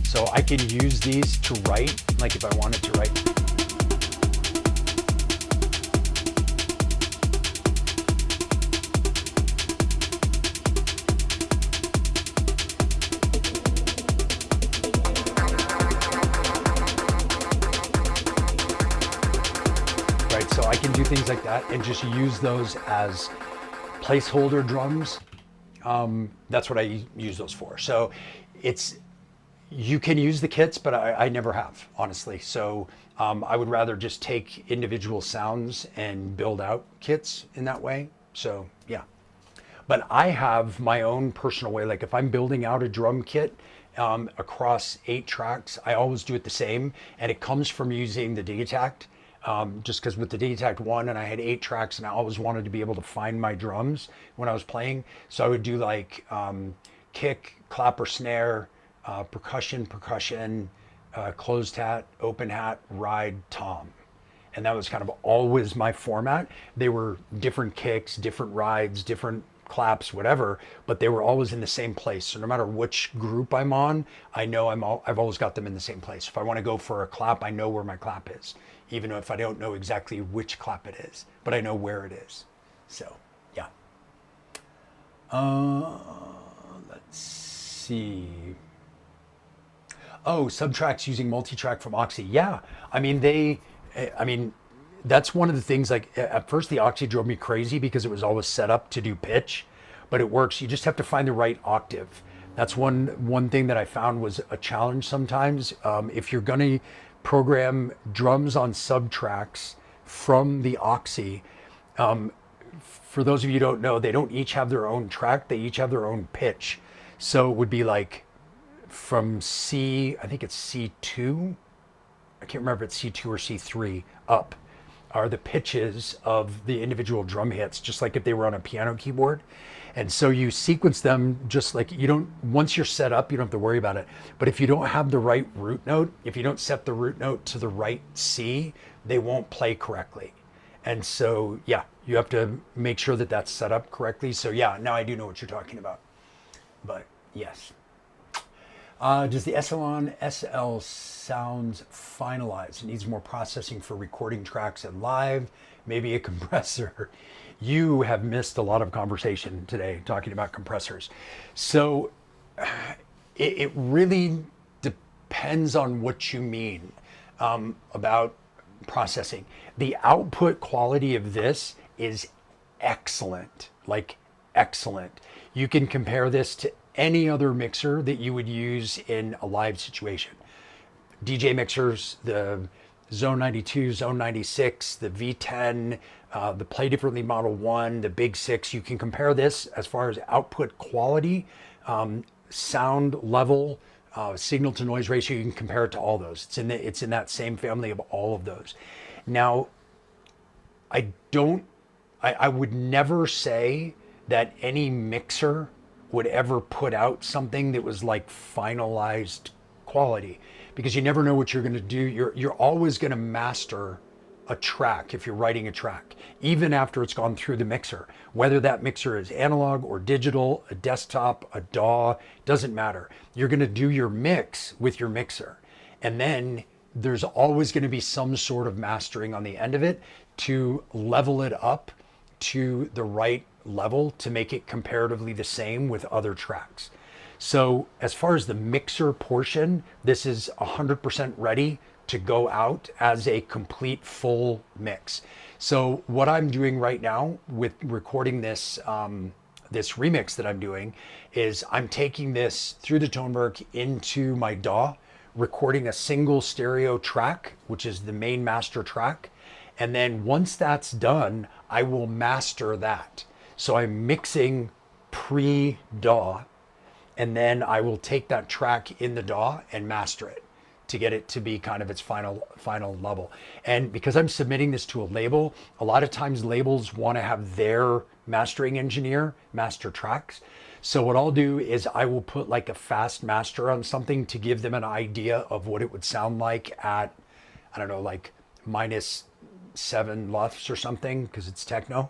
so I can use these to write, like if I wanted to write. Right, so I can do things like that and just use those as placeholder drums. That's what I use those for. So you can use the kits, but I never have, honestly. So I would rather just take individual sounds and build out kits in that way. So yeah. But I have my own personal way. Like if I'm building out a drum kit across 8 tracks, I always do it the same. And it comes from using the Digitact. Just because with the Digitact 1 and I had 8 tracks and I always wanted to be able to find my drums when I was playing. So I would do like kick, clap or snare, percussion, closed hat, open hat, ride, tom. And that was kind of always my format. They were different kicks, different rides, different claps, whatever, but they were always in the same place. So no matter which group I'm on, I know I've always got them in the same place. If I want to go for a clap, I know where my clap is, even if I don't know exactly which clap it is, but I know where it is. So yeah. Let's see. Oh, subtracks using multi-track from Oxy. Yeah, I mean, that's one of the things, like at first the Oxy drove me crazy because it was always set up to do pitch, but it works. You just have to find the right octave. That's one thing that I found was a challenge sometimes. If you're gonna program drums on subtracks from the Oxy, for those of you who don't know, they don't each have their own track, they each have their own pitch. So it would be like from C, I think it's C2, I can't remember if it's C2 or C3 up, are the pitches of the individual drum hits, just like if they were on a piano keyboard. And so you sequence them just like once you're set up, you don't have to worry about it. But if you don't have the right root note, if you don't set the root note to the right C, they won't play correctly. And so, yeah, you have to make sure that that's set up correctly. So yeah, now I do know what you're talking about. But yes. Does the Echelon SL sounds finalized? It needs more processing for recording tracks and live, maybe a compressor. You have missed a lot of conversation today talking about compressors. So it really depends on what you mean about processing. The output quality of this is excellent, like excellent. You can compare this to any other mixer that you would use in a live situation. DJ mixers, the Zone 92, Zone 96, the V10, the Play Differently Model 1, the Big 6, you can compare this as far as output quality, sound level, signal to noise ratio, you can compare it to all those. It's in that same family of all of those. Now, I would never say that any mixer would ever put out something that was like finalized quality, because you never know what you're going to do. You're always going to master a track if you're writing a track, even after it's gone through the mixer. Whether that mixer is analog or digital, a desktop, a DAW, doesn't matter. You're going to do your mix with your mixer, and then there's always going to be some sort of mastering on the end of it to level it up to the right level to make it comparatively the same with other tracks. So as far as the mixer portion, this is 100% ready to go out as a complete full mix. So what I'm doing right now with recording this this remix that I'm doing is I'm taking this through the Toneberg into my DAW, recording a single stereo track, which is the main master track. And then once that's done, I will master that. So I'm mixing pre-DAW, and then I will take that track in the DAW and master it to get it to be kind of its final level. And because I'm submitting this to a label, a lot of times labels want to have their mastering engineer master tracks. So what I'll do is I will put like a fast master on something to give them an idea of what it would sound like at, I don't know, like -7 LUFS or something, because it's techno.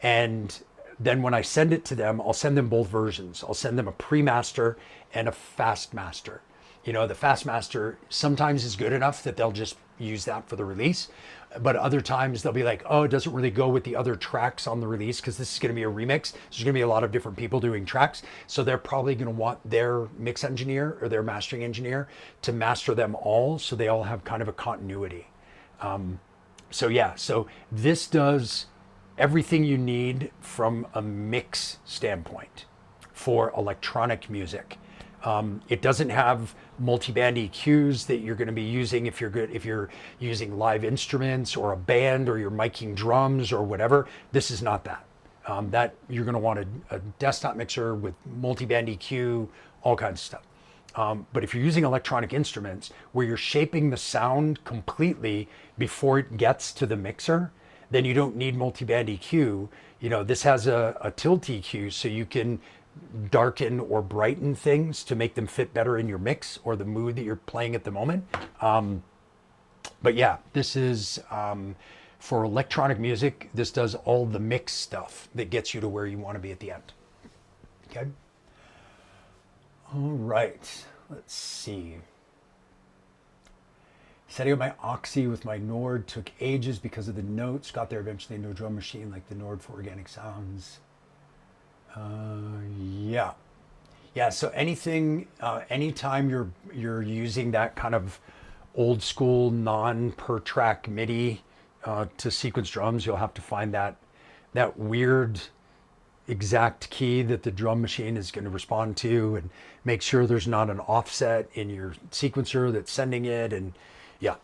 And then when I send it to them, I'll send them both versions. I'll send them a pre-master and a fast master. You know, the fast master sometimes is good enough that they'll just use that for the release. But other times they'll be like, oh, it doesn't really go with the other tracks on the release because this is going to be a remix. There's going to be a lot of different people doing tracks. So they're probably going to want their mix engineer or their mastering engineer to master them all, so they all have kind of a continuity. So yeah, so this does everything you need from a mix standpoint for electronic music. It doesn't have multi-band EQs that you're going to be using if you're using live instruments or a band or you're miking drums or whatever. This is not that. That you're going to want a desktop mixer with multi-band EQ, all kinds of stuff. But if you're using electronic instruments where you're shaping the sound completely before it gets to the mixer, then you don't need multi-band EQ. You know, this has a tilt EQ, so you can darken or brighten things to make them fit better in your mix or the mood that you're playing at the moment. But yeah, this is for electronic music. This does all the mix stuff that gets you to where you want to be at the end. Okay. All right. Let's see. Setting up my Oxy with my Nord took ages because of the notes. Got there eventually. No drum machine like the Nord for organic sounds. Yeah. Yeah, so anything, anytime you're using that kind of old school non-per track MIDI to sequence drums, you'll have to find that weird exact key that the drum machine is going to respond to, and make sure there's not an offset in your sequencer that's sending it. And yeah,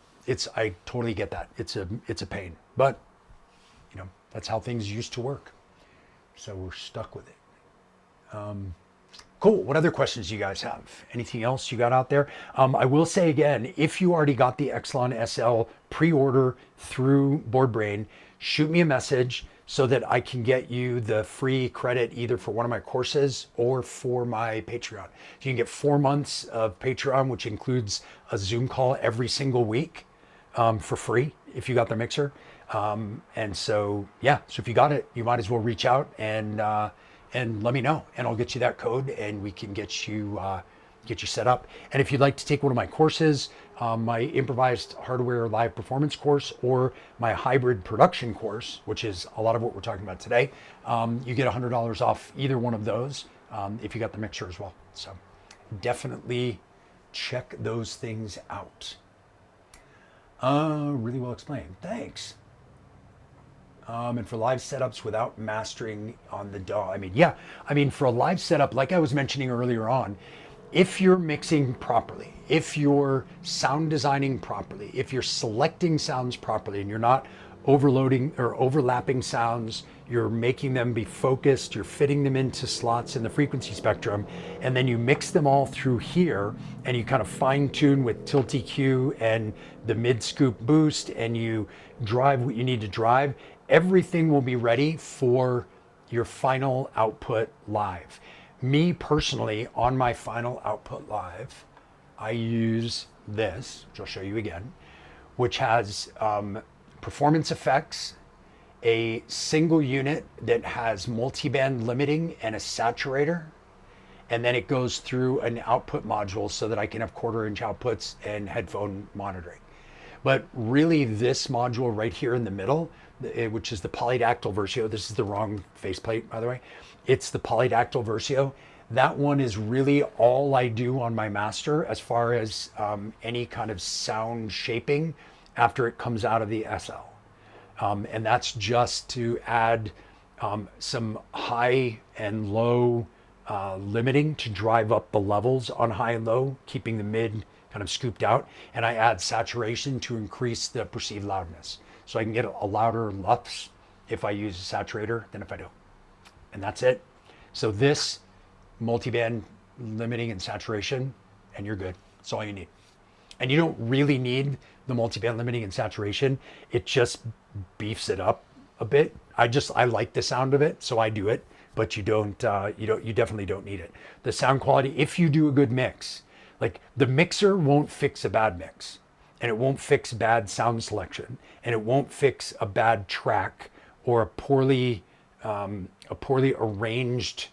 I totally get that. It's a pain, but you know, that's how things used to work. So we're stuck with it. Cool. What other questions do you guys have? Anything else you got out there? I will say again, if you already got the Exelon SL pre-order through BoardBrain, shoot me a message so that I can get you the free credit either for one of my courses or for my Patreon. You can get 4 months of Patreon, which includes a Zoom call every single week for free if you got the mixer. And so, yeah, so if you got it, you might as well reach out and let me know, and I'll get you that code, and we can get you set up. And if you'd like to take one of my courses, my improvised hardware live performance course or my hybrid production course, which is a lot of what we're talking about today, you get $100 off either one of those if you got the mixer as well. So definitely check those things out. Really well explained. Thanks. And for live setups without mastering on the DAW. I mean, for a live setup, like I was mentioning earlier on, if you're mixing properly, if you're sound designing properly, if you're selecting sounds properly and you're not overloading or overlapping sounds, you're making them be focused, you're fitting them into slots in the frequency spectrum, and then you mix them all through here and you kind of fine tune with tilt EQ and the mid scoop boost, and you drive what you need to drive, everything will be ready for your final output live. Me personally, on my final output live, I use this, which I'll show you again, which has performance effects, a single unit that has multi-band limiting and a saturator, and then it goes through an output module so that I can have 1/4-inch outputs and headphone monitoring. But really, this module right here in the middle, which is the polydactyl Versio, this is the wrong faceplate, by the way. It's the polydactyl Versio. That one is really all I do on my master as far as any kind of sound shaping after it comes out of the SL. And that's just to add some high and low limiting to drive up the levels on high and low, keeping the mid kind of scooped out. And I add saturation to increase the perceived loudness. So I can get a louder LUFS if I use a saturator than if I don't. And that's it. So this multiband limiting and saturation, and you're good. That's all you need. And you don't really need the multiband limiting and saturation. It just beefs it up a bit. I like the sound of it, so I do it. But you definitely don't need it. The sound quality, if you do a good mix, like the mixer won't fix a bad mix, and it won't fix bad sound selection, and it won't fix a bad track or a poorly arranged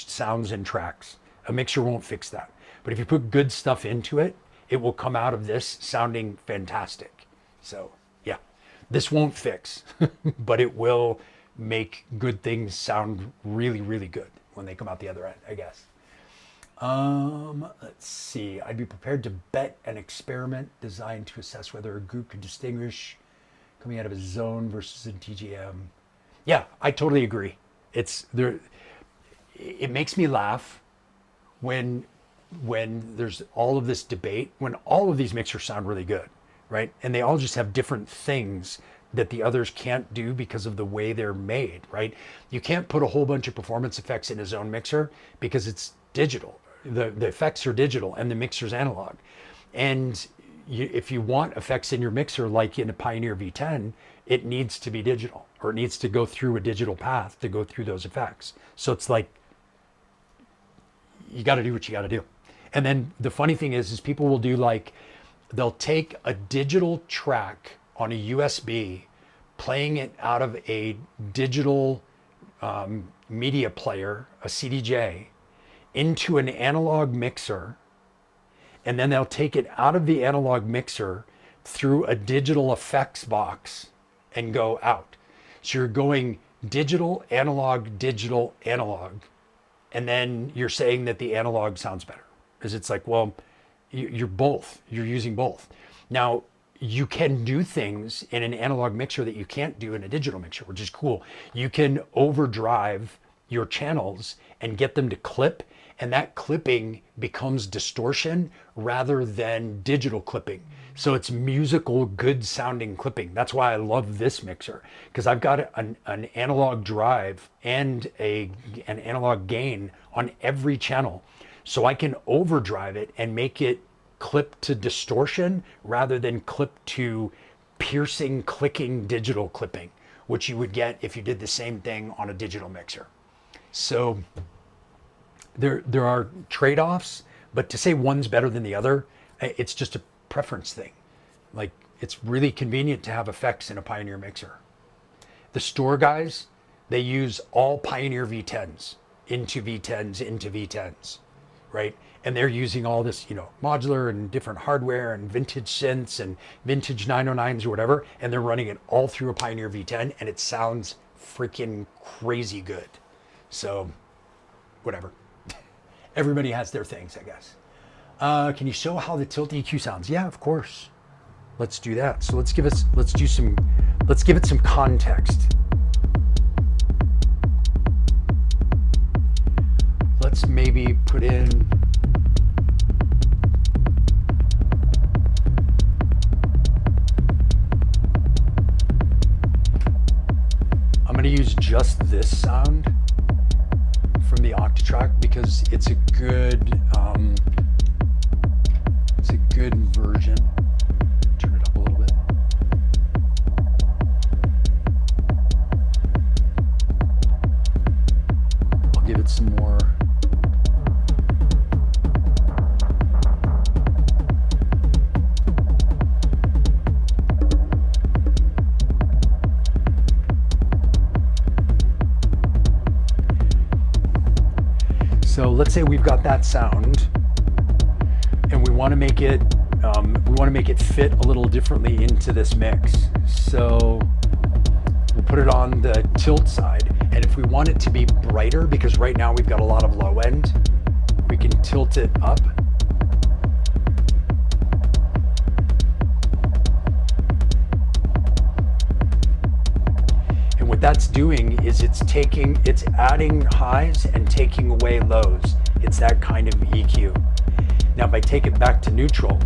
sounds and tracks. A mixer won't fix that. But if you put good stuff into it, it will come out of this sounding fantastic. So yeah, this won't fix, but it will make good things sound really, really good when they come out the other end, I guess. Let's see. I'd be prepared to bet an experiment designed to assess whether a group could distinguish coming out of a zone versus a TGM. Yeah, I totally agree. It makes me laugh when there's all of this debate, when all of these mixers sound really good, right? And they all just have different things that the others can't do because of the way they're made, right? You can't put a whole bunch of performance effects in a zone mixer because it's digital. The effects are digital and the mixer's analog. And if you want effects in your mixer, like in a Pioneer V10, it needs to be digital, or it needs to go through a digital path to go through those effects. So it's like, you got to do what you got to do. And then the funny thing is people will do like, they'll take a digital track on a USB, playing it out of a digital media player, a CDJ, into an analog mixer, and then they'll take it out of the analog mixer through a digital effects box and go out. So you're going digital, analog, and then you're saying that the analog sounds better. Because it's like, well, you're using both. Now, you can do things in an analog mixer that you can't do in a digital mixer, which is cool. You can overdrive your channels and get them to clip, and that clipping becomes distortion rather than digital clipping. So it's musical, good sounding clipping. That's why I love this mixer, because I've got an analog drive and an analog gain on every channel. So I can overdrive it and make it clip to distortion rather than clip to piercing, clicking digital clipping, which you would get if you did the same thing on a digital mixer. So there are trade-offs, but to say one's better than the other, it's just a preference thing. Like, it's really convenient to have effects in a Pioneer mixer. The store guys, they use all Pioneer V10s into V10s, right? And they're using all this, modular and different hardware and vintage synths and vintage 909s or whatever, and they're running it all through a Pioneer V10, and it sounds freaking crazy good. So, whatever. Everybody has their things, I guess. Can you show how the tilt EQ sounds? Yeah, of course. Let's do that. So let's give it some context. Let's maybe put in, I'm going to use just this sound from the Octatrack because it's a good version. Turn it up a little bit. I'll give it some more. So let's say we've got that sound, and we want to make it fit a little differently into this mix. So we'll put it on the tilt side, and if we want it to be brighter, because right now we've got a lot of low end, we can tilt it up. And what that's doing is it's adding highs and taking away lows. It's that kind of EQ. Now if I take it back to neutral,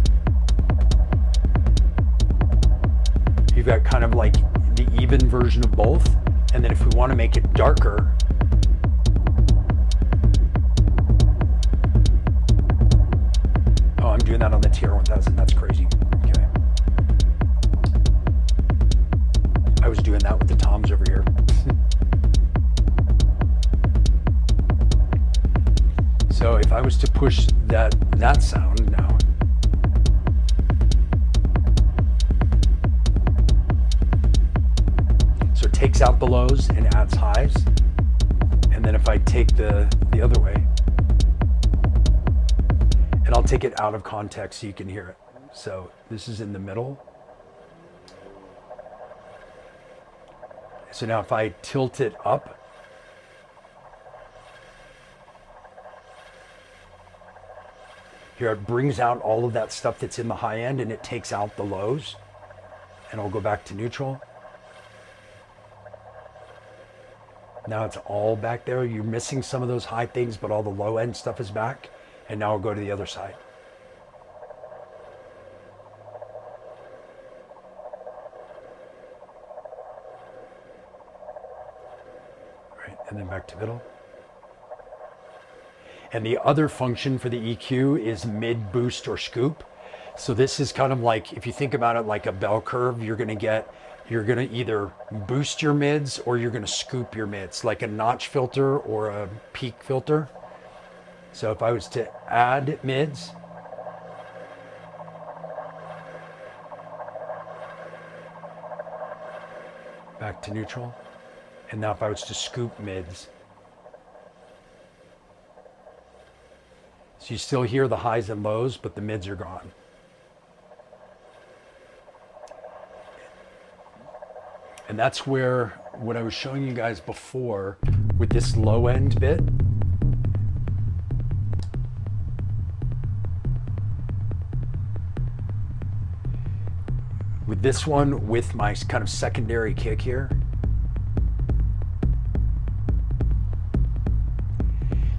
you've got kind of like the even version of both. And then if we want to make it darker, oh, I'm doing that on the TR-1000, that's crazy. Okay. I was doing that with the toms over here. So if I was to push that sound now, so it takes out the lows and adds highs. And then if I take the other way, and I'll take it out of context so you can hear it. So this is in the middle. So now if I tilt it up, here it brings out all of that stuff that's in the high end and it takes out the lows. And I'll go back to neutral. Now it's all back there. You're missing some of those high things, but all the low end stuff is back. And now I'll go to the other side. back to middle. And the other function for the EQ is mid, boost, or scoop. So this is kind of like, if you think about it like a bell curve, you're gonna either boost your mids or you're gonna scoop your mids, like a notch filter or a peak filter. So if I was to add mids, back to neutral, and now if I was to scoop mids, so you still hear the highs and lows, but the mids are gone. And that's where what I was showing you guys before with this low end bit. With this one, with my kind of secondary kick here.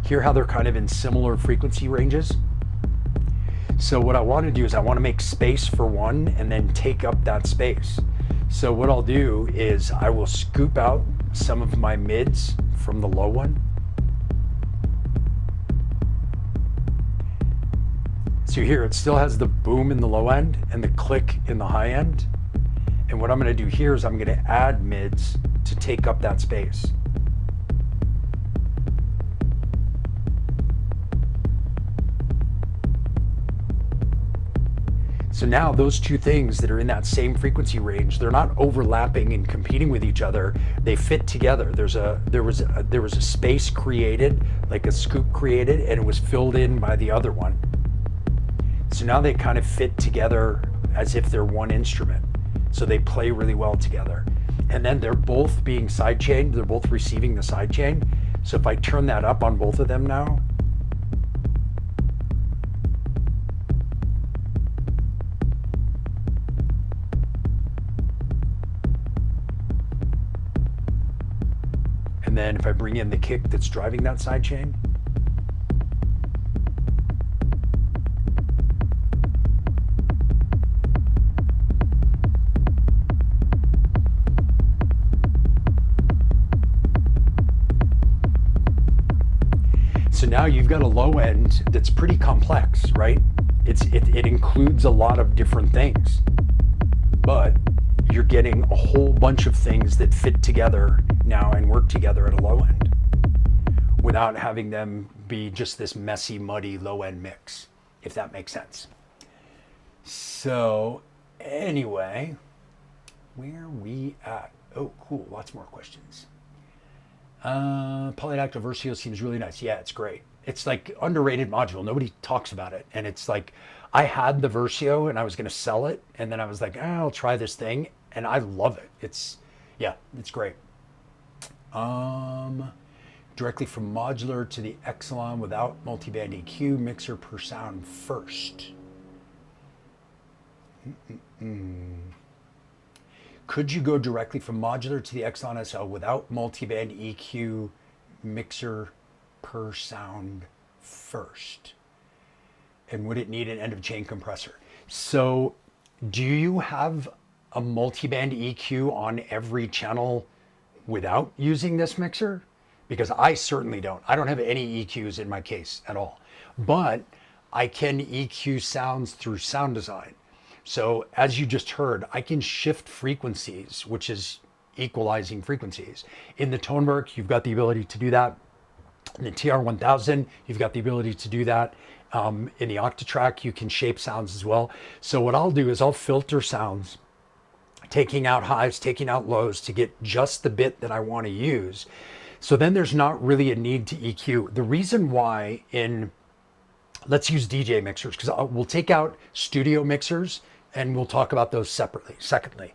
Hear how they're kind of in similar frequency ranges? So what I want to do is I want to make space for one and then take up that space. So what I'll do is I will scoop out some of my mids from the low one. So here it still has the boom in the low end and the click in the high end. And what I'm going to do here is I'm going to add mids to take up that space. So now those two things that are in that same frequency range, they're not overlapping and competing with each other. They fit together. There was a space created, like a scoop created, and it was filled in by the other one. So now they kind of fit together as if they're one instrument. So they play really well together. And then they're both being sidechained. They're both receiving the sidechain. So if I turn that up on both of them now, and then if I bring in the kick that's driving that sidechain, so now you've got a low end that's pretty complex, right? It includes a lot of different things, but you're getting a whole bunch of things that fit together now and work together at a low end without having them be just this messy, muddy low end mix, if that makes sense. So anyway, where are we at? Oh, cool, lots more questions. Polydactyl Versio seems really nice. Yeah, it's great. It's like underrated module. Nobody talks about it. And it's like, I had the Versio and I was going to sell it. And then I was like, I'll try this thing. And I love it. It's great. Directly from modular to the Exelon without multiband EQ, mixer per sound first. Could you go directly from modular to the Exelon SL without multiband EQ, mixer per sound first? And would it need an end of chain compressor? So do you have a multiband EQ on every channel without using this mixer? Because I certainly don't. I don't have any EQs in my case at all. But I can EQ sounds through sound design. So as you just heard, I can shift frequencies, which is equalizing frequencies. In the Toneberg, you've got the ability to do that. In the TR-1000, you've got the ability to do that. In the Octatrack, you can shape sounds as well. So what I'll do is I'll filter sounds, taking out highs, taking out lows to get just the bit that I want to use. So then there's not really a need to EQ. The reason why let's use DJ mixers, because we'll take out studio mixers and we'll talk about those separately. Secondly,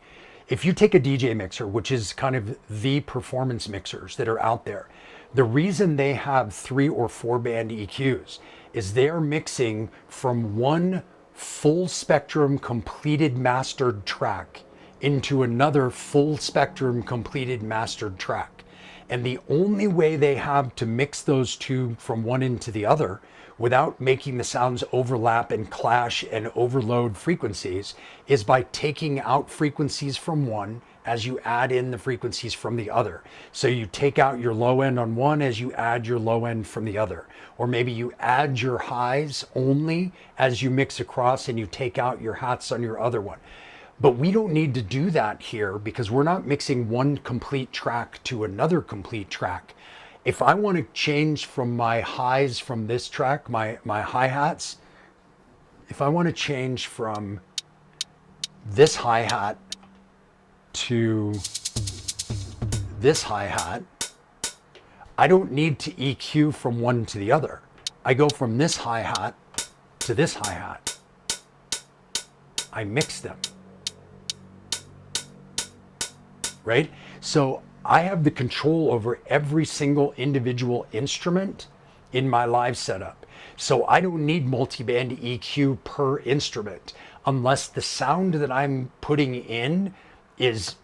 if you take a DJ mixer, which is kind of the performance mixers that are out there, the reason they have 3 or 4 band EQs is they're mixing from one full spectrum completed mastered track into another full spectrum completed mastered track. And the only way they have to mix those two from one into the other without making the sounds overlap and clash and overload frequencies is by taking out frequencies from one as you add in the frequencies from the other. So you take out your low end on one as you add your low end from the other. Or maybe you add your highs only as you mix across and you take out your hats on your other one. But we don't need to do that here because we're not mixing one complete track to another complete track. If I want to change from my highs from this track, my hi-hats, if I want to change from this hi-hat to this hi-hat, I don't need to EQ from one to the other. I go from this hi-hat to this hi-hat. I mix them. Right? So I have the control over every single individual instrument in my live setup. So I don't need multi-band EQ per instrument unless the sound that I'm putting in is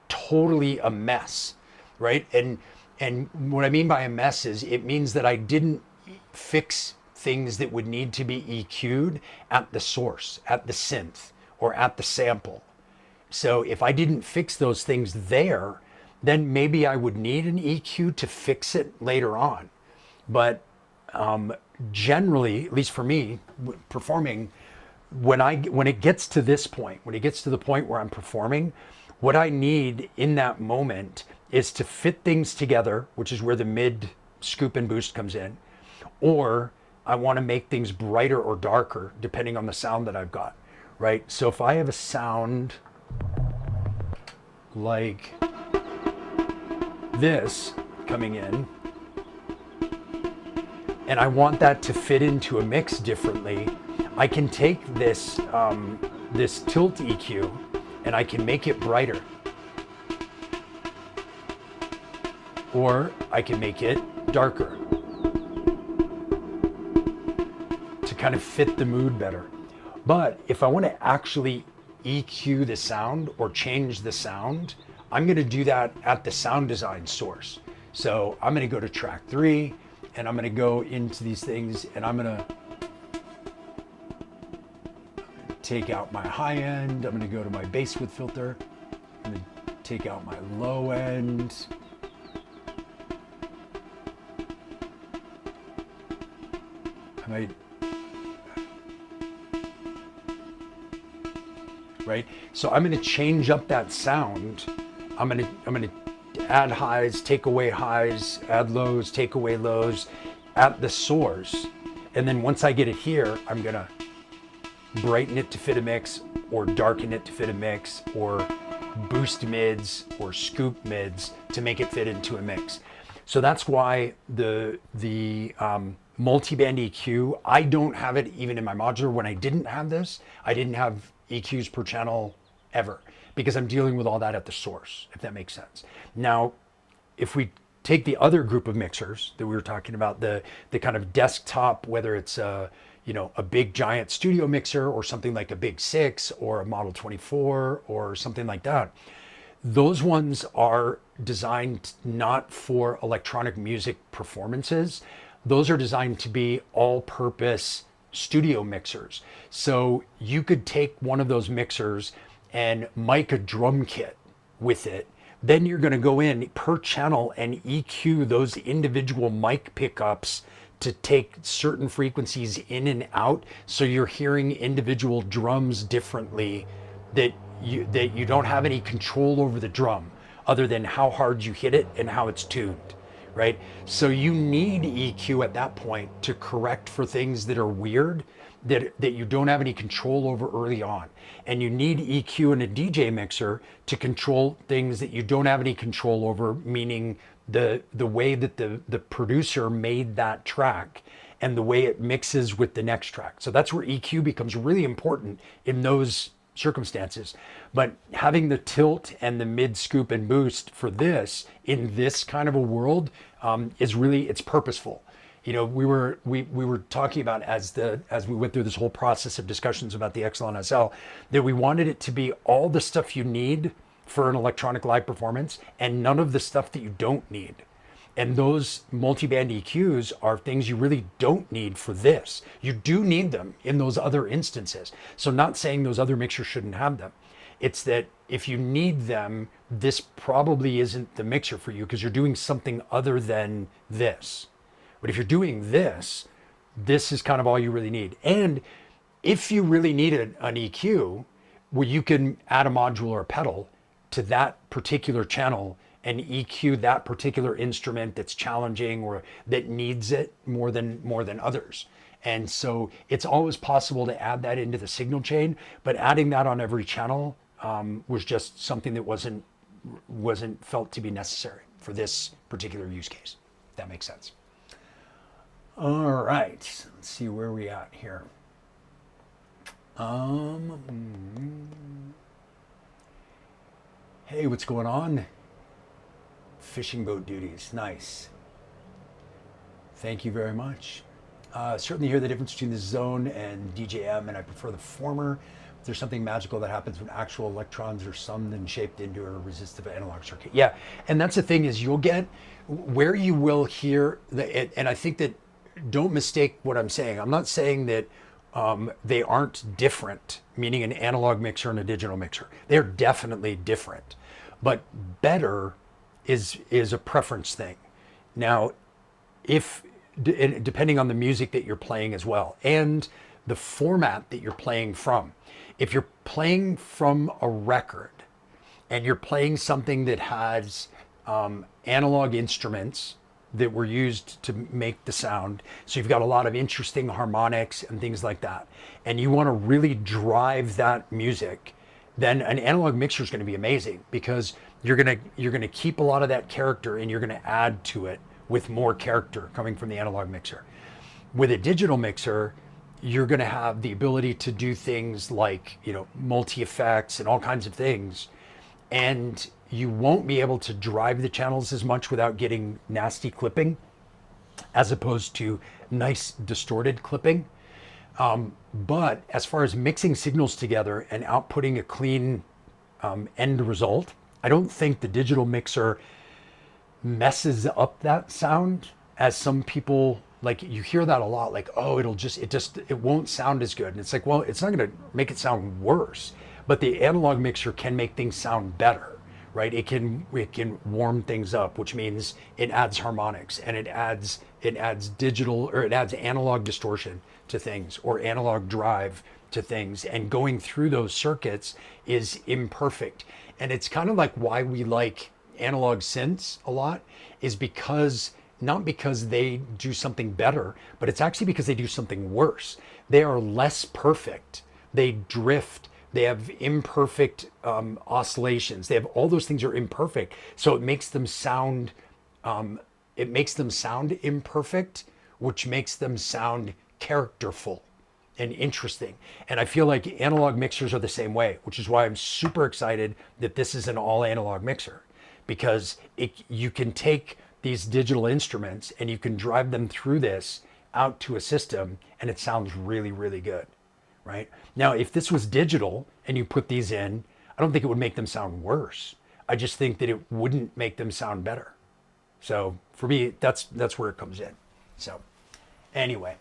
totally a mess, right? And what I mean by a mess is it means that I didn't fix things that would need to be EQ'd at the source, at the synth, or at the sample. So if I didn't fix those things there, then maybe I would need an EQ to fix it later on. But generally, at least for me, performing, when it gets to this point, when it gets to the point where I'm performing, what I need in that moment is to fit things together, which is where the mid scoop and boost comes in, or I want to make things brighter or darker depending on the sound that I've got, right? So if I have a sound like this coming in, and I want that to fit into a mix differently, I can take this this tilt EQ and I can make it brighter, or I can make it darker to kind of fit the mood better. But if I want to actually EQ the sound or change the sound, I'm going to do that at the sound design source. So I'm going to go to track 3 and I'm going to go into these things and I'm going to take out my high end. I'm going to go to my bass width filter. I'm going to take out my low end. I might, right? So I'm going to change up that sound. I'm going to add highs, take away highs, add lows, take away lows at the source. And then once I get it here, I'm going to brighten it to fit a mix, or darken it to fit a mix, or boost mids or scoop mids to make it fit into a mix. So that's why the multi-band EQ, I don't have it even in my modular. When I didn't have this, I didn't have EQs per channel ever, because I'm dealing with all that at the source, if that makes sense. Now, if we take the other group of mixers that we were talking about, the kind of desktop, whether it's a big giant studio mixer or something like a Big 6 or a Model 24 or something like that, those ones are designed not for electronic music performances. Those are designed to be all-purpose studio mixers. So you could take one of those mixers and mic a drum kit with it. Then you're going to go in per channel and EQ those individual mic pickups to take certain frequencies in and out, so you're hearing individual drums differently, that you don't have any control over the drum other than how hard you hit it and how it's tuned, right? So you need EQ at that point to correct for things that are weird, that you don't have any control over early on. And you need EQ in a DJ mixer to control things that you don't have any control over, meaning the way that the producer made that track and the way it mixes with the next track. So that's where EQ becomes really important in those circumstances. But having the tilt and the mid, scoop, and boost for this in this kind of a world is really, it's purposeful. You know, we were talking about as we went through this whole process of discussions about the XL SL, that we wanted it to be all the stuff you need for an electronic live performance and none of the stuff that you don't need. And those multi-band EQs are things you really don't need for this. You do need them in those other instances. So not saying those other mixers shouldn't have them. It's that if you need them, this probably isn't the mixer for you because you're doing something other than this. But if you're doing this, this is kind of all you really need. And if you really need an EQ, well, you can add a module or a pedal to that particular channel and EQ that particular instrument that's challenging or that needs it more than others. And so it's always possible to add that into the signal chain, but adding that on every channel was just something that wasn't felt to be necessary for this particular use case. If that makes sense. All right, let's see where we at here. Hey, what's going on? Fishing boat duties, nice. Thank you very much. Certainly hear the difference between the zone and DJM, and I prefer the former. There's something magical that happens when actual electrons are summed and shaped into a resistive analog circuit. Yeah, and that's the thing is you'll get where you will hear and I think that don't mistake what I'm saying. I'm not saying that they aren't different, meaning an analog mixer and a digital mixer. They're definitely different, but better is a preference thing. Now, depending on the music that you're playing as well and the format that you're playing from. If you're playing from a record and you're playing something that has analog instruments that were used to make the sound, so you've got a lot of interesting harmonics and things like that, and you want to really drive that music, then an analog mixer is going to be amazing because you're going to keep a lot of that character and you're going to add to it with more character coming from the analog mixer. With a digital mixer, you're going to have the ability to do things like, multi-effects and all kinds of things. And you won't be able to drive the channels as much without getting nasty clipping, as opposed to nice distorted clipping. But as far as mixing signals together and outputting a clean end result, I don't think the digital mixer messes up that sound as some people, like you hear that a lot, like, oh, it won't sound as good. And it's like, well, it's not going to make it sound worse, but the analog mixer can make things sound better, right? It can warm things up, which means it adds harmonics and it adds digital, or it adds analog distortion to things or analog drive to things. And going through those circuits is imperfect. And it's kind of like why we like analog synths a lot is because not because they do something better, but it's actually because they do something worse. They are less perfect. They drift. They have imperfect oscillations. They have all those things are imperfect. So it makes them sound imperfect, which makes them sound characterful and interesting. And I feel like analog mixers are the same way, which is why I'm super excited that this is an all analog mixer, because you can take these digital instruments and you can drive them through this out to a system and it sounds really, really good, right? Now, if this was digital and you put these in, I don't think it would make them sound worse. I just think that it wouldn't make them sound better. So for me, that's where it comes in. So anyway,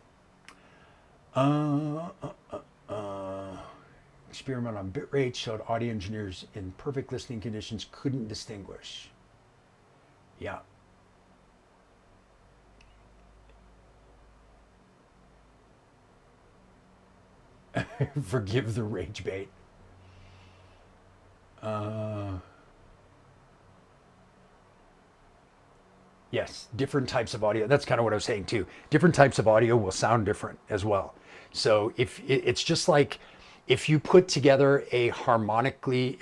experiment on bit rate showed audio engineers in perfect listening conditions couldn't distinguish. Yeah. Forgive the rage bait. Yes, different types of audio. That's kind of what I was saying too. Different types of audio will sound different as well. So it's just like if you put together a harmonically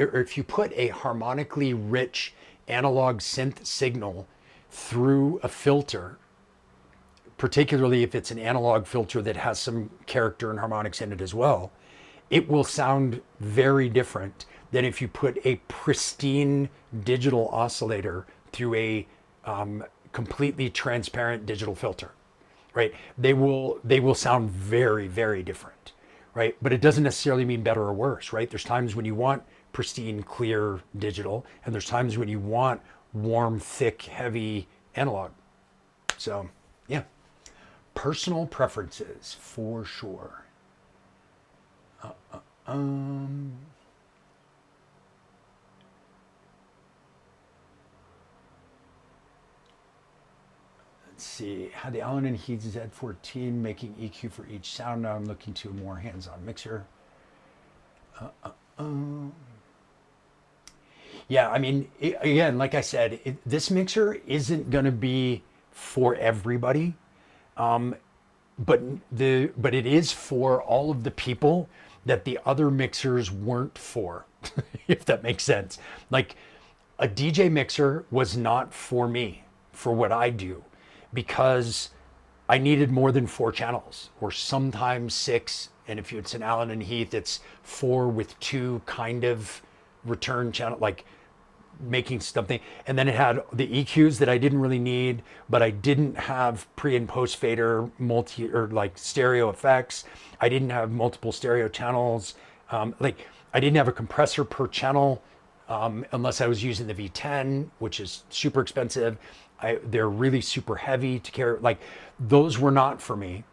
rich analog synth signal through a filter, particularly if it's an analog filter that has some character and harmonics in it as well, it will sound very different than if you put a pristine digital oscillator through a completely transparent digital filter, right? They will sound very, very different, right? But it doesn't necessarily mean better or worse, right? There's times when you want pristine, clear digital, and there's times when you want warm, thick, heavy analog. So, yeah. Personal preferences, for sure. Let's see, had the Allen and Heath Z14 making EQ for each sound. Now I'm looking to a more hands-on mixer. Yeah, I mean, again, like I said, this mixer isn't going to be for everybody, but it is for all of the people that the other mixers weren't for, if that makes sense. Like a DJ mixer was not for me, for what I do, because I needed more than 4 channels, or sometimes 6. And if it's an Allen and Heath, it's 4 with 2 kind of return channel, like making something. And then it had the EQs that I didn't really need, but I didn't have pre and post fader multi or like stereo effects. I didn't have multiple stereo channels. Like I didn't have a compressor per channel, unless I was using the V10, which is super expensive. They're really super heavy to carry. Like those were not for me.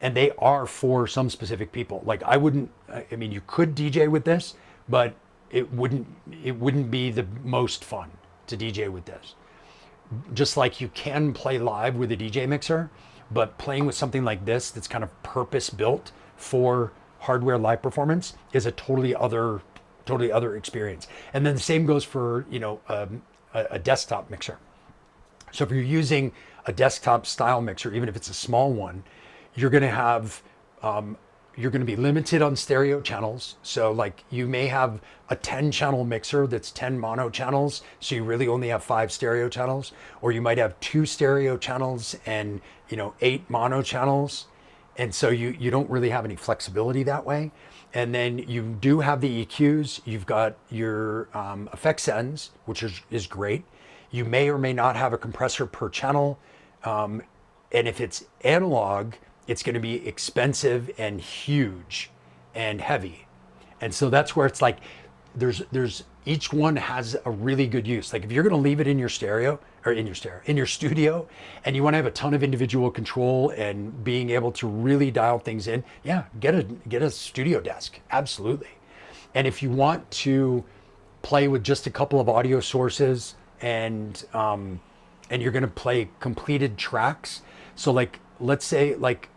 And they are for some specific people. Like I mean, you could DJ with this, but it wouldn't be the most fun to DJ with this. Just like you can play live with a DJ mixer, but playing with something like this that's kind of purpose built for hardware live performance is a totally other experience. And then the same goes for, you know, a desktop mixer. So if you're using a desktop style mixer, even if it's a small one, you're going to have you're going to be limited on stereo channels. So like you may have a 10 channel mixer that's 10 mono channels, so you really only have 5 stereo channels, or you might have 2 stereo channels and, you know, 8 mono channels, and so you don't really have any flexibility that way. And then you do have the EQs. You've got your effect settings, which is great. You may or may not have a compressor per channel, and if it's analog, it's going to be expensive and huge and heavy. And so that's where it's like there's each one has a really good use. Like if you're going to leave it in your stereo or in your studio, and you want to have a ton of individual control and being able to really dial things in, yeah, get a studio desk. Absolutely. And if you want to play with just a couple of audio sources and you're going to play completed tracks, so like let's say like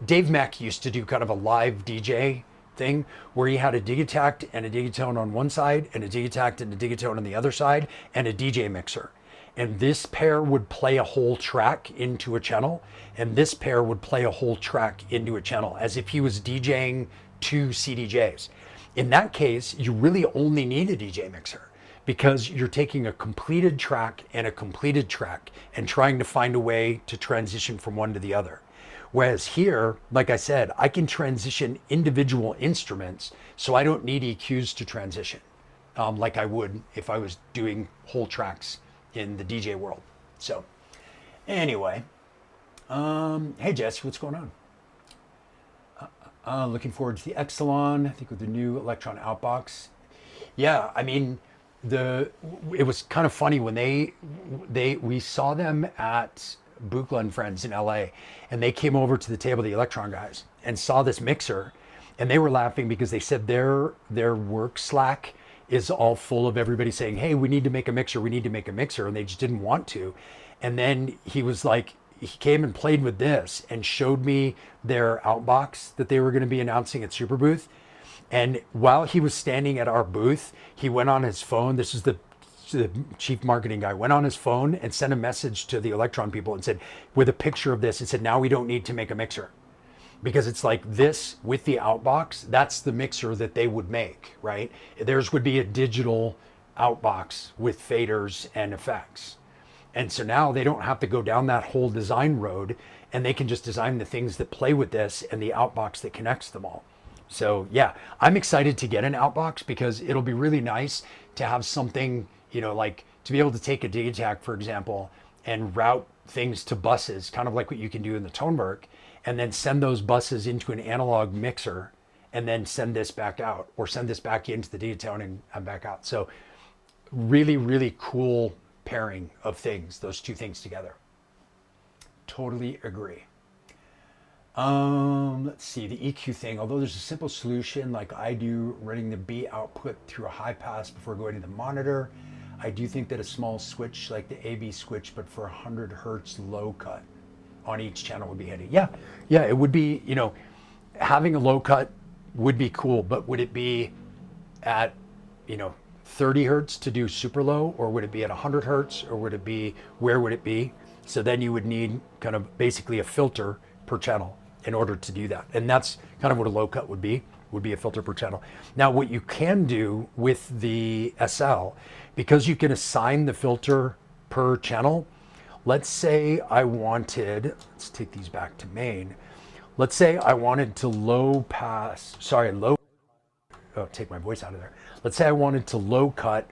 Dave Mack used to do kind of a live DJ thing where he had a Digitact and a Digitone on one side and a Digitact and a Digitone on the other side and a DJ mixer. And this pair would play a whole track into a channel, and this pair would play a whole track into a channel, as if he was DJing 2 CDJs. In that case, you really only need a DJ mixer, because you're taking a completed track and a completed track and trying to find a way to transition from one to the other. Whereas here, like I said, I can transition individual instruments, so I don't need EQs to transition, like I would if I was doing whole tracks in the DJ world. So anyway, hey Jesse, what's going on? Looking forward to the Exelon, I think, with the new Electron Outbox. Yeah, I mean, it was kind of funny when we saw them at Buchla and Friends in LA, and they came over to the table, the Electron guys, and saw this mixer, and they were laughing because they said their work Slack is all full of everybody saying, hey, we need to make a mixer, and they just didn't want to. And then he was like, he came and played with this and showed me their Outbox that they were going to be announcing at Super Booth. And while he was standing at our booth, he went on his phone. This is the chief marketing guy, went on his phone and sent a message to the Electron people and said, with a picture of this, it said, now we don't need to make a mixer. Because it's like this with the Outbox, that's the mixer that they would make, right? Theirs would be a digital Outbox with faders and effects. And so now they don't have to go down that whole design road, and they can just design the things that play with this and the Outbox that connects them all. So yeah, I'm excited to get an Outbox because it'll be really nice to have something, you know, like to be able to take a Digitac, for example, and route things to buses, kind of like what you can do in the Tonberg, and then send those buses into an analog mixer and then send this back out, or send this back into the Digitone and back out. So really, really cool pairing of things, those two things together. Totally agree. Let's see, the EQ thing, although there's a simple solution like I do, running the B output through a high pass before going to the monitor, I do think that a small switch like the AB switch, but for 100 hertz low cut on each channel would be handy. Yeah, yeah, it would be, you know, having a low cut would be cool, but would it be at, you know, 30 hertz to do super low, or would it be at 100 hertz, or would it be, where would it be? So then you would need kind of basically a filter per channel in order to do that. And that's kind of what a low cut would be a filter per channel. Now, what you can do with the SL, because you can assign the filter per channel, let's say I wanted, let's take these back to main. Let's say I wanted to take my voice out of there. Let's say I wanted to low cut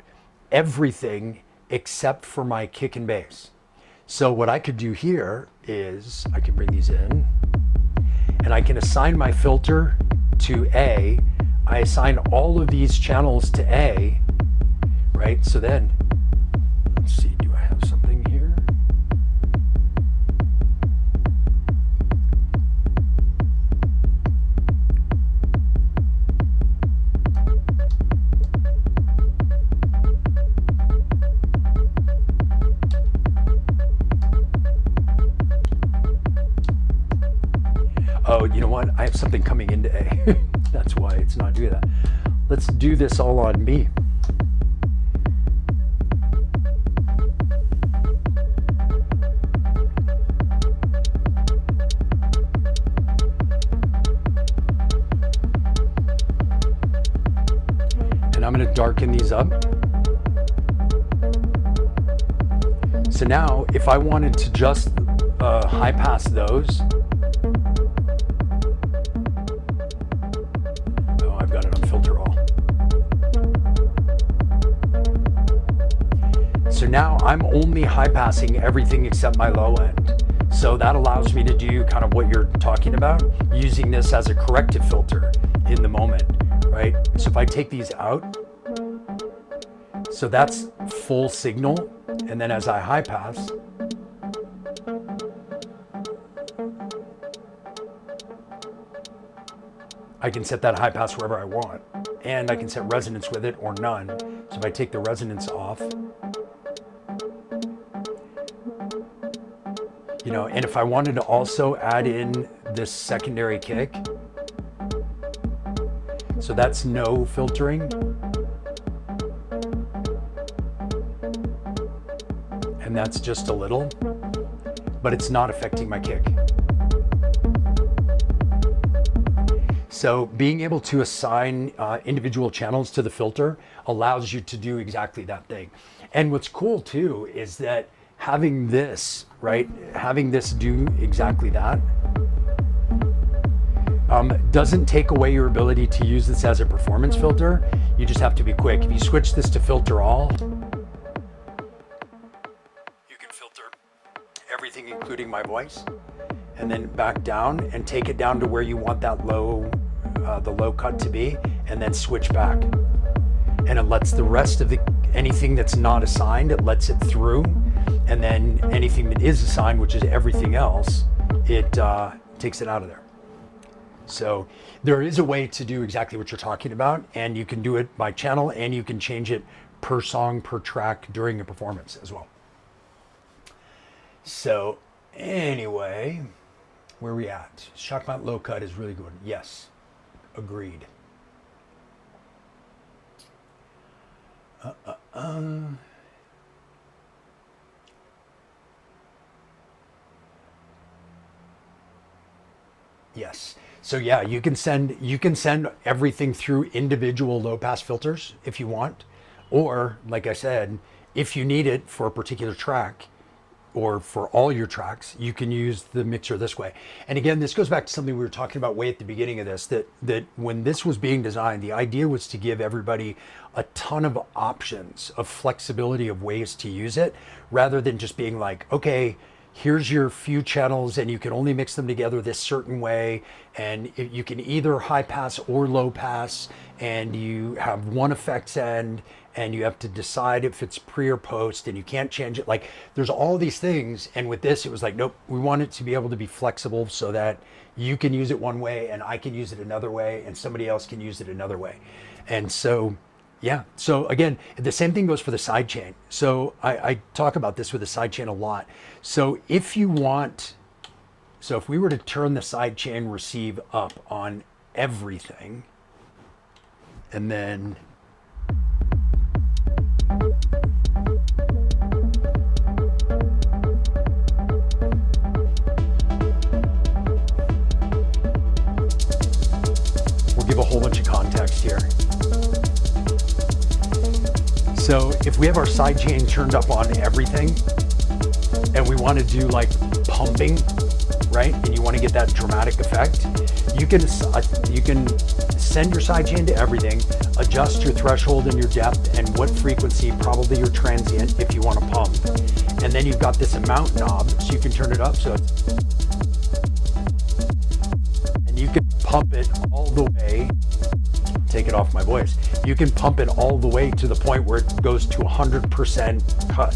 everything except for my kick and bass. So what I could do here is I can bring these in and I can assign my filter to A. I assign all of these channels to A, right? So then, let's see, do I have something here? Oh, you know what? I have something coming into A. That's why it's not doing that. Let's do this all on B. And I'm going to darken these up. So now, if I wanted to just high pass those, so now I'm only high passing everything except my low end. So that allows me to do kind of what you're talking about, using this as a corrective filter in the moment, right? So if I take these out, so that's full signal. And then as I high pass, I can set that high pass wherever I want. And I can set resonance with it or none. So if I take the resonance off, you know, and if I wanted to also add in this secondary kick, so that's no filtering. And that's just a little, but it's not affecting my kick. So being able to assign individual channels to the filter allows you to do exactly that thing. And what's cool too is that having this, right, having this do exactly that doesn't take away your ability to use this as a performance filter. You just have to be quick. If you switch this to filter all, you can filter everything including my voice, and then back down and take it down to where you want that low, the low cut to be, and then switch back. And it lets the rest of anything that's not assigned, it lets it through. And then anything that is assigned, which is everything else, it takes it out of there. So there is a way to do exactly what you're talking about, and you can do it by channel, and you can change it per song, per track during a performance as well. So anyway, where are we at? Shock mount low cut is really good. Yes, agreed. Yes. So yeah, you can send everything through individual low pass filters if you want, or like I said, if you need it for a particular track or for all your tracks, you can use the mixer this way. And again, this goes back to something we were talking about way at the beginning of this, that when this was being designed, the idea was to give everybody a ton of options of flexibility of ways to use it, rather than just being like, okay, here's your few channels and you can only mix them together this certain way, and you can either high pass or low pass, and you have one effects end, and you have to decide if it's pre or post, and you can't change it. Like, there's all these things, and with this it was like, nope, we want it to be able to be flexible so that you can use it one way and I can use it another way and somebody else can use it another way. And so Yeah. So again, the same thing goes for the sidechain. So I talk about this with the sidechain a lot. So if you want, so if we were to turn the sidechain receive up on everything, and then we'll give a whole bunch of context here. So if we have our sidechain turned up on everything and we want to do like pumping, right? And you want to get that dramatic effect, you can send your sidechain to everything, adjust your threshold and your depth and what frequency, probably your transient if you want to pump. And then you've got this amount knob so you can turn it up. And you can pump it all the way. Take it off my voice. You can pump it all the way to the point where it goes to 100% cut,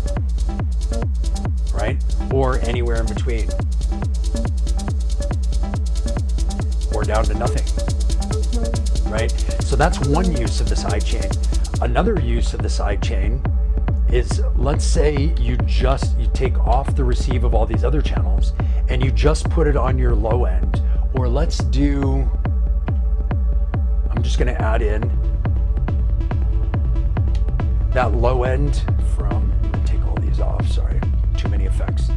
right? Or anywhere in between, or down to nothing, right? So that's one use of the sidechain. Another use of the sidechain is, let's say you take off the receive of all these other channels and you just put it on your low end, or let's do, I'm just going to add in that low end from, take all these off, sorry, too many effects.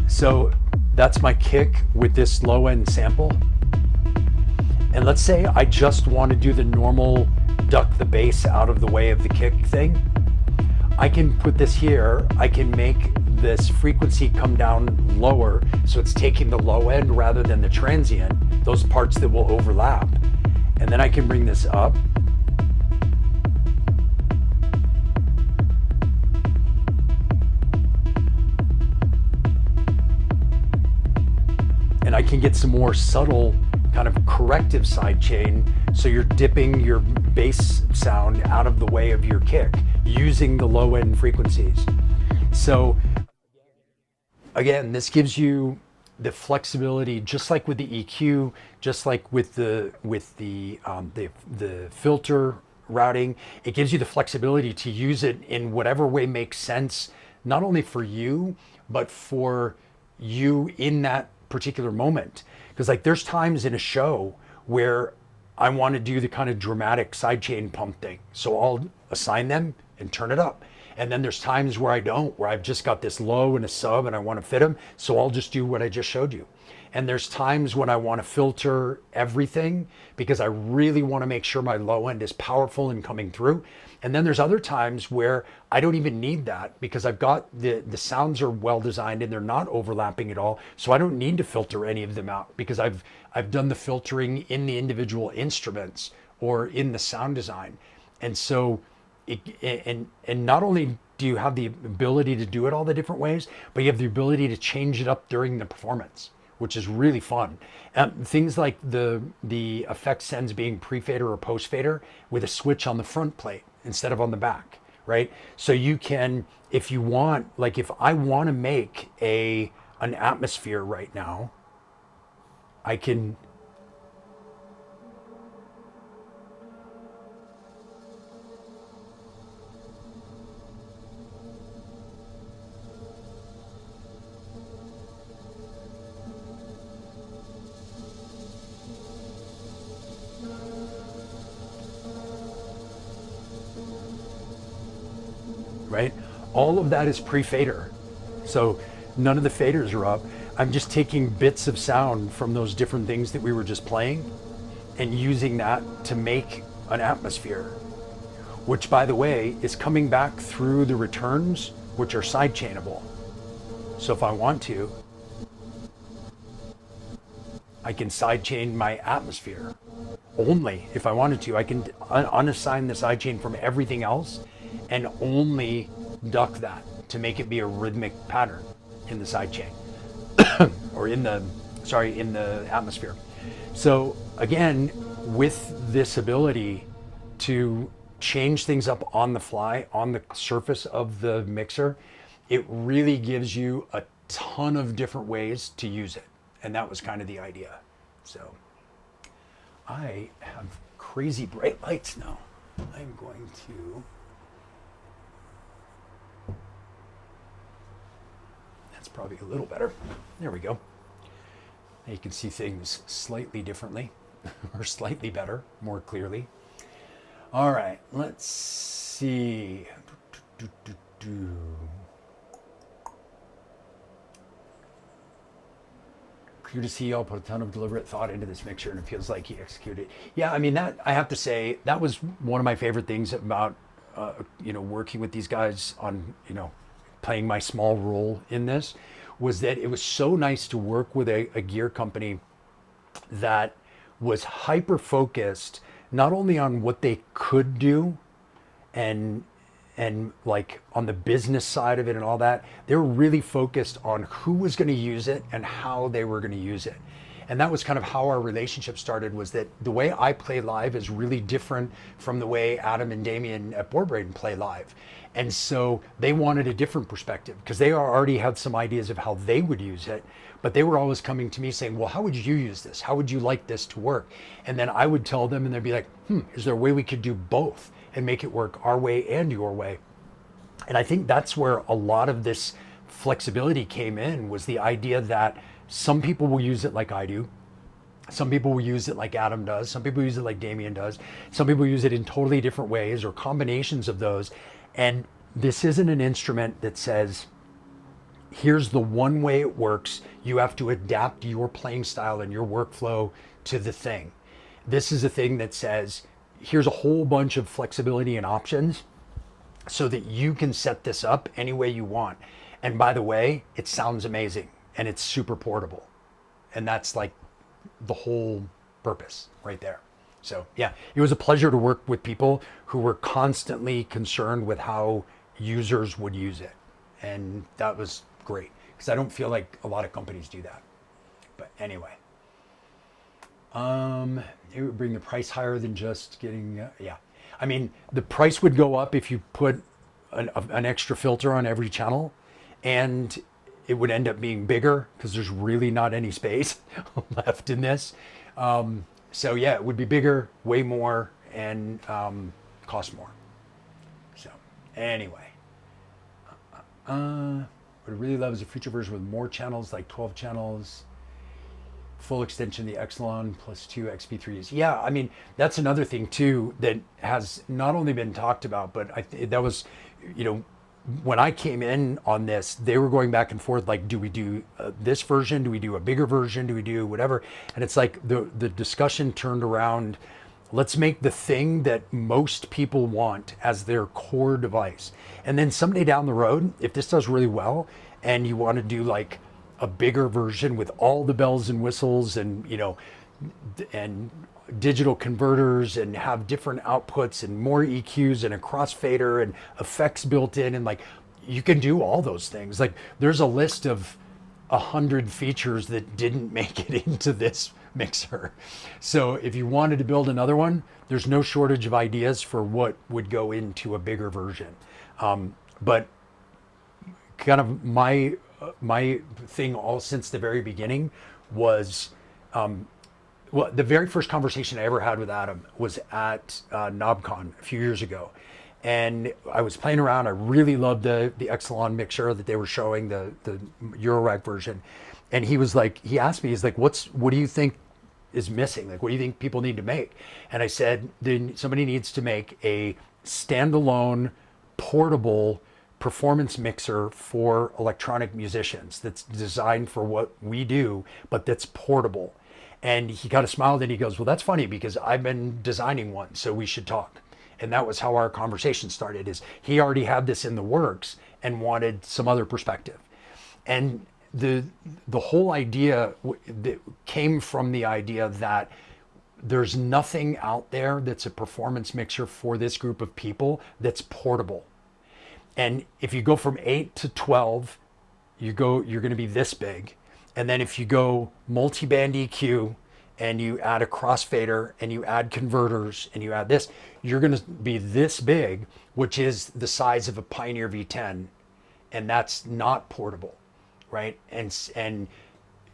So that's my kick with this low end sample. And let's say I just want to do the normal duck the bass out of the way of the kick thing. I can put this here, I can make this frequency come down lower, so it's taking the low end rather than the transient, those parts that will overlap. And then I can bring this up. And I can get some more subtle kind of corrective sidechain, so you're dipping your bass sound out of the way of your kick using the low end frequencies. So again, this gives you the flexibility, just like with the EQ, just like with the filter routing. It gives you the flexibility to use it in whatever way makes sense, not only for you, but for you in that particular moment. Because like there's times in a show where I want to do the kind of dramatic sidechain pump thing, so I'll assign them and turn it up. And then there's times where I don't, where I've just got this low and a sub and I want to fit them, so I'll just do what I just showed you. And there's times when I want to filter everything because I really want to make sure my low end is powerful and coming through. And then there's other times where I don't even need that because I've got the sounds are well designed and they're not overlapping at all. So I don't need to filter any of them out because I've done the filtering in the individual instruments or in the sound design. And so and not only do you have the ability to do it all the different ways, but you have the ability to change it up during the performance, which is really fun. Things like the effect sends being pre-fader or post-fader with a switch on the front plate instead of on the back, right? So you can, if you want, like if I want to make an atmosphere right now, I can right? All of that is pre-fader. So none of the faders are up. I'm just taking bits of sound from those different things that we were just playing and using that to make an atmosphere, which by the way, is coming back through the returns, which are sidechainable. So if I want to, I can sidechain my atmosphere. Only if I wanted to, I can unassign the sidechain from everything else and only duck that to make it be a rhythmic pattern in the sidechain or in the atmosphere. So again, with this ability to change things up on the fly, on the surface of the mixer, it really gives you a ton of different ways to use it. And that was kind of the idea. So I have crazy bright lights now. I'm going to... That's probably a little better. There we go. Now you can see things slightly differently, or slightly better, more clearly. All right, let's see. Clear to see y'all put a ton of deliberate thought into this mixture, and it feels like he executed. Yeah, I mean, that, I have to say, that was one of my favorite things about, working with these guys on, playing my small role in this, was that it was so nice to work with a gear company that was hyper focused not only on what they could do and like on the business side of it and all that. They were really focused on who was going to use it and how they were going to use it. And that was kind of how our relationship started, was that the way I play live is really different from the way Adam and Damien at Board Brain play live. And so they wanted a different perspective because they already had some ideas of how they would use it, but they were always coming to me saying, well, how would you use this? How would you like this to work? And then I would tell them and they'd be like, is there a way we could do both and make it work our way and your way? And I think that's where a lot of this flexibility came in, was the idea that some people will use it like I do. Some people will use it like Adam does. Some people use it like Damien does. Some people use it in totally different ways or combinations of those. And this isn't an instrument that says, here's the one way it works. You have to adapt your playing style and your workflow to the thing. This is a thing that says, here's a whole bunch of flexibility and options so that you can set this up any way you want. And by the way, it sounds amazing and it's super portable. And that's like the whole purpose right there. So yeah, it was a pleasure to work with people who were constantly concerned with how users would use it. And that was great, because I don't feel like a lot of companies do that. But anyway, it would bring the price higher than just getting, yeah. I mean, the price would go up if you put an extra filter on every channel, and it would end up being bigger because there's really not any space left in this. So yeah, it would be bigger, way more, and cost more. So anyway, what I really love is a future version with more channels, like 12 channels, full extension, the Exelon plus 2 XP3s. Yeah, I mean, that's another thing too that has not only been talked about, but that was, when I came in on this, they were going back and forth, like, do we do this version? Do we do a bigger version? Do we do whatever? And it's like the discussion turned around, let's make the thing that most people want as their core device. And then someday down the road, if this does really well and you want to do like a bigger version with all the bells and whistles and, and digital converters and have different outputs and more EQs and a crossfader and effects built in, and like you can do all those things. Like there's a list of 100 features that didn't make it into this mixer. So if you wanted to build another one, there's no shortage of ideas for what would go into a bigger version. But kind of my thing all since the very beginning was, well, the very first conversation I ever had with Adam was at KnobCon a few years ago. And I was playing around. I really loved the Exelon mixer that they were showing, the Eurorack version. And he was like, he asked me, he's like, what do you think is missing? Like, what do you think people need to make? And I said, then somebody needs to make a standalone, portable performance mixer for electronic musicians that's designed for what we do, but that's portable. And he kind of smiled and he goes, well, that's funny because I've been designing one, so we should talk. And that was how our conversation started, is he already had this in the works and wanted some other perspective. And the whole idea that came from the idea that there's nothing out there that's a performance mixer for this group of people that's portable. And if you go from 8 to 12, you're going to be this big. And then if you go multi-band EQ and you add a crossfader and you add converters and you add this, you're going to be this big, which is the size of a Pioneer V10. And that's not portable, right? And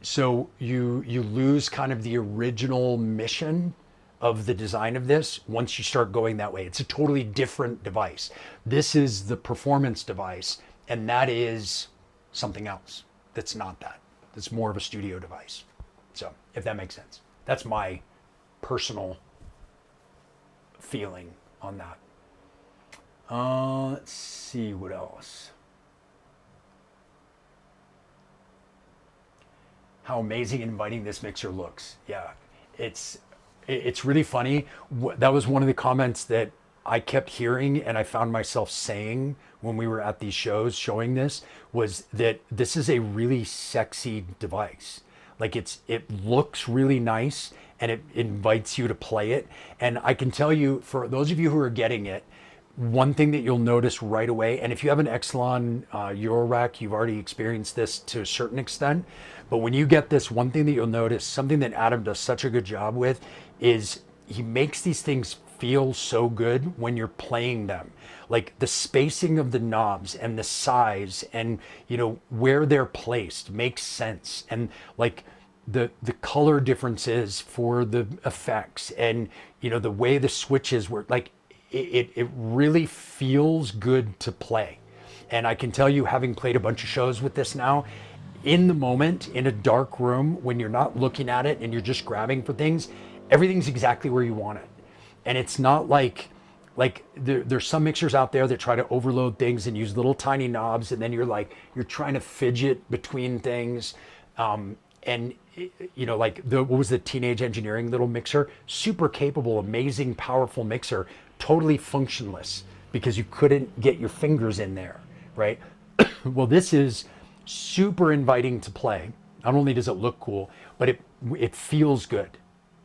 so you lose kind of the original mission of the design of this once you start going that way. It's a totally different device. This is the performance device, and that is something else. That's not that. That's more of a studio device. So, if that makes sense. That's my personal feeling on that. Let's see what else. How amazing and inviting this mixer looks. Yeah, it's really funny. That was one of the comments that I kept hearing and I found myself saying when we were at these shows showing this, was that this is a really sexy device. Like it looks really nice and it invites you to play it. And I can tell you, for those of you who are getting it, one thing that you'll notice right away, and if you have an Exelon Eurorack, you've already experienced this to a certain extent, but when you get this, one thing that you'll notice, something that Adam does such a good job with, is he makes these things feel so good when you're playing them. Like the spacing of the knobs and the size and, you know, where they're placed makes sense. And like the color differences for the effects and, you know, the way the switches work, like it really feels good to play. And I can tell you, having played a bunch of shows with this now, in the moment, in a dark room, when you're not looking at it and you're just grabbing for things, everything's exactly where you want it. And it's not like there's some mixers out there that try to overload things and use little tiny knobs, and then you're trying to fidget between things. And you know, like what was the Teenage Engineering little mixer? Super capable, amazing, powerful mixer, totally functionless because you couldn't get your fingers in there, right? Well, this is super inviting to play. Not only does it look cool, but it feels good,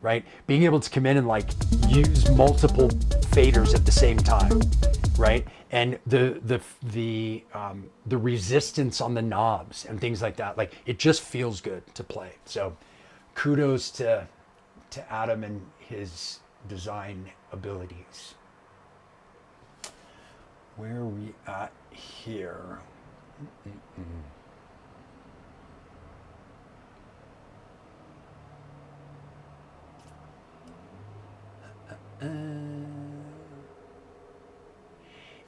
right? Being able to come in and like use multiple faders at the same time, right? And the resistance on the knobs and things like that, like it just feels good to play. So kudos to Adam and his design abilities. Where are we at here?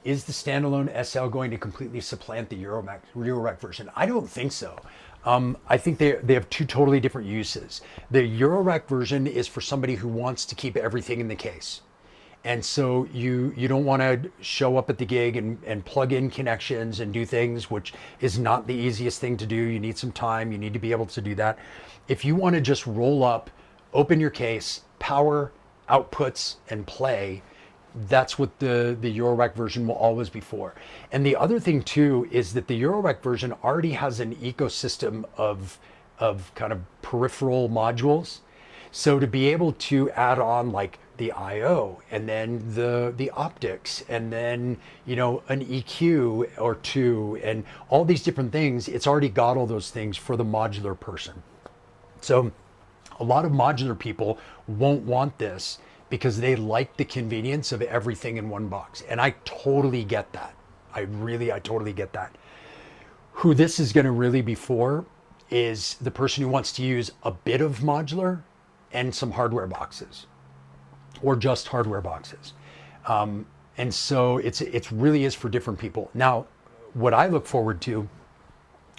Is the standalone SL going to completely supplant the Eurorack version? I don't think so. I think they have two totally different uses. The Eurorack version is for somebody who wants to keep everything in the case. And so you don't want to show up at the gig and plug in connections and do things, which is not the easiest thing to do. You need some time. You need to be able to do that. If you want to just roll up, open your case, power, outputs, and play, that's what the Eurorack version will always be for. And the other thing too is that the Eurorack version already has an ecosystem of kind of peripheral modules. So to be able to add on like the I/O and then the optics and then, you know, an EQ or two and all these different things, it's already got all those things for the modular person. So a lot of modular people won't want this because they like the convenience of everything in one box. And I totally get that. I totally get that. Who this is gonna really be for is the person who wants to use a bit of modular and some hardware boxes, or just hardware boxes. And so it really is for different people. Now, what I look forward to,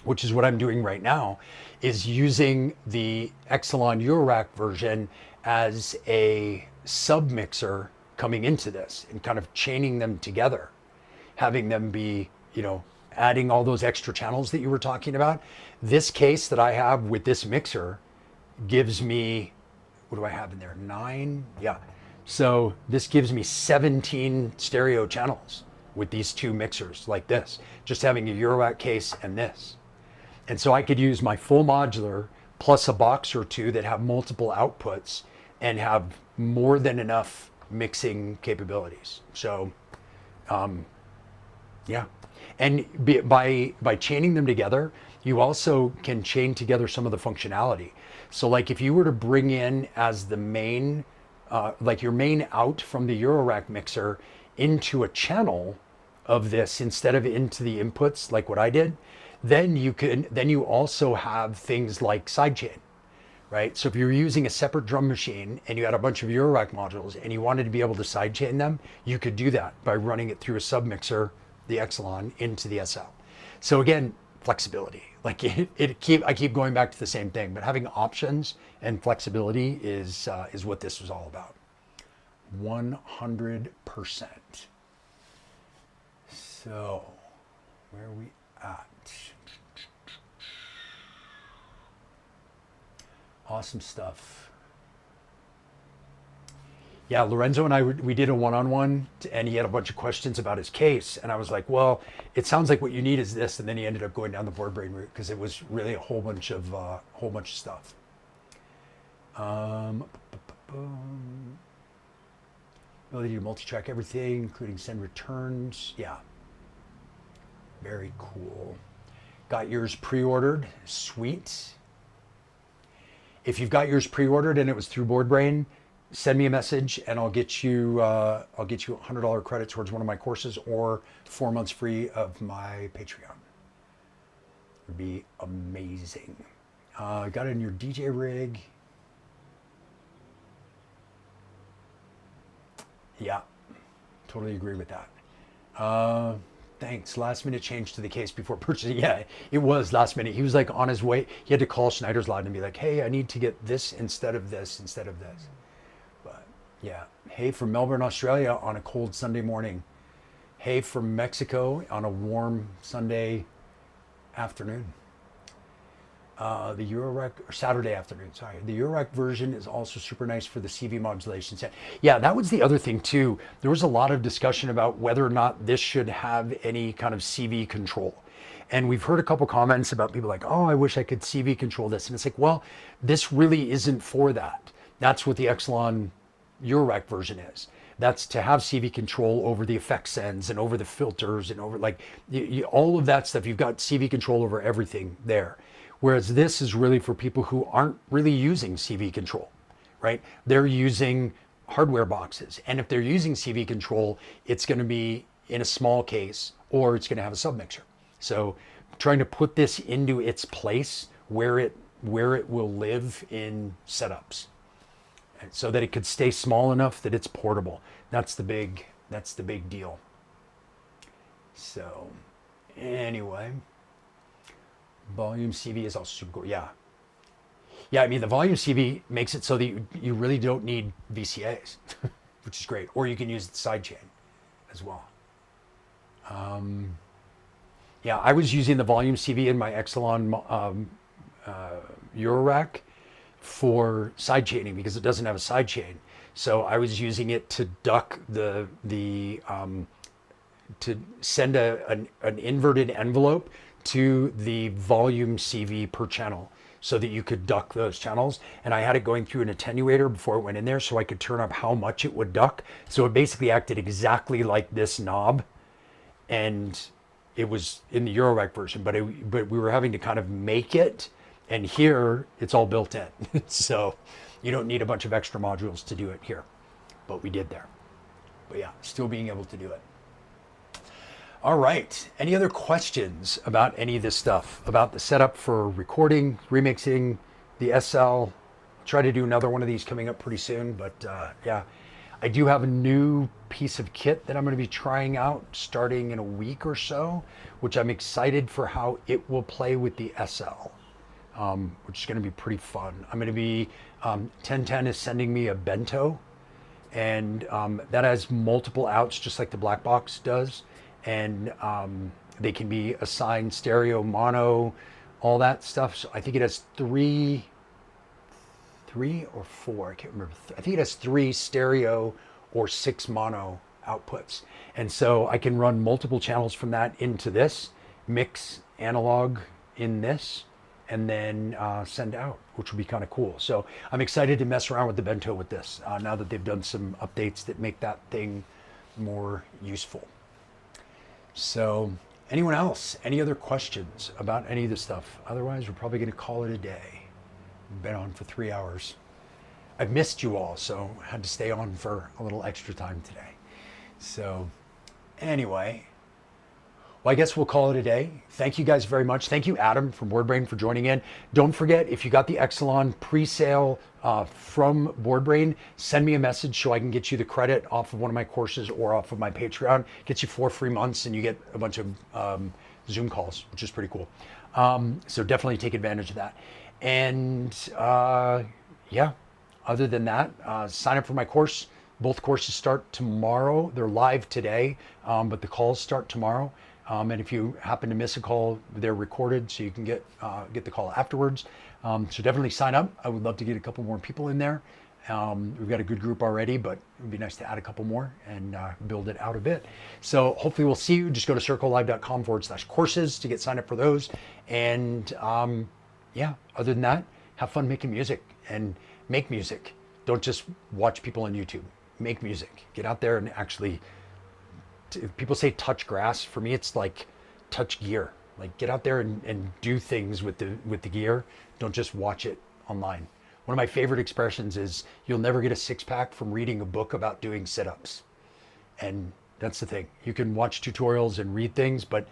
which is what I'm doing right now, is using the Exelon Eurorack version as a sub-mixer coming into this and kind of chaining them together, having them be, you know, adding all those extra channels that you were talking about. This case that I have with this mixer gives me, what do I have in there? 9? Yeah. So this gives me 17 stereo channels with these two mixers like this, just having a Eurorack case and this. And so I could use my full modular plus a box or two that have multiple outputs and have more than enough mixing capabilities. So, yeah. And by chaining them together, you also can chain together some of the functionality. So like if you were to bring in as the main, like your main out from the Eurorack mixer into a channel of this instead of into the inputs, like what I did, then you also have things like sidechain, right? So if you were using a separate drum machine and you had a bunch of Eurorack modules and you wanted to be able to sidechain them, you could do that by running it through a submixer, the Exelon, into the SL. So again, flexibility. Like I keep going back to the same thing, but having options and flexibility is what this was all about. 100%. So, where are we at? Awesome stuff. Yeah, Lorenzo and I, we did a one-on-one, and he had a bunch of questions about his case. And I was like, well, it sounds like what you need is this. And then he ended up going down the board brain route because it was really a whole bunch of stuff. Ability to multi-track everything, including send returns. Yeah, very cool. Got yours pre-ordered. Sweet. If you've got yours pre-ordered and it was through BoardBrain, send me a message and I'll get you $100 credit towards one of my courses or 4 months free of my Patreon. It would be amazing. Got it in your DJ rig. Yeah, totally agree with that. Thanks. Last minute change to the case before purchasing. Yeah, it was last minute. He was like on his way. He had to call Schneider's Lod and be like, hey, I need to get this instead of this, instead of this. But yeah. Hey from Melbourne, Australia on a cold Sunday morning. Hey from Mexico on a warm Sunday afternoon. The Eurorack, or Saturday afternoon, sorry. The Eurorack version is also super nice for the CV modulation set. Yeah, that was the other thing too. There was a lot of discussion about whether or not this should have any kind of CV control. And we've heard a couple comments about people like, oh, I wish I could CV control this. And it's like, well, this really isn't for that. That's what the Exelon Eurorack version is. That's to have CV control over the effect sends and over the filters and over like all of that stuff. You've got CV control over everything there. Whereas this is really for people who aren't really using CV control, right? They're using hardware boxes. And if they're using CV control, it's going to be in a small case or it's going to have a submixer. So trying to put this into its place where it will live in setups so that it could stay small enough that it's portable. That's the big deal. So anyway, volume CV is also super cool. Yeah. Yeah, I mean, the volume CV makes it so that you really don't need VCAs, which is great. Or you can use the sidechain as well. Yeah, I was using the volume CV in my Exelon Eurorack for sidechaining because it doesn't have a sidechain. So I was using it to duck to send an inverted envelope to the volume CV per channel so that you could duck those channels. And I had it going through an attenuator before it went in there so I could turn up how much it would duck. So it basically acted exactly like this knob. And it was in the Eurorack version, but we were having to kind of make it. And here it's all built in. So you don't need a bunch of extra modules to do it here, but we did there. But yeah, still being able to do it. All right. Any other questions about any of this stuff? About the setup for recording, remixing, the SL? Try to do another one of these coming up pretty soon. But yeah, I do have a new piece of kit that I'm going to be trying out starting in a week or so, which I'm excited for how it will play with the SL, which is going to be pretty fun. I'm going to be, 1010 is sending me a bento, and that has multiple outs just like the black box does. And they can be assigned stereo, mono, all that stuff. So I think it has three or four, I can't remember. I think it has 3 stereo or 6 mono outputs. And so I can run multiple channels from that into this, mix analog in this, and then send out, which will be kind of cool. So I'm excited to mess around with the bento with this now that they've done some updates that make that thing more useful. So anyone else, any other questions about any of this stuff? Otherwise, we're probably going to call it a day. We've been on for 3 hours. I've missed you all, so I had to stay on for a little extra time today. So anyway, Well, I guess we'll call it a day. Thank you guys very much. Thank you, Adam from BoardBrain, for joining in. Don't forget, if you got the Exelon pre-sale from BoardBrain, send me a message so I can get you the credit off of one of my courses or off of my Patreon. Gets you 4 free months and you get a bunch of Zoom calls, which is pretty cool. So definitely take advantage of that. And yeah, other than that, sign up for my course. Both courses start tomorrow. They're live today, but the calls start tomorrow. And if you happen to miss a call, they're recorded, so you can get the call afterwards. So definitely sign up. I would love to get a couple more people in there. We've got a good group already, but it would be nice to add a couple more and build it out a bit. So hopefully we'll see you. Just go to circlelive.com/courses to get signed up for those. And yeah, other than that, have fun making music and make music. Don't just watch people on YouTube. Make music. Get out there and actually, people say touch grass. For me, it's like touch gear. Like get out there and do things with the gear. Don't just watch it online. One of my favorite expressions is, you'll never get a six-pack from reading a book about doing sit-ups. And that's the thing. You can watch tutorials and read things, but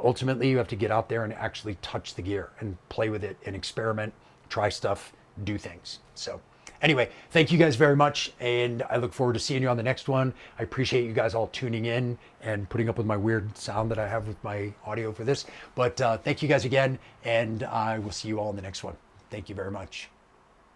ultimately you have to get out there and actually touch the gear and play with it and experiment, try stuff, do things. So anyway, thank you guys very much, and I look forward to seeing you on the next one. I appreciate you guys all tuning in and putting up with my weird sound that I have with my audio for this. But thank you guys again, and I will see you all in the next one. Thank you very much.